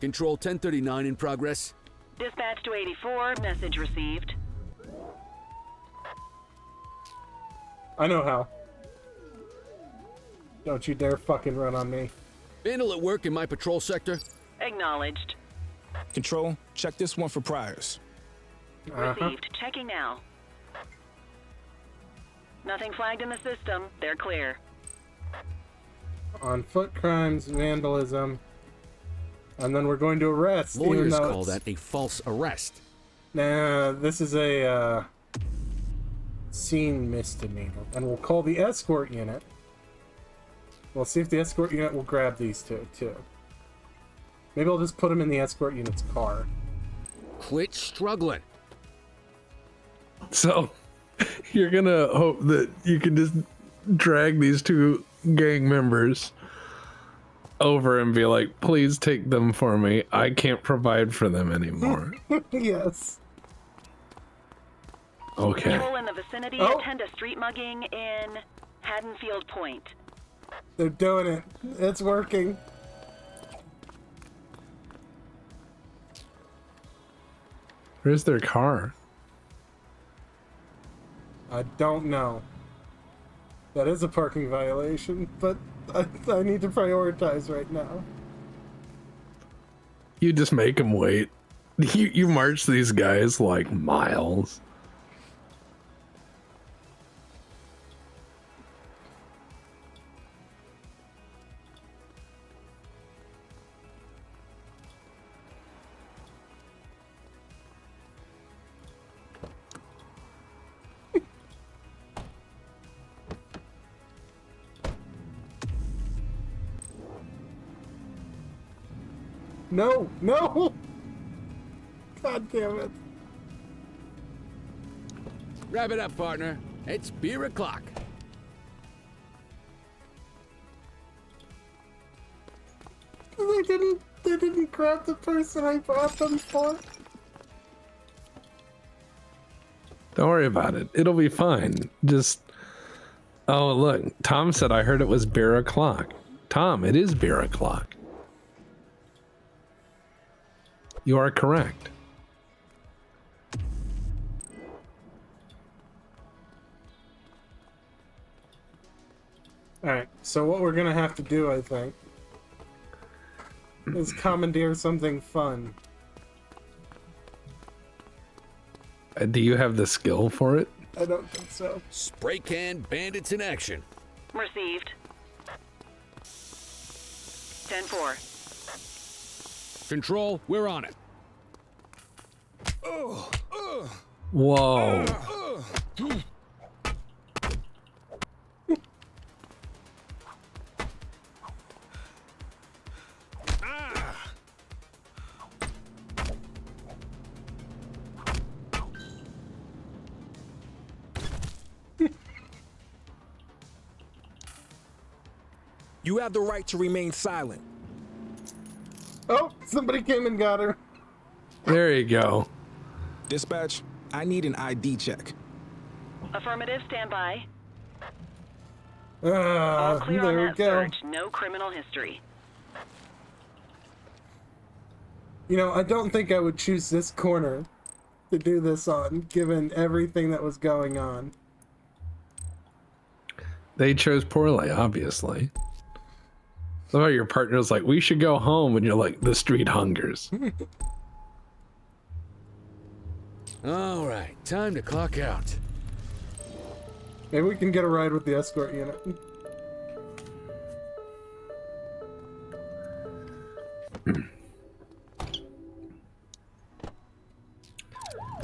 S7: Control 1039 in progress.
S11: Dispatch to 84, message received.
S1: I know how. Don't you dare fucking run on me.
S7: Vandal at work in my patrol sector.
S11: Acknowledged.
S8: Control, check this one for priors.
S11: Received. Checking now. Nothing flagged in the system. They're clear.
S1: On foot crimes, vandalism. And then we're going to arrest. even
S7: Lawyers
S1: though
S7: call
S1: it's-
S7: that a false arrest.
S1: Nah, this is a scene misdemeanor. And we'll call the escort unit. We'll see if the escort unit will grab these two, too. Maybe I'll just put them in the escort unit's car.
S7: Quit struggling.
S2: So, you're going to hope that you can just drag these two gang members over and be like, please take them for me. I can't provide for them anymore.
S1: Yes.
S2: Okay.
S11: People in the vicinity
S1: Oh.
S11: attend a street mugging in Haddonfield Point.
S1: They're doing it. It's working.
S2: Where's their car?
S1: I don't know. That is a parking violation, but I need to prioritize right now.
S2: You just make them wait. You march these guys like miles.
S1: No, no! God damn it.
S7: Wrap it up, partner. It's beer o'clock.
S1: They didn't grab the person I brought them for.
S2: Don't worry about it. It'll be fine. Just, oh, look. Tom said I heard it was beer o'clock. Tom, it is beer o'clock. You are correct.
S1: Alright, so what we're gonna have to do, I think, is commandeer something fun.
S2: Do you have the skill for it?
S1: I don't think so.
S7: Spray can bandits in action.
S11: Received. 10-4.
S7: Control, we're on it.
S2: Whoa.
S8: You have the right to remain silent.
S1: Oh, somebody came and got her.
S2: There you go.
S8: Dispatch, I need an ID check.
S11: Affirmative, stand by.
S1: There
S11: All clear on
S1: we
S11: that
S1: go.
S11: search. No criminal history.
S1: You know, I don't think I would choose this corner to do this on, given everything that was going on.
S2: They chose poorly, obviously. So your partner's like, we should go home, and you're like, the street hungers.
S7: All right, time to clock out.
S1: Maybe we can get a ride with the escort unit.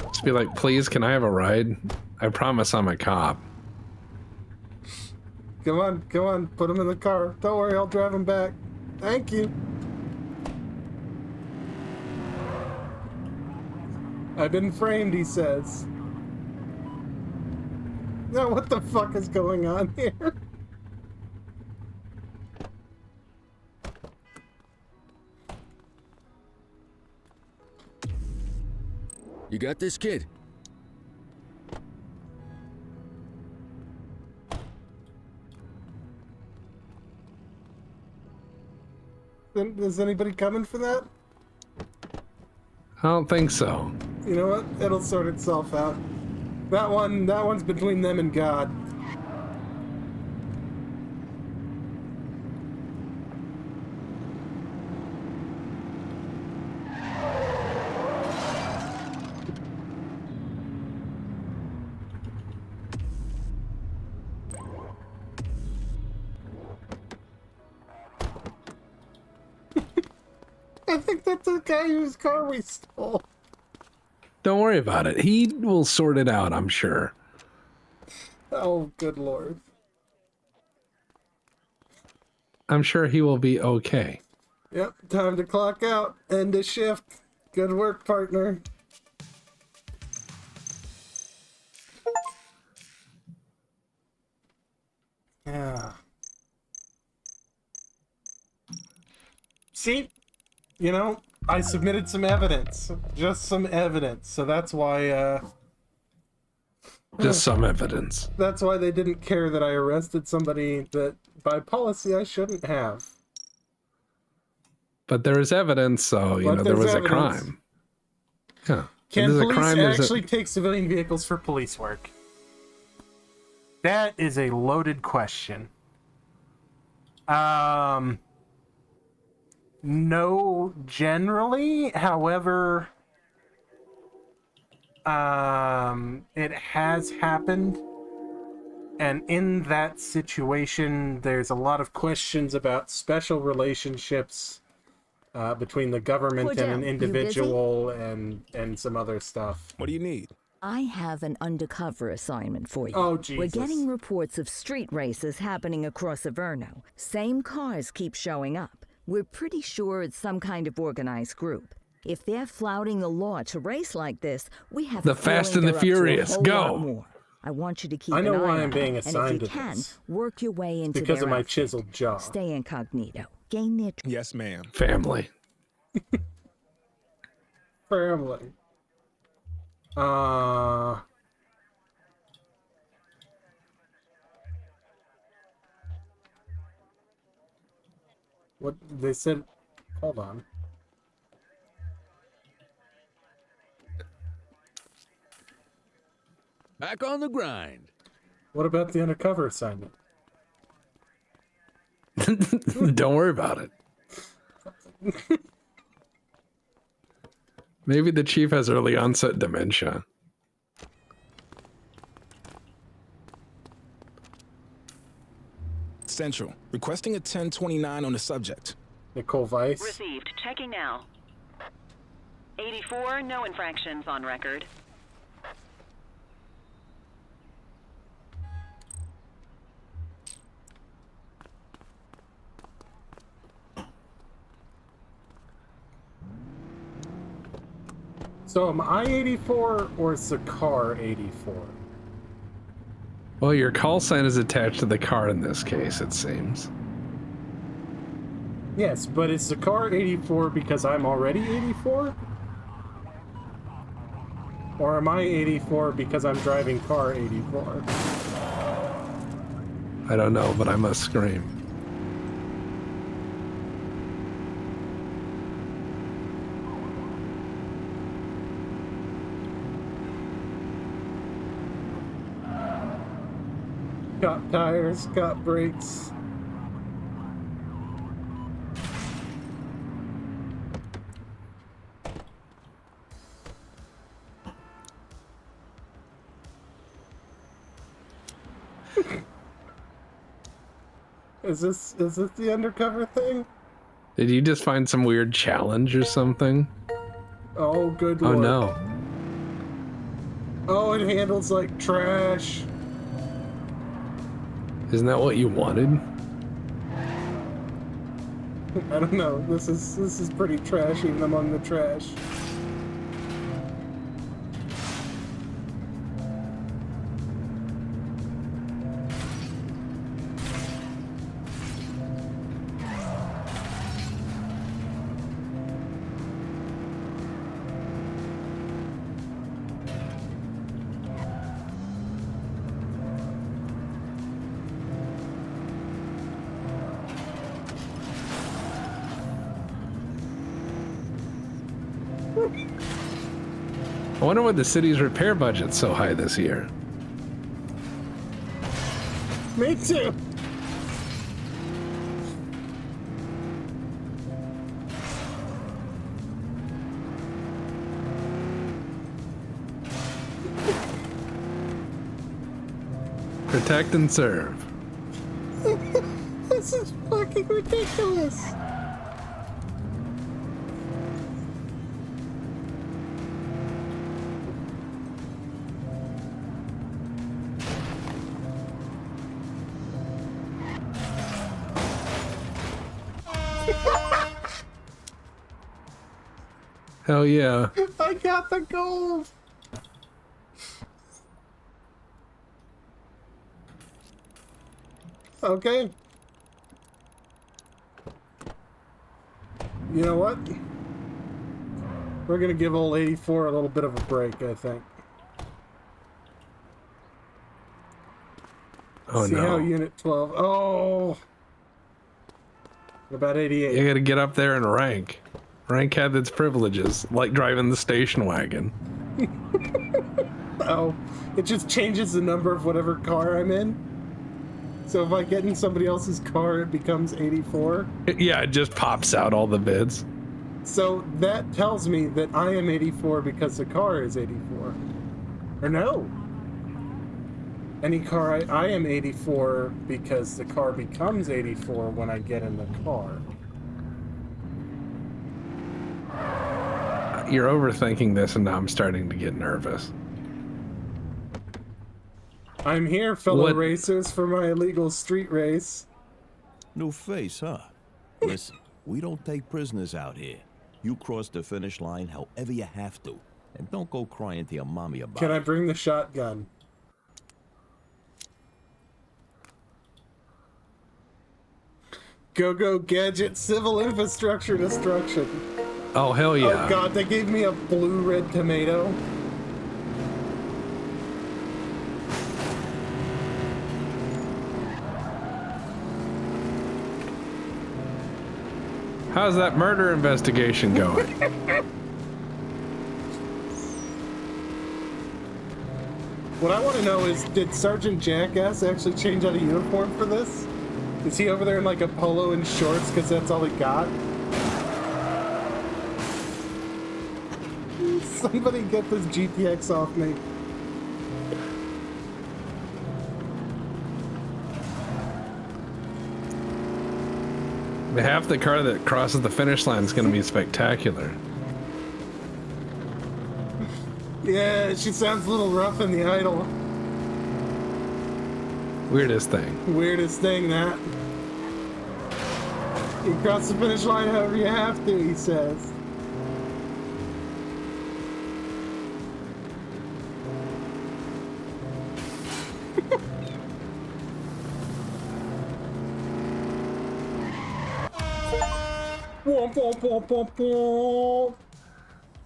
S2: Just be like, please, can I have a ride? I promise I'm a cop.
S1: Come on, put him in the car. Don't worry, I'll drive him back. Thank you. I've been framed, he says. Now, what the fuck is going on here?
S7: You got this, kid?
S1: Is anybody coming for that?
S2: I don't think so.
S1: You know what? It'll sort itself out. That one's between them and God. I think that's the guy whose car we stole.
S2: Don't worry about it. He will sort it out, I'm sure.
S1: Oh, good lord.
S2: I'm sure he will be okay.
S1: Yep, time to clock out. End of shift. Good work, partner. Yeah. See? You know, I submitted some evidence. Just some evidence. So that's why,
S2: Just some evidence.
S1: That's why they didn't care that I arrested somebody that, by policy, I shouldn't have.
S2: But there is evidence, so, you know, there was a crime. Yeah.
S1: Can police actually take civilian vehicles for police work? That is a loaded question. No, generally. However, it has happened. And in that situation, there's a lot of questions about special relationships between the government and an individual and some other stuff.
S8: What do you need?
S4: I have an undercover assignment for you.
S1: Oh, Jesus.
S4: We're getting reports of street races happening across Averno. Same cars keep showing up. We're pretty sure it's some kind of organized group. If they're flouting the law to race like this, we have
S2: The Fast and the Furious. Go!
S4: I want you to keep
S1: I know
S4: an eye
S1: why
S4: on
S1: I'm being
S4: it,
S1: assigned
S4: and if you
S1: to
S4: can,
S1: this.
S4: work your way into
S1: Because
S4: their
S1: of my
S4: outfit.
S1: chiseled jaw.
S4: Stay incognito. Gain their
S8: Yes, ma'am.
S2: Family.
S1: Family. What they said, hold on.
S7: Back on the grind.
S1: What about the undercover assignment?
S2: Don't worry about it. Maybe the chief has early onset dementia.
S8: Central. Requesting a 1029 on the subject.
S1: Nicole Weiss.
S11: Received. Checking now. 84, no infractions on record.
S1: So am I 84 or is the car 84?
S2: Well, your call sign is attached to the car in this case, it seems.
S1: Yes, but is the car 84 because I'm already 84? Or am I 84 because I'm driving car 84?
S2: I don't know, but I must scream.
S1: Got tires, got brakes. Is this the undercover thing?
S2: Did you just find some weird challenge or something?
S1: Oh, good
S2: Oh
S1: lord.
S2: no.
S1: Oh, it handles like trash.
S2: Isn't that what you wanted?
S1: I don't know. This is pretty trash even among the trash.
S2: I wonder why the city's repair budget's so high this year.
S1: Me too.
S2: Protect and serve.
S1: This is fucking ridiculous.
S2: Hell yeah.
S1: I got the gold. Okay. You know what? We're gonna give old 84 a little bit of a break, I think.
S2: Oh
S1: See
S2: no.
S1: how Unit 12. Oh. What about 88?
S2: You gotta get up there and rank. Rank had its privileges, like driving the station wagon.
S1: Oh, it just changes the number of whatever car I'm in. So if I get in somebody else's car, it becomes 84.
S2: Yeah, it just pops out all the bids.
S1: So that tells me that I am 84 because the car is 84. Or no. Any car I am 84 because the car becomes 84 when I get in the car.
S2: You're overthinking this and now I'm starting to get nervous.
S1: I'm here, fellow
S2: What?
S1: racers, for my illegal street race.
S17: New face, huh? Listen, we don't take prisoners out here. You cross the finish line however you have to. And don't go crying to your mommy about
S1: Can I
S17: it.
S1: bring the shotgun? Go gadget civil infrastructure destruction.
S2: Oh, hell yeah.
S1: Oh god, they gave me a blue red tomato.
S2: How's that murder investigation going?
S1: What I want to know is, did Sergeant Jackass actually change out of uniform for this? Is he over there in like a polo and shorts because that's all he got? Somebody get this GTX off me.
S2: Half the car that crosses the finish line is going to be spectacular.
S1: Yeah, she sounds a little rough in the idol.
S2: Weirdest thing.
S1: Weirdest thing, that. You cross the finish line however you have to, he says.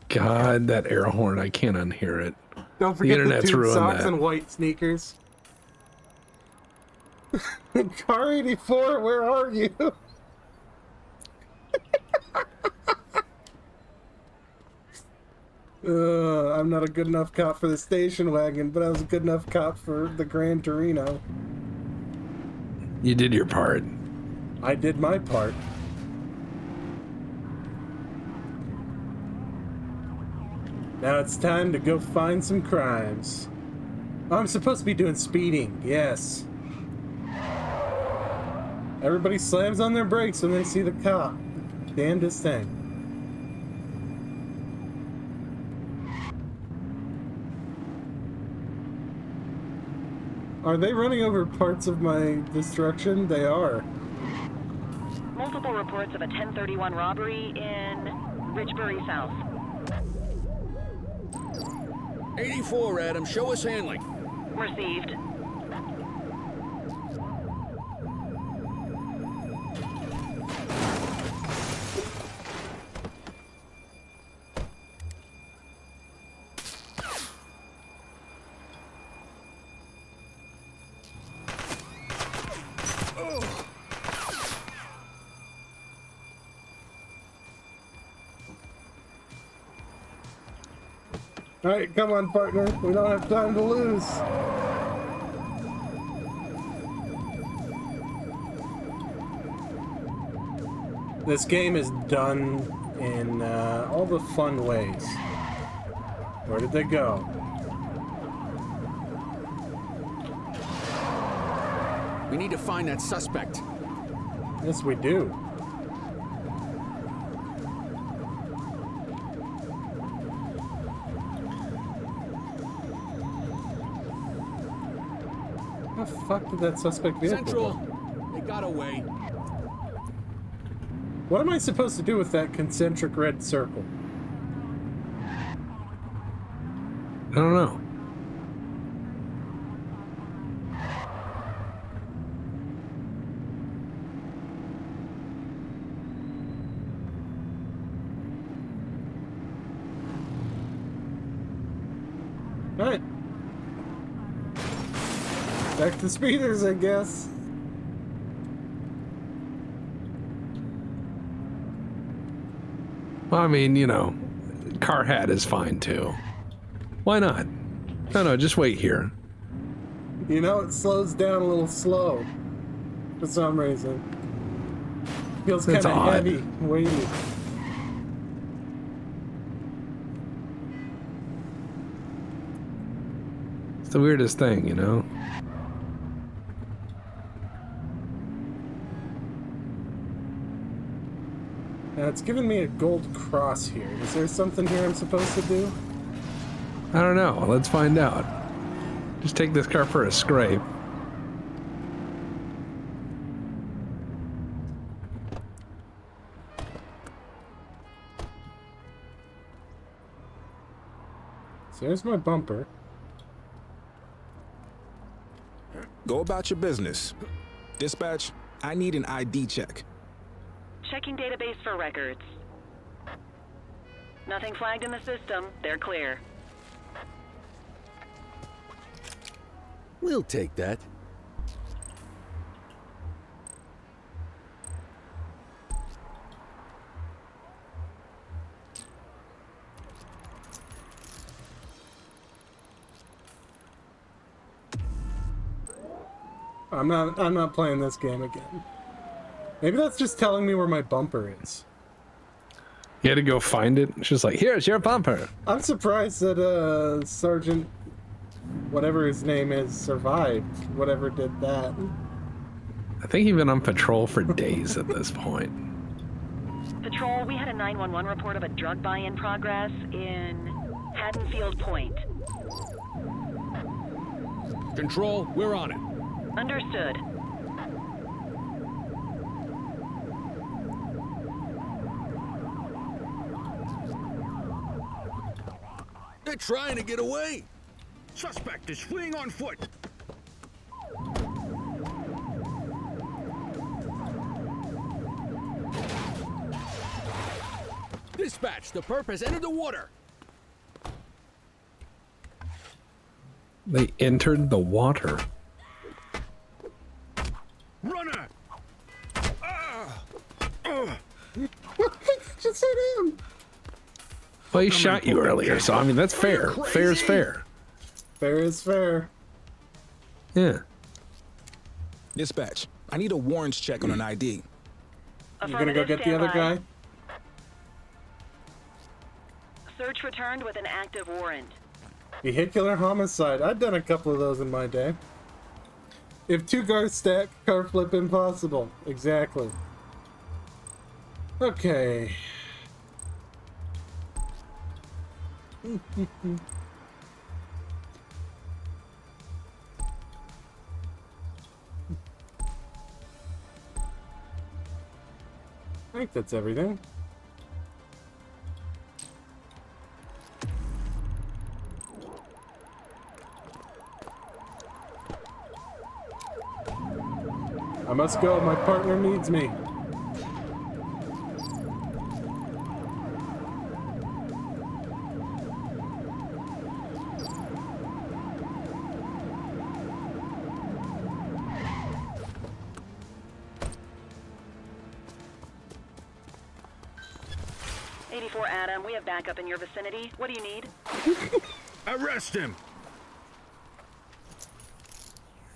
S2: God, that air horn, I can't unhear it.
S1: Don't forget the
S2: internet's
S1: tube
S2: ruined
S1: socks
S2: that.
S1: and white sneakers. Car 84, where are you? I'm not a good enough cop for the station wagon, but I was a good enough cop for the Gran Torino.
S2: You did your part.
S1: I did my part. Now it's time to go find some crimes. Oh, I'm supposed to be doing speeding, yes. Everybody slams on their brakes when they see the cop. Damnedest thing. Are they running over parts of my destruction? They are.
S11: Multiple reports of a 1031 robbery in Richbury South.
S7: 84, Adam. Show us handling.
S11: Received.
S1: All right, come on, partner. We don't have time to lose. This game is done in all the fun ways. Where did they go?
S7: We need to find that suspect.
S1: Yes, we do. How the fuck did that suspect vehicle
S7: Central.
S1: go?
S7: They got away.
S1: What am I supposed to do with that concentric red circle?
S2: I don't know.
S1: Alright. Back to speeders, I guess.
S2: Well, I mean, you know, car hat is fine too. Why not? No, just wait here.
S1: You know, it slows down a little slow. For some reason. Feels kind
S2: That's
S1: of
S2: odd.
S1: heavy, weighty.
S2: It's the weirdest thing, you know?
S1: Now, it's giving me a gold cross here. Is there something here I'm supposed to do?
S2: I don't know. Let's find out. Just take this car for a scrape.
S1: So there's my bumper.
S8: Go about your business. Dispatch, I need an ID check.
S11: Checking database for records. Nothing flagged in the system. They're clear.
S7: We'll take that.
S1: I'm not playing this game again. Maybe that's just telling me where my bumper is.
S2: You had to go find it. She's like, here's your bumper.
S1: I'm surprised that Sergeant, whatever his name is, survived. Whatever did that.
S2: I think you've been on patrol for days at this point.
S11: Patrol, we had a 911 report of a drug buy in progress in Haddonfield Point.
S7: Control, we're on it.
S11: Understood.
S7: They're trying to get away.
S3: Suspect is fleeing on foot.
S7: Dispatch, the perp has entered the water.
S2: They entered the water.
S3: Runner!
S1: Just hit him.
S2: Well, he shot you earlier, so I mean that's fair. Fair is fair.
S1: Fair is fair.
S2: Yeah.
S8: Dispatch, I need a warrants check on an ID.
S1: You gonna go get the other guy?
S11: Search returned with an active warrant.
S1: Vehicular homicide. I've done a couple of those in my day. If two cars stack, car flip impossible. Exactly. Okay. I think that's everything. I must go. My partner needs me.
S11: Adam, we have backup in your vicinity. What do you need?
S3: Arrest him!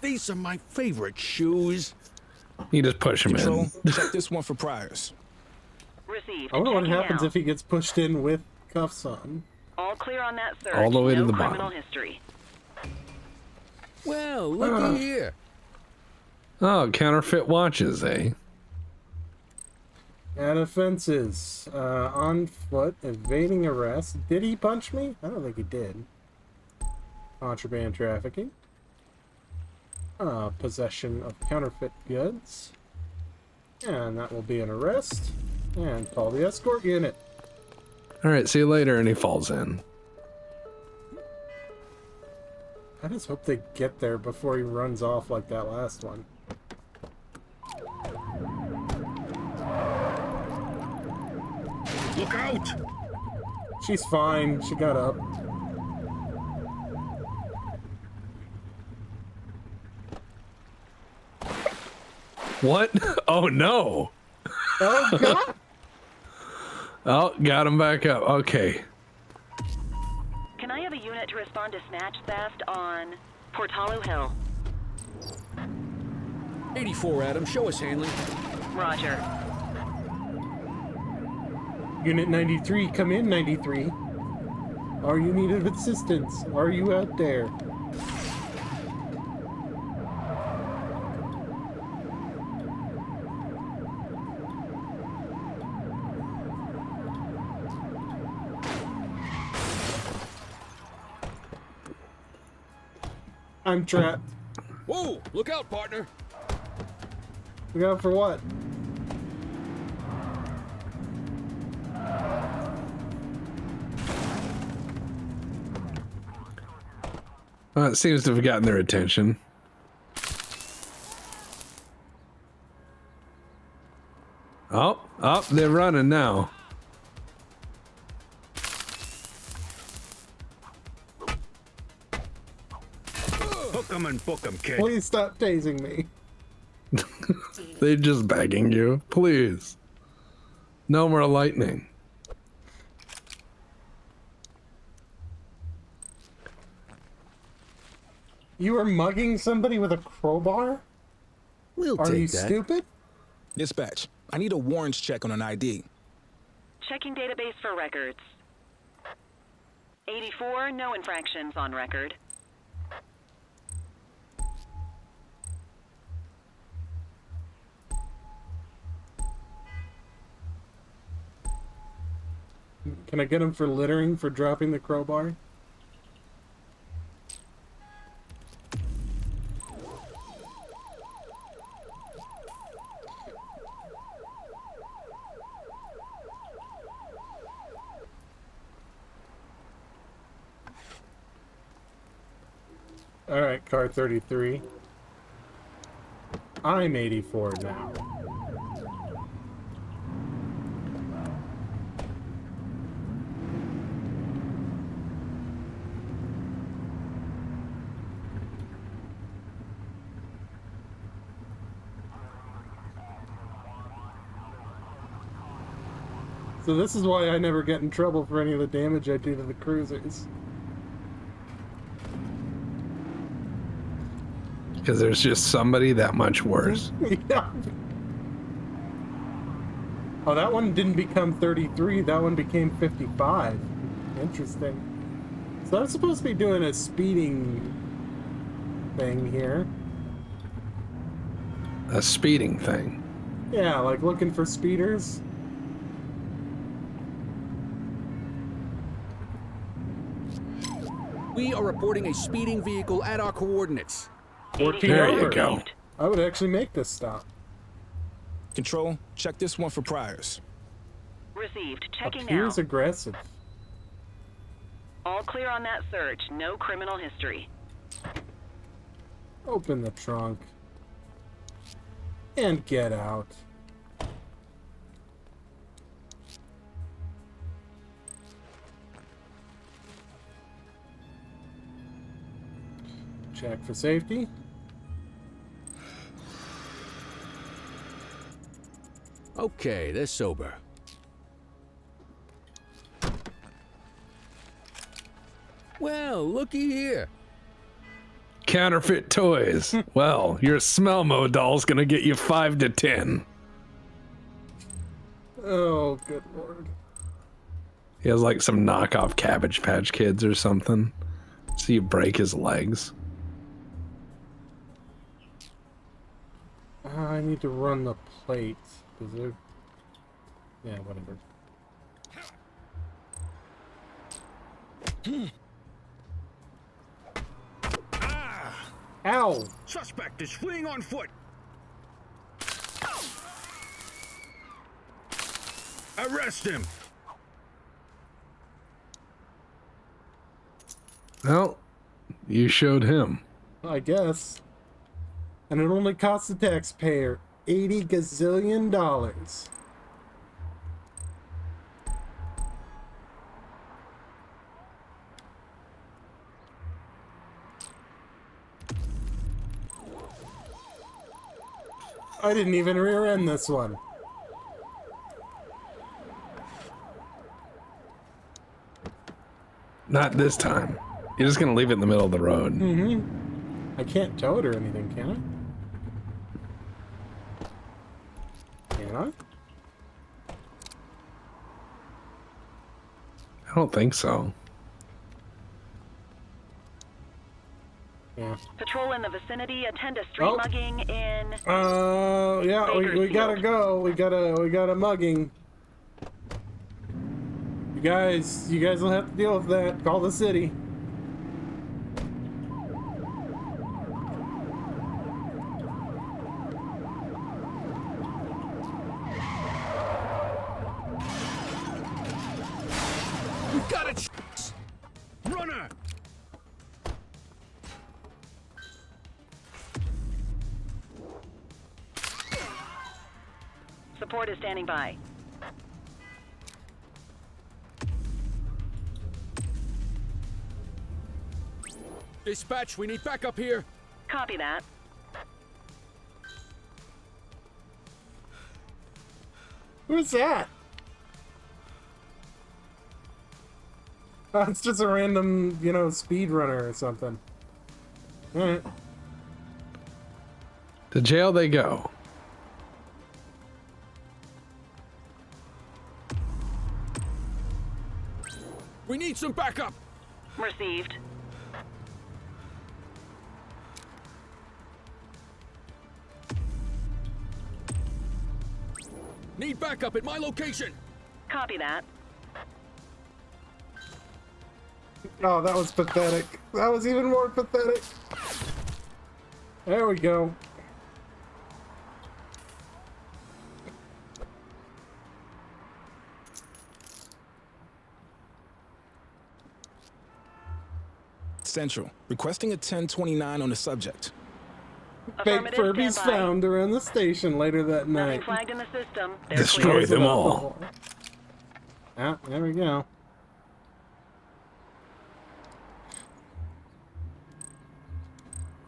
S3: These are my favorite shoes.
S2: You just push him
S8: Control,
S2: in.
S8: check this one for priors.
S11: Received.
S1: I wonder what
S11: Checking
S1: happens
S11: now.
S1: if he gets pushed in with cuffs on.
S11: All clear on that search.
S2: All the way to
S11: no
S2: the
S11: criminal
S2: bottom.
S11: history.
S7: Well, looky here.
S2: Oh, counterfeit watches, eh?
S1: And offenses. On foot, evading arrest. Did he punch me? I don't think he did. Contraband trafficking. Possession of counterfeit goods. And that will be an arrest. And call the escort unit.
S2: Alright, see you later, and he falls in.
S1: I just hope they get there before he runs off like that last one.
S3: Look out!
S1: She's fine. She got up.
S2: What? Oh no!
S1: Oh god!
S2: Oh, got him back up. Okay.
S11: Can I have a unit to respond to snatch theft on Portalo Hill?
S7: 84, Adam. Show us handling.
S11: Roger.
S1: Unit 93, come in 93. Are you needed assistance? Are you out there? I'm trapped.
S7: Whoa! Look out, partner.
S1: Look out for what?
S2: Well, it seems to have gotten their attention. Oh, they're running now.
S3: Hook 'em and book 'em, kid.
S1: Please stop tasing me.
S2: They're just begging you. Please. No more lightning.
S1: You were mugging somebody with a crowbar?
S8: We'll
S1: Are
S8: take
S1: you
S8: that.
S1: stupid?
S8: Dispatch, I need a warrants check on an ID.
S11: Checking database for records. 84, no infractions on record.
S1: Can I get him for littering for dropping the crowbar? Alright, car 33. I'm 84 now. So this is why I never get in trouble for any of the damage I do to the cruisers.
S2: Because there's just somebody that much worse.
S1: Yeah. Oh, that one didn't become 33. That one became 55. Interesting. So I'm supposed to be doing a speeding thing here.
S2: A speeding thing?
S1: Yeah, like looking for speeders.
S7: We are reporting a speeding vehicle at our coordinates.
S1: 14
S2: There
S1: over.
S2: you go.
S1: I would actually make this stop.
S8: Control, check this one for priors.
S11: Received. Checking now.
S1: Appears aggressive.
S11: All clear on that search. No criminal history.
S1: Open the trunk. And get out. Check for safety.
S7: Okay, they're sober. Well, looky here.
S2: Counterfeit toys. Well, your Smelmo doll's gonna get you 5 to 10.
S1: Oh, good lord.
S2: He has like some knockoff Cabbage Patch Kids or something. So you break his legs.
S1: I need to run the plates. Is there... Yeah, whatever. Ow!
S3: Suspect is fleeing on foot. Arrest him.
S2: Well, you showed him.
S1: I guess. And it only costs the taxpayer $80 gazillion. I didn't even rear end this one.
S2: Not this time. You're just gonna leave it in the middle of the road.
S1: Mm-hmm. I can't tow it or anything, can I? Can I?
S2: I don't think so.
S1: Yeah.
S11: Patrol in the vicinity. Attend a street mugging in.
S1: Yeah, we gotta go. We got a mugging. You guys will have to deal with that. Call the city.
S3: You got it. Runner.
S11: Support is standing by.
S7: Dispatch, we need backup here.
S11: Copy that.
S1: Who's that? Oh, it's just a random, speedrunner or something. Alright.
S2: To jail they go.
S7: We need some backup.
S11: Received.
S7: Need backup at my location.
S11: Copy that.
S1: Oh, that was pathetic. That was even more pathetic. There we go.
S8: Central, requesting a 1029 on the subject.
S1: Fake Furbies found around the station later that night.
S11: Nothing flagged in the system. They're
S2: Destroy
S11: clear.
S2: them all.
S1: Ah, there we go.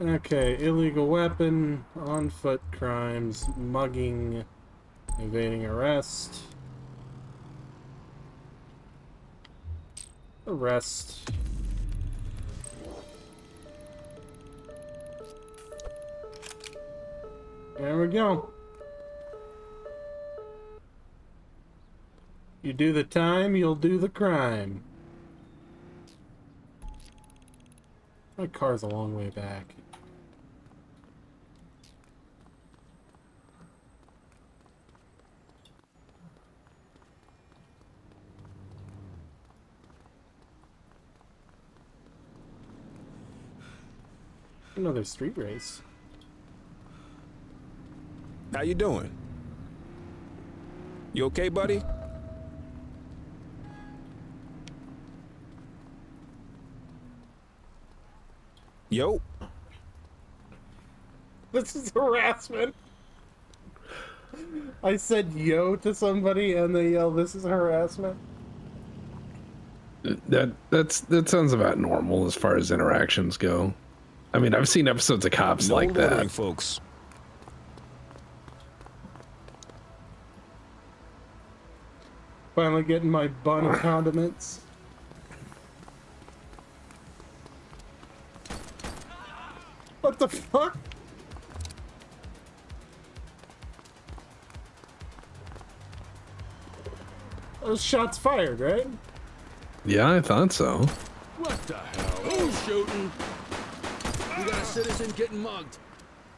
S1: Okay, illegal weapon, on-foot crimes, mugging, evading arrest. Arrest. There we go. You do the time, you'll do the crime. My car's a long way back. Another street race.
S8: How you doing? You okay, buddy? Yo.
S1: This is harassment. I said yo to somebody and they yell, "This is harassment."
S2: That sounds about normal as far as interactions go. I mean, I've seen episodes of Cops
S8: No
S2: like
S8: loitering,
S2: that.
S8: folks.
S1: Finally getting my bun of condiments. What the fuck? Those shots fired, right?
S2: Yeah, I thought so.
S7: What the hell? Who's shooting? We got a citizen getting mugged.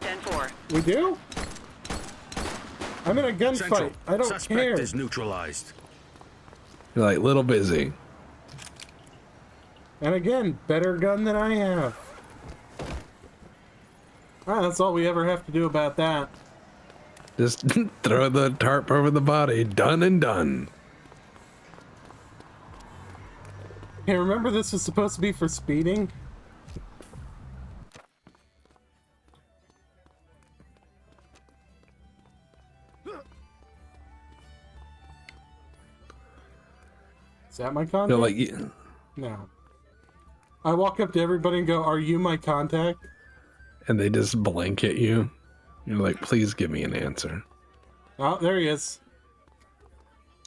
S11: 10-4.
S1: We do? I'm in a
S18: Central,
S1: gunfight. I don't
S18: suspect
S1: care.
S18: is neutralized.
S2: You're like, little busy.
S1: And again, better gun than I have. Alright, that's all we ever have to do about that.
S2: Just throw the tarp over the body. Done and done.
S1: Hey, remember this was supposed to be for speeding? Is that my contact?
S2: You're like, yeah.
S1: No. I walk up to everybody and go, "Are you my contact?"
S2: And they just blink at you. You're like, please give me an answer.
S1: Oh, there he is.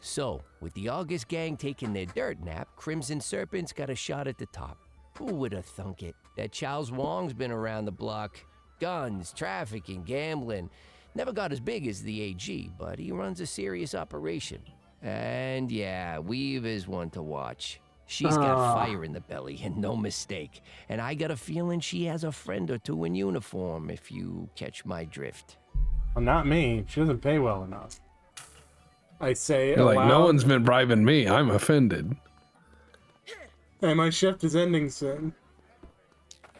S15: So, with the August gang taking their dirt nap, Crimson Serpent's got a shot at the top. Who would have thunk it? That Charles Wong's been around the block. Guns, trafficking, gambling. Never got as big as the AG, but he runs a serious operation. And yeah, Weave is one to watch. She's got fire in the belly, and no mistake. And I got a feeling she has a friend or two in uniform, if you catch my drift.
S1: Well, not me. She doesn't pay well enough. I say
S2: You're like, no
S1: aloud,
S2: one's been bribing me. I'm offended.
S1: Hey, my shift is ending soon.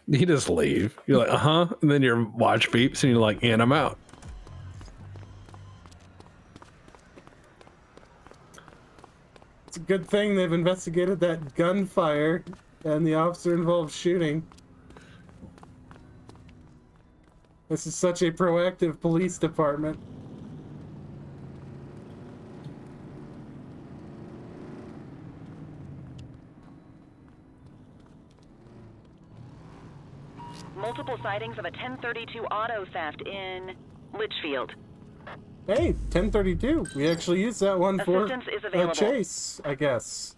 S2: You just leave. You're like, uh-huh. And then your watch beeps and you're like, and I'm out.
S1: It's a good thing they've investigated that gunfire and the officer involved shooting. This is such a proactive police department.
S11: Multiple sightings of a 1032 auto theft in Litchfield.
S1: Hey, 1032. We actually used that one for
S11: Assistance is
S1: a
S11: available.
S1: chase, I guess.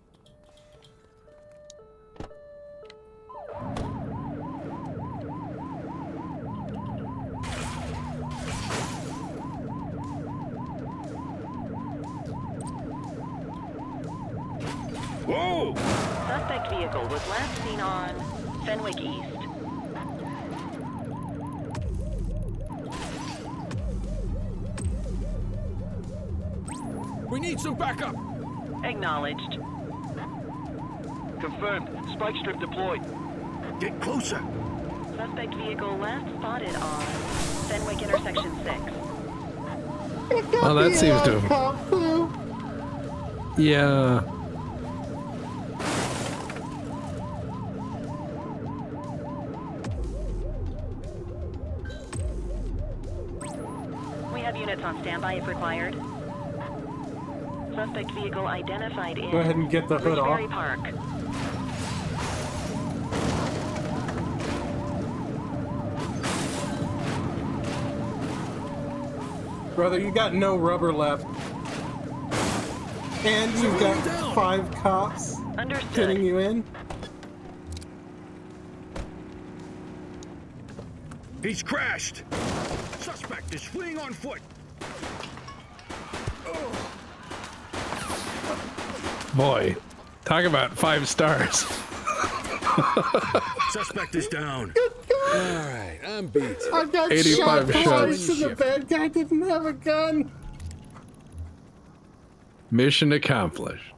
S18: Whoa!
S11: Suspect vehicle was last seen on Fenwick East.
S7: We need some backup.
S11: Acknowledged.
S10: Confirmed. Spike strip deployed.
S18: Get closer.
S11: Suspect vehicle last spotted on Fenwick intersection 6.
S2: Well, that seems to have... Yeah.
S11: We have units on standby if required. Suspect vehicle identified in
S1: Go ahead and get the hood off.
S11: Richberry Park.
S1: Brother, you got no rubber left. And you've got 5 cops getting you in.
S18: He's crashed. Suspect is fleeing on foot.
S2: Boy, talk about 5 stars.
S18: Suspect is down.
S7: All right, I'm beat.
S1: I got
S2: 85
S1: shot twice
S2: shots.
S1: and the bad guy didn't have a gun.
S2: Mission accomplished.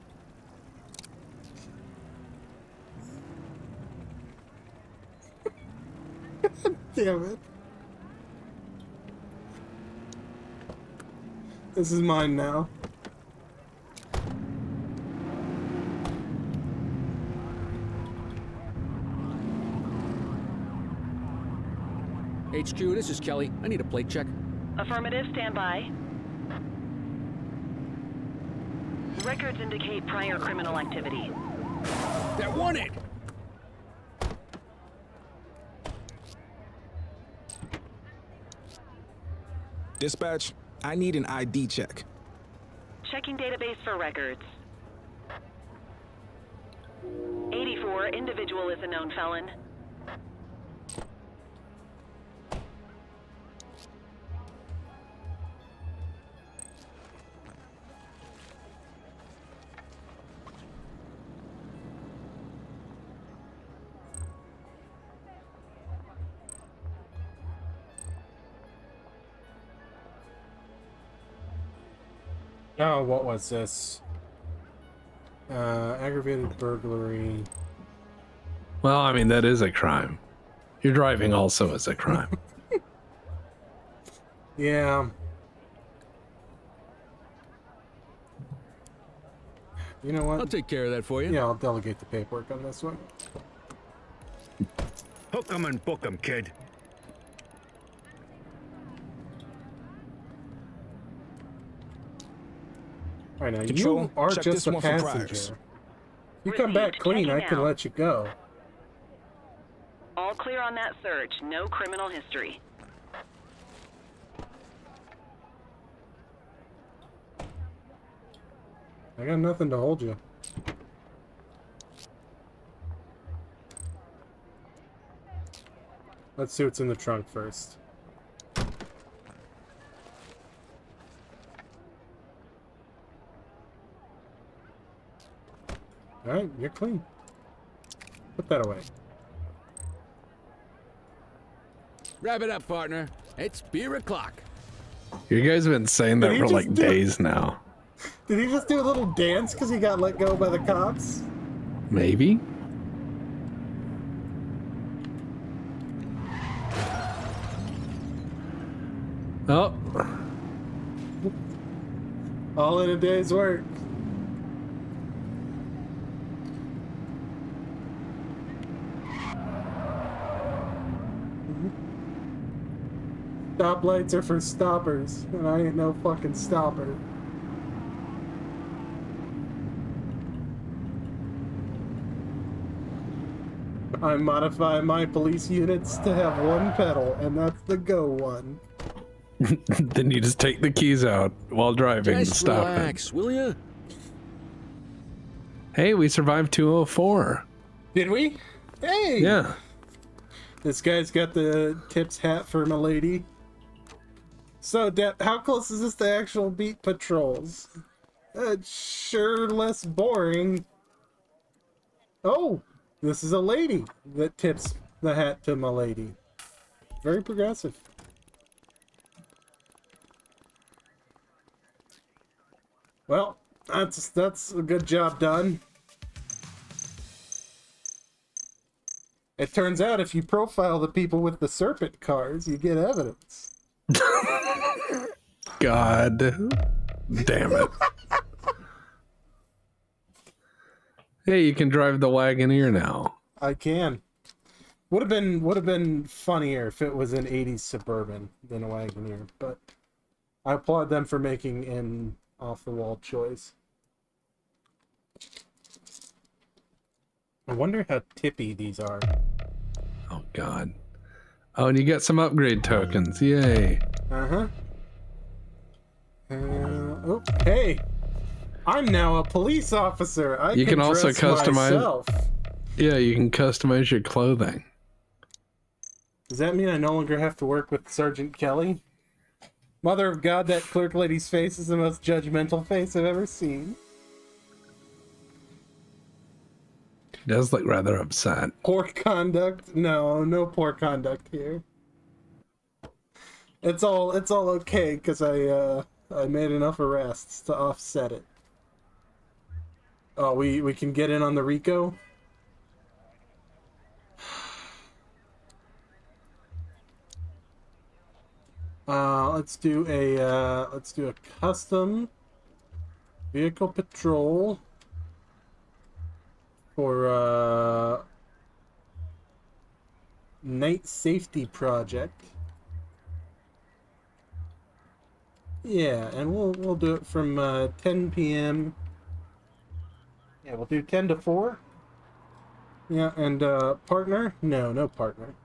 S1: Damn it. This is mine now.
S7: HQ, this is Kelly. I need a plate check.
S11: Affirmative, standby. Records indicate prior criminal activity.
S7: That wanted!
S8: Dispatch, I need an ID check.
S11: Checking database for records. 84, individual is a known felon.
S1: Oh, what was this? Aggravated burglary.
S2: Well, I mean, that is a crime. Your driving also is a crime.
S1: Yeah. You know what?
S7: I'll take care of that for you.
S1: Yeah, I'll delegate the paperwork on this one.
S18: Hook 'em and book 'em, kid.
S1: Right now,
S8: Control,
S1: you are
S8: check
S1: just
S8: this
S1: a
S8: one for
S1: passenger.
S8: priors.
S1: You come back
S11: Received.
S1: clean, I
S11: Checking
S1: can
S11: out.
S1: let you go.
S11: All clear on that search. No criminal history.
S1: I got nothing to hold you. Let's see what's in the trunk first. Alright, you're clean. Put that away.
S7: Wrap it up, partner. It's beer o'clock.
S2: You guys have been saying that
S1: Did he
S2: for
S1: just
S2: like
S1: do-
S2: days now.
S1: Did he just do a little dance because he got let go by the cops?
S2: Maybe? Oh.
S1: All in a day's work. Stoplights are for stoppers, and I ain't no fucking stopper. I modify my police units to have one pedal, and that's the go one.
S2: Then you just take the keys out while driving and
S7: Just
S2: stop
S7: relax, will ya?
S2: it. Hey, we survived 204.
S1: Did we? Hey!
S2: Yeah.
S1: This guy's got the tips hat for my lady. So, Dep, how close is this to actual beat patrols? Sure less boring. Oh, this is a lady that tips the hat to my lady. Very progressive. Well, that's a good job done. It turns out if you profile the people with the serpent cars, you get evidence.
S2: God damn it. Hey, you can drive the Wagoneer now.
S1: I can. Would have been funnier if it was an 80s Suburban than a Wagoneer, but I applaud them for making an off-the-wall choice. I wonder how tippy these are.
S2: Oh, God. Oh, and you get some upgrade tokens. Yay.
S1: Uh-huh. Oh, hey! I'm now a police officer. I
S2: You can also
S1: dress
S2: customize.
S1: myself.
S2: Yeah, you can customize your clothing.
S1: Does that mean I no longer have to work with Sergeant Kelly? Mother of God, that clerk lady's face is the most judgmental face I've ever seen.
S2: She does look rather upset.
S1: Poor conduct? No, no poor conduct here. It's all okay because I made enough arrests to offset it. Oh, we can get in on the Rico? Let's do a custom vehicle patrol for night safety project. Yeah, and we'll do it from 10 p.m. Yeah, we'll do 10 to 4. Yeah, and partner? No partner.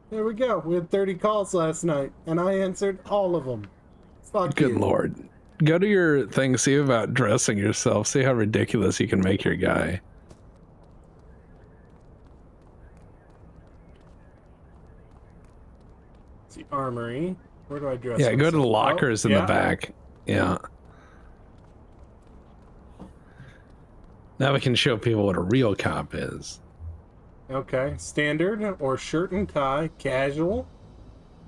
S1: There we go. We had 30 calls last night, and I answered all of them. Fuck
S2: Good
S1: you.
S2: Lord. Go to your thing, see about dressing yourself, see how ridiculous you can make your guy.
S1: It's the armory. Where do I dress
S2: Yeah, go to
S1: myself?
S2: the lockers in the back. Yeah. Now we can show people what a real cop is.
S1: Okay, standard or shirt and tie, casual,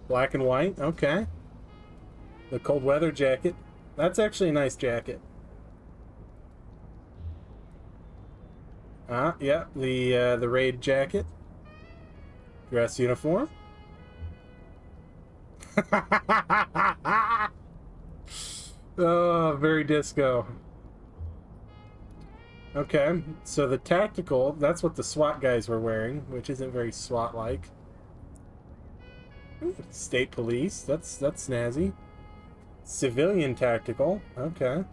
S1: black and white. Okay. The cold weather jacket. That's actually a nice jacket. Yeah, the raid jacket. Dress uniform. Oh, very disco. Okay, so the tactical, that's what the SWAT guys were wearing, which isn't very SWAT-like. State police, that's snazzy. Civilian tactical, okay.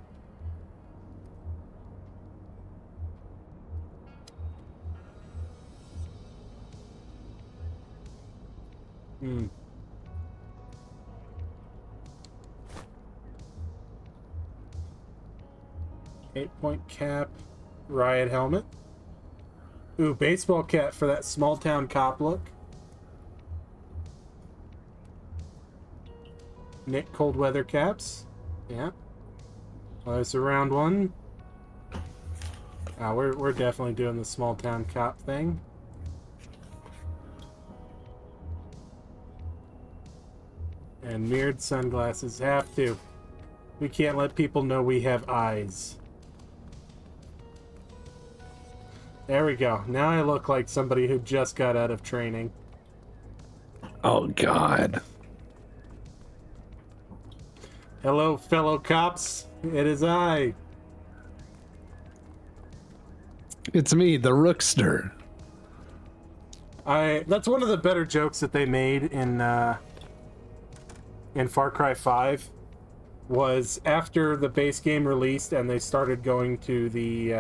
S1: Hmm. Eight-point cap, riot helmet. Ooh, baseball cap for that small-town cop look. Nick cold weather caps. Yeah. Oh, there's a round one. We're definitely doing the small-town cop thing. And mirrored sunglasses have to. We can't let people know we have eyes. There we go. Now I look like somebody who just got out of training.
S2: Oh, God.
S1: Hello, fellow cops. It is I.
S2: It's me, the Rookster.
S1: That's one of the better jokes that they made in Far Cry 5. Was after the base game released and they started going to the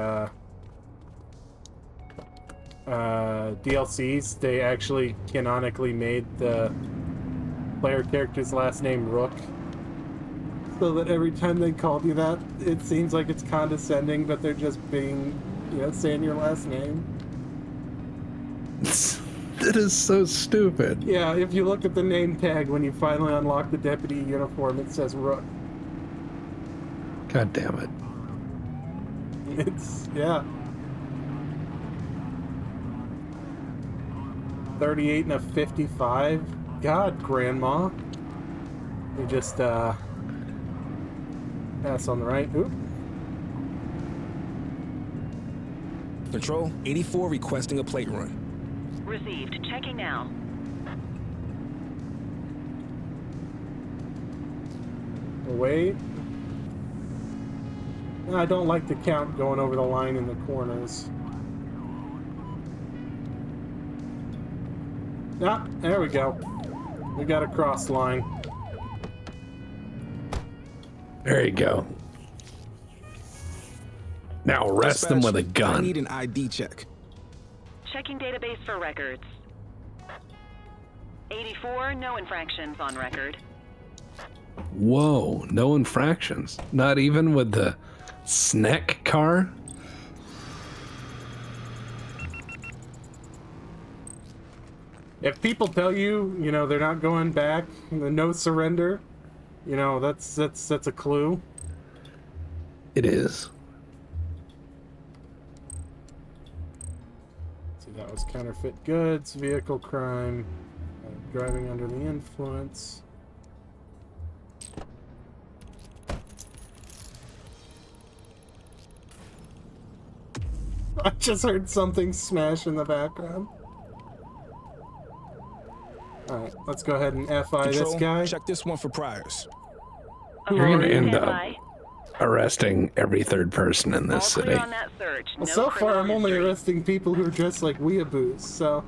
S1: DLCs, they actually canonically made the player character's last name Rook. So that every time they called you that, it seems like it's condescending, but they're just being, saying your last name.
S2: That is so stupid.
S1: Yeah, if you look at the name tag when you finally unlock the deputy uniform, it says Rook.
S2: God damn it.
S1: Yeah. 38 and a 55. God, Grandma. We just, pass on the right. Oop.
S8: Control, 84 requesting a plate run.
S11: Received. Checking now.
S1: Wait. I don't like the count going over the line in the corners. Ah, there we go. We got a cross line.
S2: There you go. Now arrest them with a gun.
S8: I need an ID check.
S11: Checking database for records. 84, no infractions on record.
S2: Whoa, no infractions. Not even with the snack car?
S1: If people tell you, you know, they're not going back, the no surrender, you know, that's a clue.
S2: It is.
S1: See, that was counterfeit goods, vehicle crime, driving under the influence. I just heard something smash in the background. Alright, let's go ahead and FI
S8: Control,
S1: this guy.
S8: check this one for priors.
S2: You're gonna end up arresting every third person in this city.
S11: On that search.
S1: Well,
S11: No
S1: so far I'm
S11: criminal
S1: only
S11: history.
S1: arresting people who are dressed like weeaboos, so...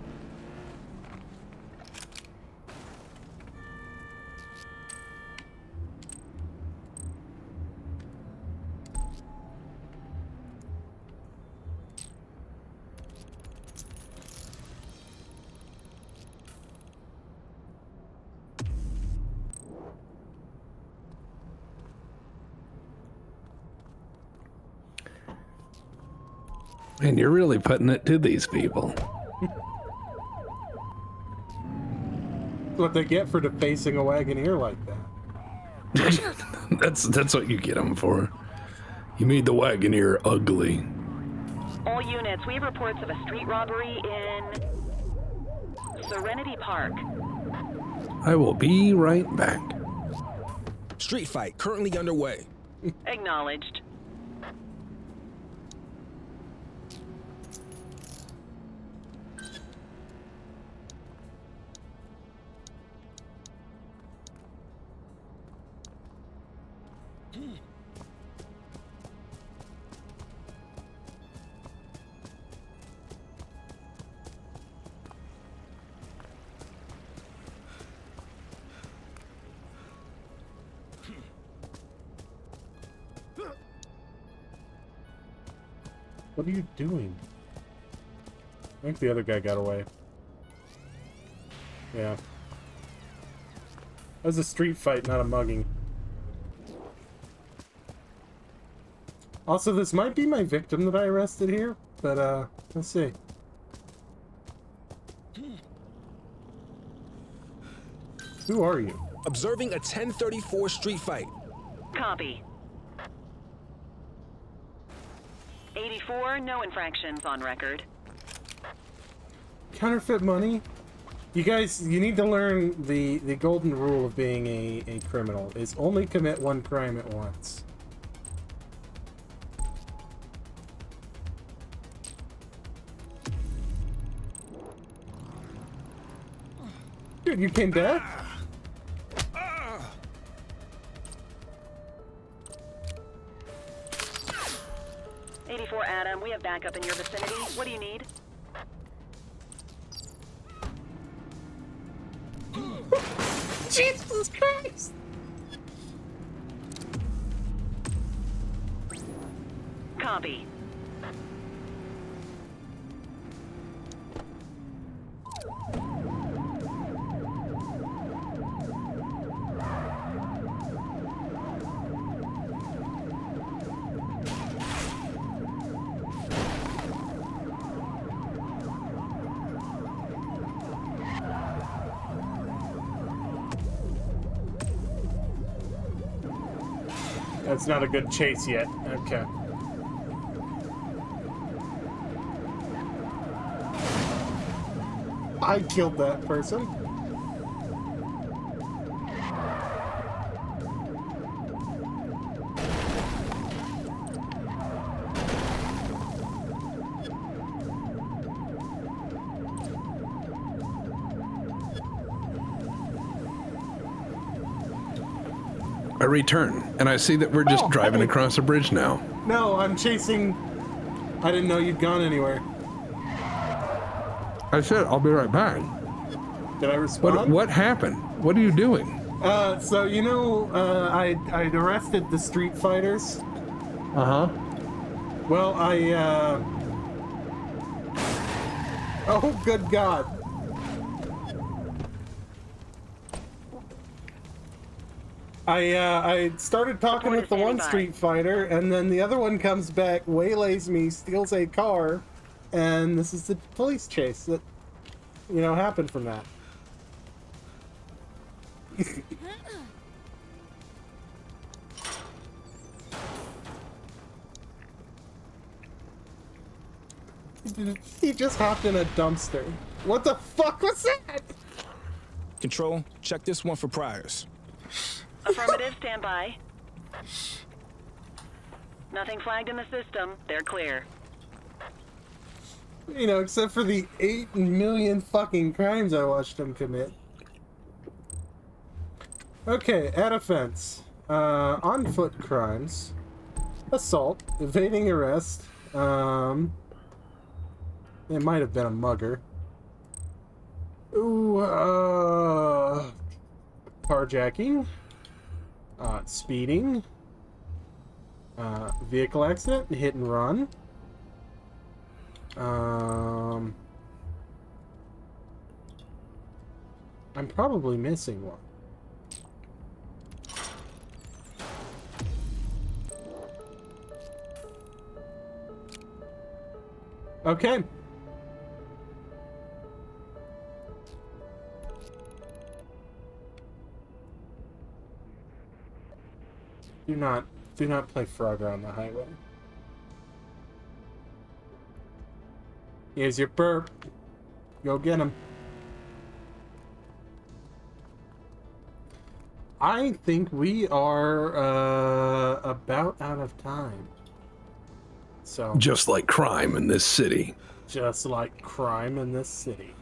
S2: Man, you're really putting it to these people.
S1: What they get for defacing a Wagoneer like that.
S2: That's what you get them for. You made the Wagoneer ugly.
S11: All units, we have reports of a street robbery in Serenity Park.
S2: I will be right back.
S8: Street fight currently underway.
S11: Acknowledged.
S1: What are you doing? I think the other guy got away. Yeah. That was a street fight, not a mugging. Also, this might be my victim that I arrested here, but, let's see. Who are you?
S8: Observing a 1034 street fight.
S11: Copy. 84, no infractions on record.
S1: Counterfeit money? You guys, you need to learn the golden rule of being a criminal, is only commit one crime at once. Dude, you came back?
S11: Adam, we have backup in your vicinity. What do you need?
S1: Jesus Christ!
S11: Copy.
S1: That's not a good chase yet. Okay. I killed that person.
S2: I return, and I see that we're just driving across a bridge now.
S1: No, I'm chasing. I didn't know you'd gone anywhere.
S2: I said I'll be right back.
S1: Did I respond?
S2: What happened? What are you doing?
S1: So you know, I'd arrested the street fighters. Well, oh, good God. I started talking with the one street fighter, and then the other one comes back, waylays me, steals a car, and this is the police chase that, you know, happened from that. He just hopped in a dumpster. What the fuck was that?
S8: Control, check this one for priors.
S11: Affirmative, stand by. Nothing flagged in the system. They're clear.
S1: You know, except for the 8 million fucking crimes I watched him commit. Okay, add offense. On foot crimes. Assault. Evading arrest. It might have been a mugger. Ooh, carjacking. Speeding. Vehicle accident. Hit and run. I'm probably missing one. Okay. Do not play Frogger on the highway. Here's your burp. Go get him. I think we are about out of time. So
S2: Just like crime in this city.
S1: just like crime in this city.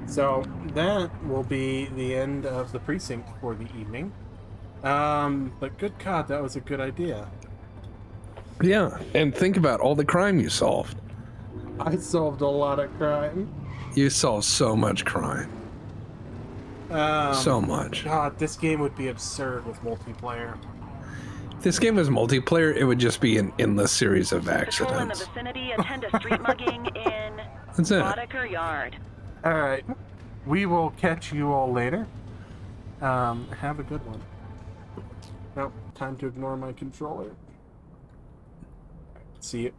S1: So that will be the end of the precinct for the evening. But good God, that was a good idea.
S2: Yeah, and think about all the crime you solved.
S1: I solved a lot of crime.
S2: You solved so much crime. So much.
S1: God, this game would be absurd with multiplayer.
S2: If this game was multiplayer, it would just be an endless series of
S11: Patrol in the
S2: accidents.
S11: vicinity. Attend a street mugging in
S2: That's it.
S11: Boddicker Yard.
S1: Alright. We will catch you all later. Have a good one. Nope, time to ignore my controller. See you.